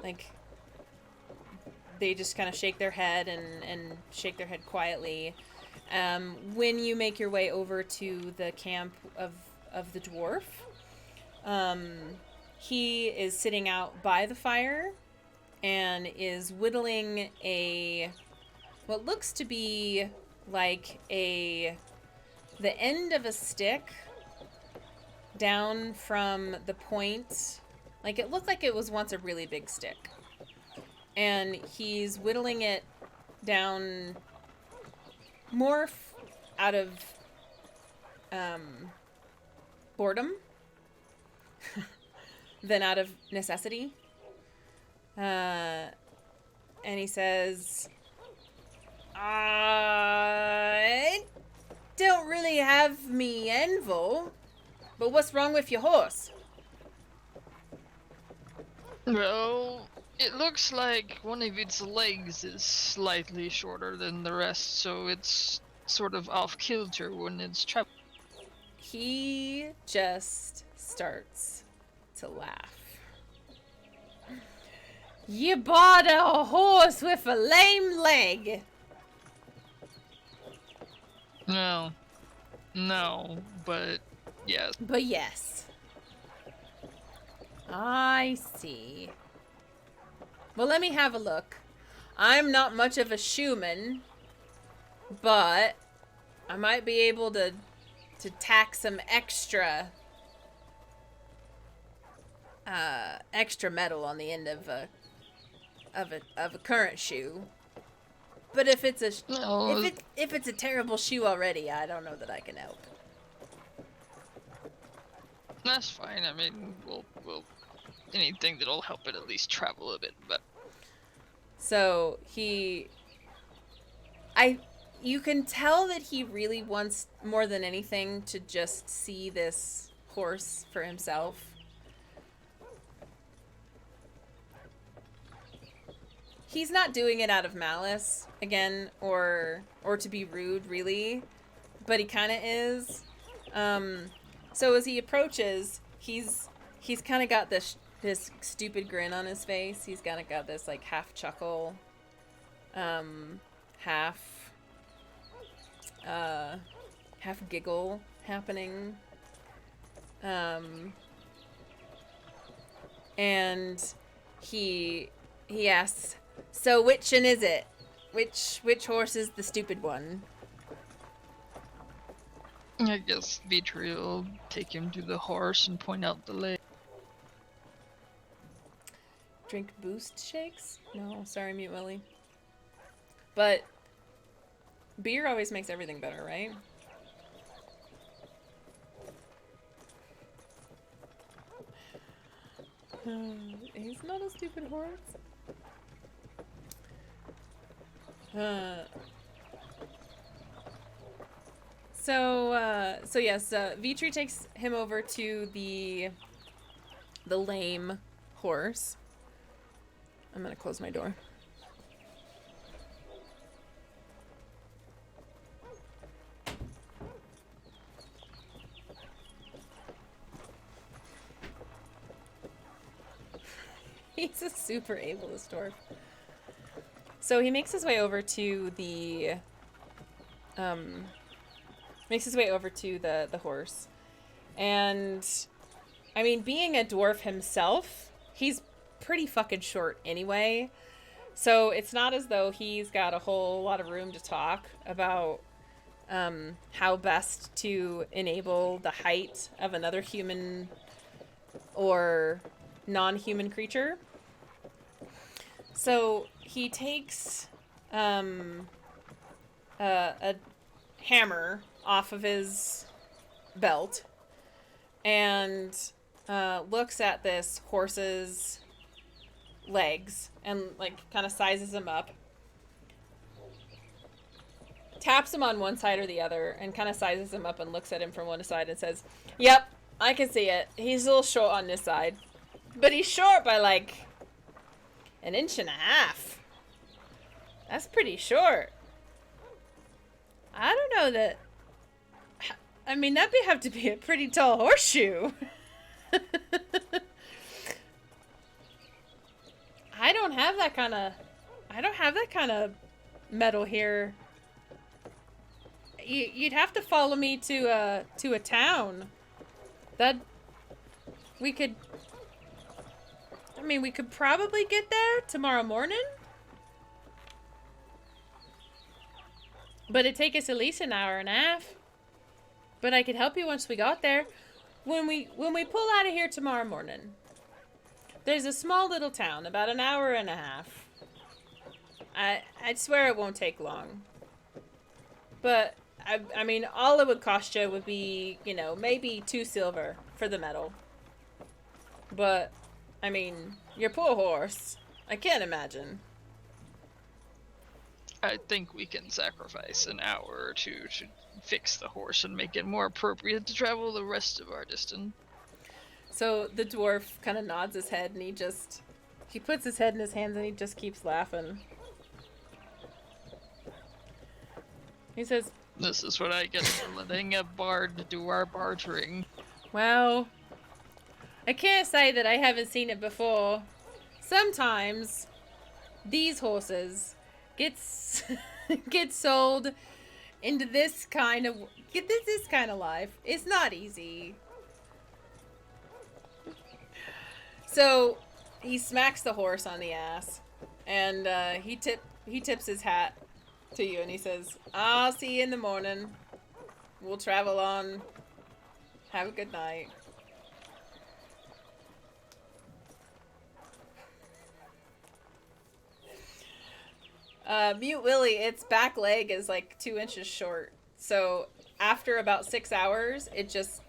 like they just kind of shake their head and shake their head quietly. When you make your way over to the camp of the dwarf, he is sitting out by the fire and is whittling what looks to be like the end of a stick down from the point. Like, it looked like it was once a really big stick. And he's whittling it down more out of boredom than out of necessity. And he says, I don't really have me envo, but what's wrong with your horse? Well, it looks like one of its legs is slightly shorter than the rest, so it's sort of off kilter when it's traveling. He just starts to laugh. You bought a horse with a lame leg. No, but yes. But yes. I see. Well, let me have a look. I'm not much of a shoeman, but I might be able to tack some extra metal on the end of a current shoe. But if it's if it's a terrible shoe already, I don't know that I can help. That's fine. I mean, we'll anything that'll help it at least travel a bit. But so you can tell that he really wants more than anything to just see this horse for himself. He's not doing it out of malice, again, or to be rude, really, but he kind of is. So as he approaches, he's kind of got this stupid grin on his face. He's kind of got this like half chuckle, half giggle happening, and he asks, "So which one is it? Which horse is the stupid one?" I guess Vitri will take him to the horse and point out the leg. Drink boost shakes? No, sorry, Mute Willie. But beer always makes everything better, right? He's not a stupid horse. So yes, Vitri takes him over to the lame horse. I'm gonna close my door. He's a super ableist dwarf. So he makes his way over to the makes his way over to the horse. And, I mean, being a dwarf himself, he's pretty fucking short anyway. So it's not as though he's got a whole lot of room to talk about how best to enable the height of another human or non-human creature. So he takes a hammer off of his belt and looks at this horse's legs and like kind of sizes him up, taps him on one side or the other, and kind of sizes him up and looks at him from one side and says, "Yep, I can see it. He's a little short on this side, but he's short by like an inch and a half. That's pretty short. I don't know that. I mean, that'd have to be a pretty tall horseshoe." I don't have that kind of metal here. You'd have to follow me to a town. That we could. I mean, we could probably get there tomorrow morning. But it'd take us at least an hour and a half. But I could help you once we got there. When we pull out of here tomorrow morning, there's a small little town, about an hour and a half. I'd swear it won't take long. But, I mean, all it would cost you would be, you know, maybe 2 silver for the metal. But, I mean, your poor horse. I can't imagine. I think we can sacrifice an hour or two to fix the horse and make it more appropriate to travel the rest of our distance. So the dwarf kind of nods his head and he puts his head in his hands and he just keeps laughing. He says, "This is what I get for letting a bard do our bartering." "Well, I can't say that I haven't seen it before. Sometimes these horses get sold into this kind of life. It's not easy." So he smacks the horse on the ass, and he tips his hat to you, and he says, "I'll see you in the morning. We'll travel on. Have a good night." Mute Willie, its back leg is like 2 inches short. So after about 6 hours, it just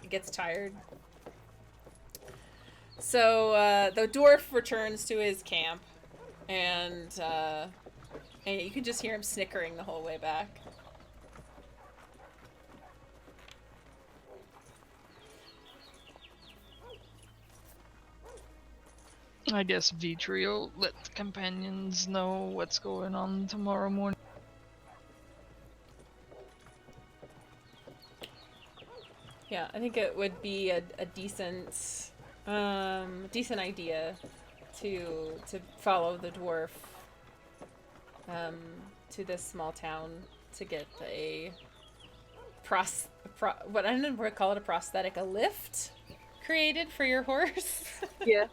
gets tired. So the dwarf returns to his camp, and you can just hear him snickering the whole way back. I guess Vitri will let the companions know what's going on tomorrow morning. Yeah, I think it would be a decent idea to follow the dwarf to this small town to get what I don't know what to call it, a prosthetic, a lift created for your horse. Yeah.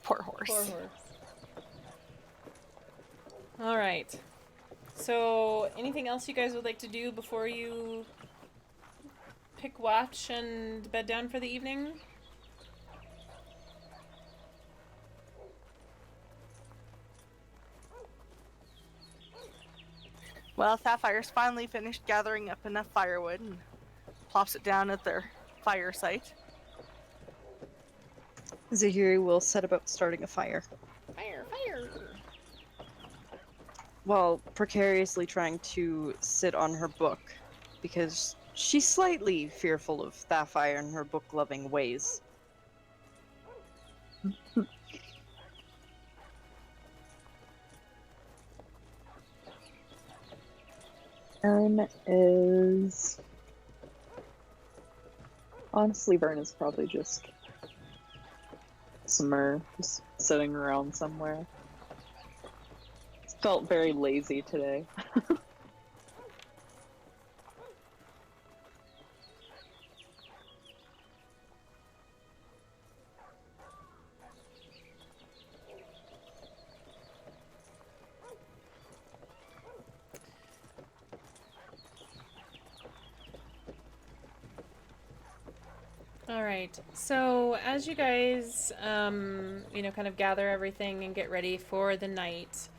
Poor horse. Poor horse. All right. So, anything else you guys would like to do before you pick watch and bed down for the evening? Well, Sapphire's finally finished gathering up enough firewood and plops it down at their fire site. Zahiri will set about starting a fire, Fire! while precariously trying to sit on her book, because she's slightly fearful of Sapphire and her book-loving ways. Time is Honestly, Vern is probably just just sitting around somewhere. Felt very lazy today. All right. So as you guys, kind of gather everything and get ready for the night,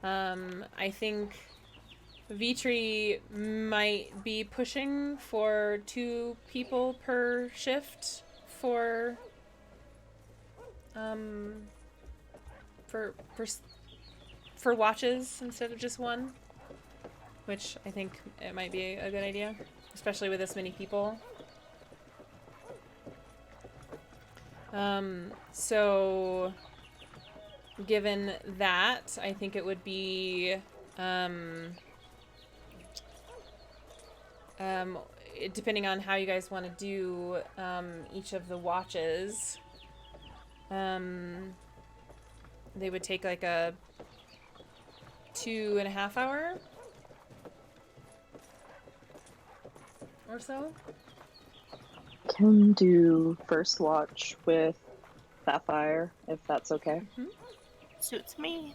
I think Vitri might be pushing for 2 people per shift for, for for for watches instead of just one, which I think it might be a good idea, especially with this many people. So given that, I think it would be, depending on how you guys want to do, each of the watches, they would take like a 2.5 hour or so. Can do first watch with Sapphire, if that's okay. Mm-hmm. Suits me.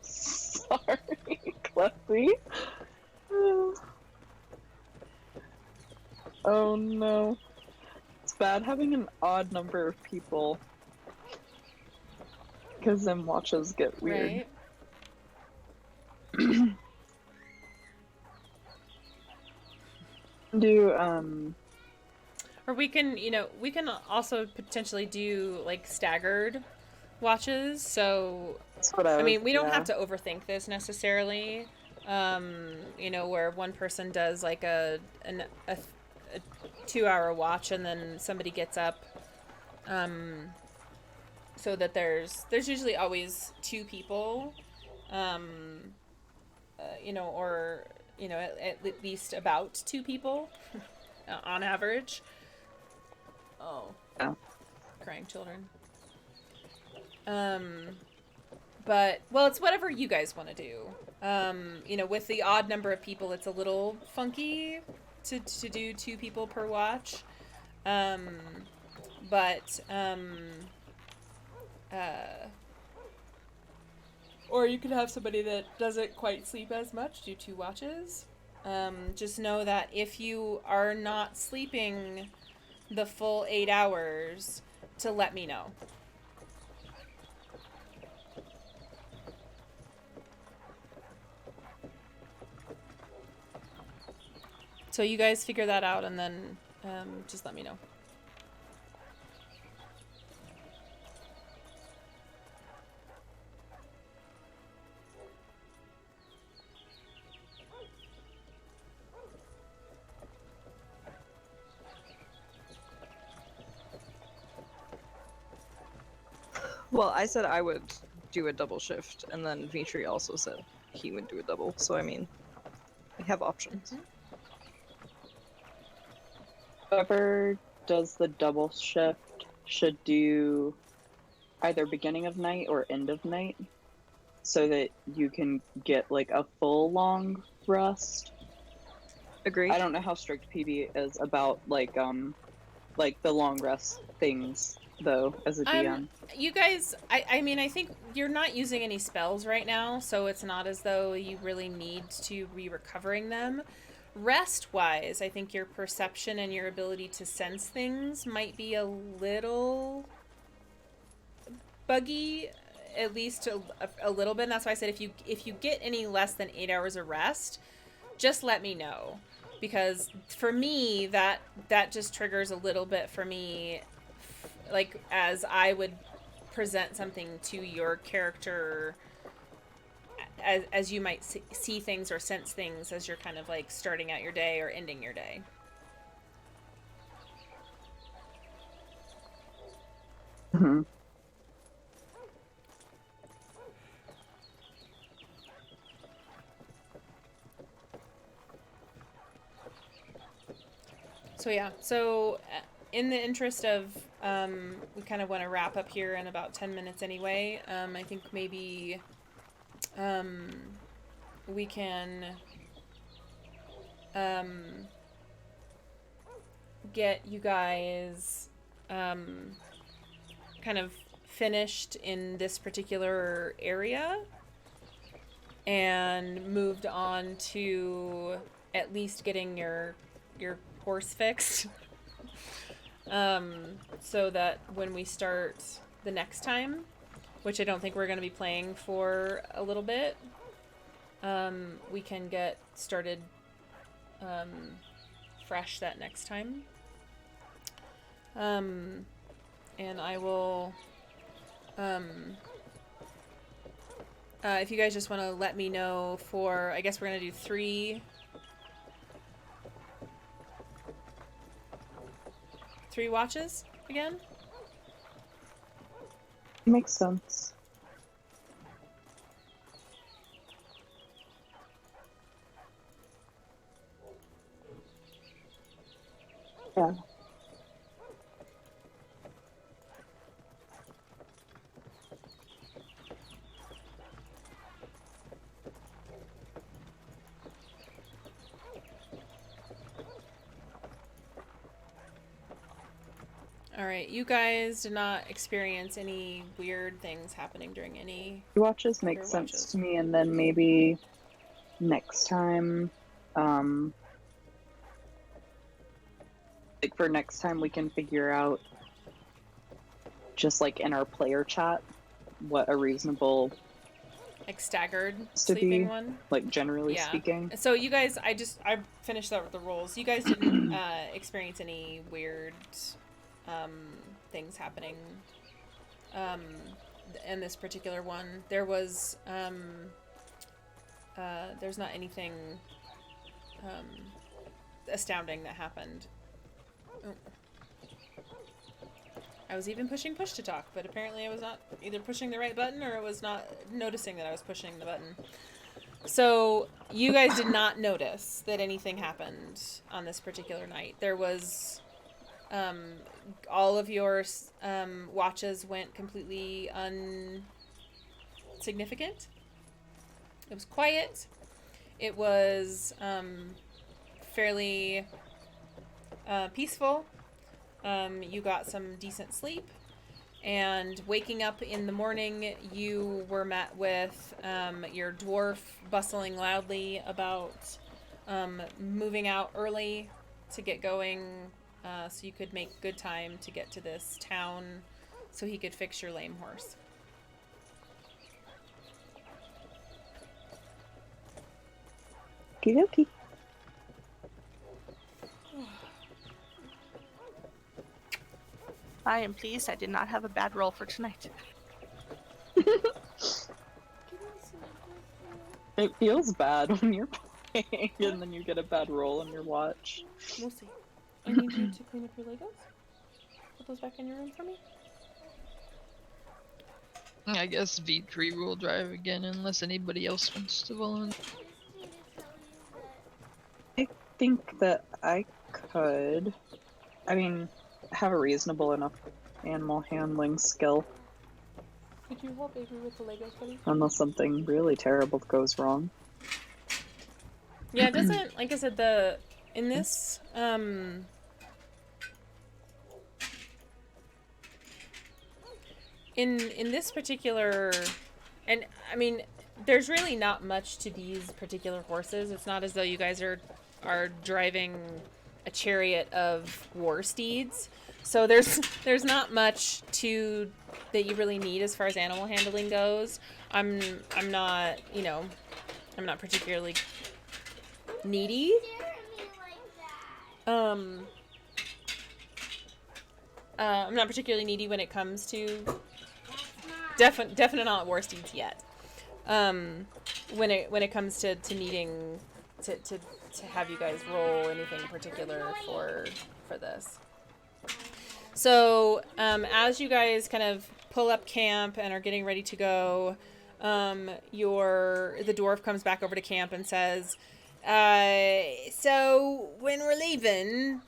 Sorry, Cleffy. Oh no. It's bad having an odd number of people. Because then watches get weird. Right. Do, Or we can also potentially do like staggered watches. So that's what I was, we don't have to overthink this necessarily. Where one person does like a 2-hour watch and then somebody gets up. So that there's usually always 2 people, at least about 2 people on average. Oh, crying children. But it's whatever you guys want to do. With the odd number of people, it's a little funky to do 2 people per watch. Or you could have somebody that doesn't quite sleep as much, do 2 watches. Just know that if you are not sleeping the full 8 hours, to let me know. So you guys figure that out and then just let me know. Well, I said I would do a double shift, and then Vitri also said he would do a double, so I mean, we have options. whoever does the double shift should do either beginning of night or end of night so that you can get like a full long rest. Agreed. I don't know how strict PB is about like the long rest things though as a DM. You guys, I think you're not using any spells right now, so it's not as though you really need to be recovering them. Rest-wise, I think your perception and your ability to sense things might be a little buggy, at least a little bit. And that's why I said if you get any less than 8 hours of rest, just let me know. Because for me, that just triggers a little bit for me, like as I would present something to your character, as you might see things or sense things as you're kind of like starting out your day or ending your day. Mm-hmm. So yeah, in the interest of we kind of want to wrap up here in about 10 minutes anyway. I think maybe we can get you guys kind of finished in this particular area and moved on to at least getting your horse fixed. So that when we start the next time, which I don't think we're going to be playing for a little bit, we can get started fresh that next time. And I will, if you guys just want to let me know for, I guess we're going to do 3 watches again. Makes sense. Yeah. Alright, you guys did not experience any weird things happening during any Watches make your sense watches. to me, and then maybe next time, like for next time, we can figure out just like in our player chat what a reasonable like staggered to sleeping be, one. like generally Yeah. speaking. So you guys, I finished out with the rules. You guys didn't experience any weird things happening in this particular one. There was there's not anything astounding that happened. Oh. I was even pushing push to talk, but apparently I was not either pushing the right button or I was not noticing that I was pushing the button. So you guys did not notice that anything happened on this particular night. There was all of your watches went completely insignificant. It was quiet. It was fairly peaceful. You got some decent sleep, and waking up in the morning, you were met with your dwarf bustling loudly about moving out early to get going, so you could make good time to get to this town so he could fix your lame horse. Okie dokie. I am pleased I did not have a bad roll for tonight. It feels bad when you're playing and then you get a bad roll on your watch. We'll see. I need you to clean up your Legos. Put those back in your room for me. I guess V3 will drive again unless anybody else wants to volunteer. I think that I could, have a reasonable enough animal handling skill. Could you help Avery with the Legos, buddy? Unless something really terrible goes wrong. Yeah, it doesn't, like I said, in this, in this particular, and I mean, there's really not much to these particular horses. It's not as though you guys are driving a chariot of war steeds. So there's not much that you really need as far as animal handling goes. I'm not, I'm not particularly needy. I'm not particularly needy when it comes to definitely not war steeds yet. When it comes to needing to have you guys roll anything particular for this. So as you guys kind of pull up camp and are getting ready to go, the dwarf comes back over to camp and says, So when we're leaving,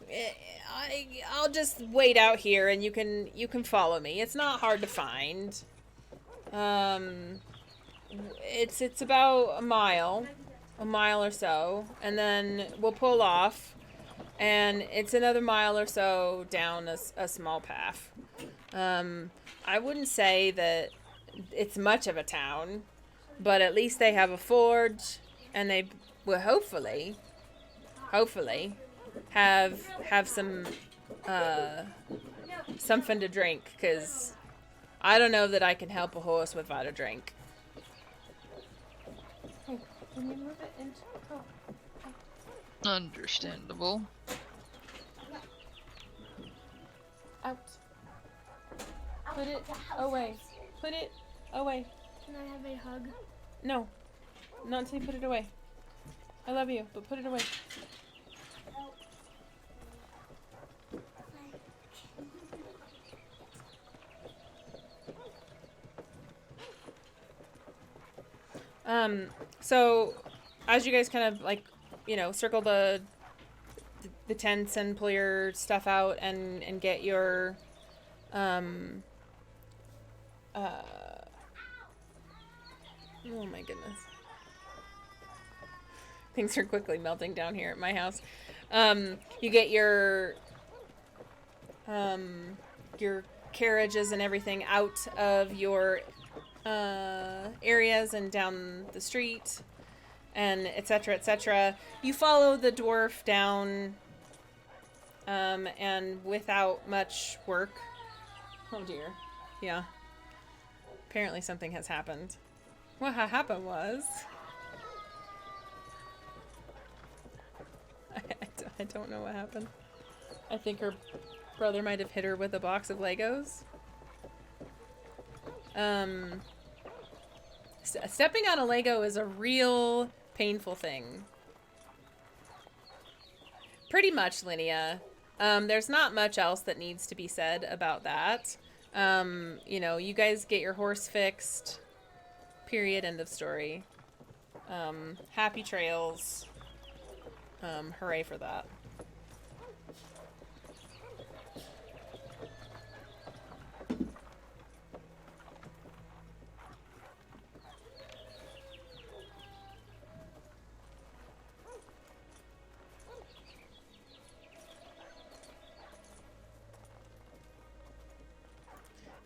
I'll just wait out here, and you can follow me. It's not hard to find. It's about a mile or so, and then we'll pull off, and it's another mile or so down a small path. I wouldn't say that it's much of a town, but at least they have a forge, and they will hopefully have some something to drink, because I don't know that I can help a horse without a drink. Hey, can you move it into... Oh. Understandable. Out. Put it away. Put it away. Can I have a hug? No. Not until you put it away. I love you, but put it away. So as you guys kind of like, you know, circle the tents and pull your stuff out and get your oh my goodness. Things are quickly melting down here at my house. You get your carriages and everything out of your areas and down the street, and etc., etc. You follow the dwarf down, and without much work. Oh dear. Yeah. Apparently something has happened. What happened was... I don't know what happened. I think her brother might have hit her with a box of Legos. Stepping on a Lego is a real painful thing. Pretty much, Linnea. There's not much else that needs to be said about that. You know, you guys get your horse fixed. Period. End of story. Happy trails. Hooray for that.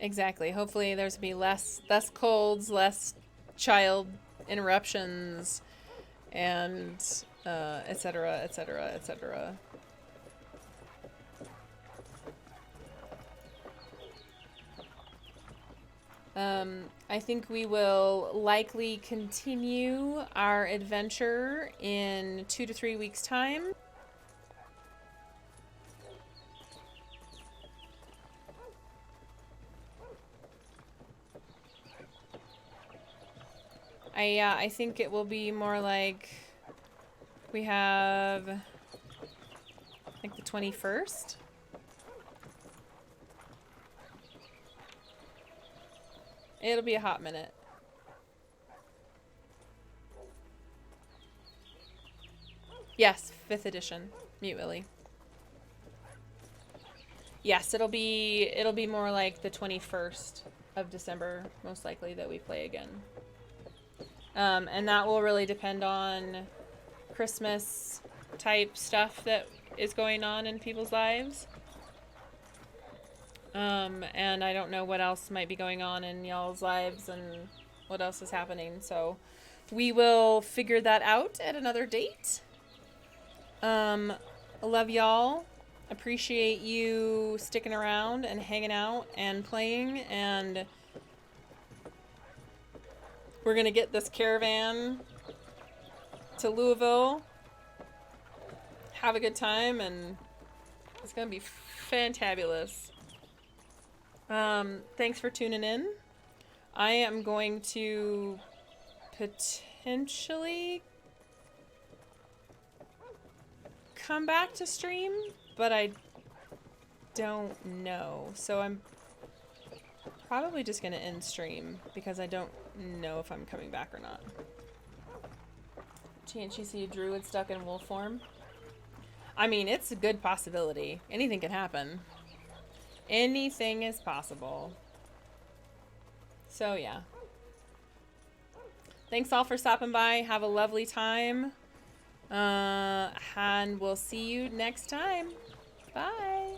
Exactly. Hopefully there's be less colds, less child interruptions, and etc., etc., etc. I think we will likely continue our adventure in 2 to 3 weeks' time. I think it will be more like we have, I think, the 21st. It'll be a hot minute. Yes, 5th edition. Mute Willie. Yes, it'll be more like the 21st of December, most likely, that we play again. And that will really depend on Christmas type stuff that is going on in people's lives. And I don't know what else might be going on in y'all's lives and what else is happening. So we will figure that out at another date. I love y'all. Appreciate you sticking around and hanging out and playing, and we're gonna get this caravan to Louisville, have a good time, and it's gonna be fantabulous. Thanks for tuning in. I am going to potentially come back to stream, but I don't know. So I'm probably just gonna end stream because I don't know if I'm coming back or not. Chance you see a druid stuck in wolf form. I mean, it's a good possibility. Anything can happen. Anything is possible. So, yeah. Thanks all for stopping by. Have a lovely time. And we'll see you next time. Bye.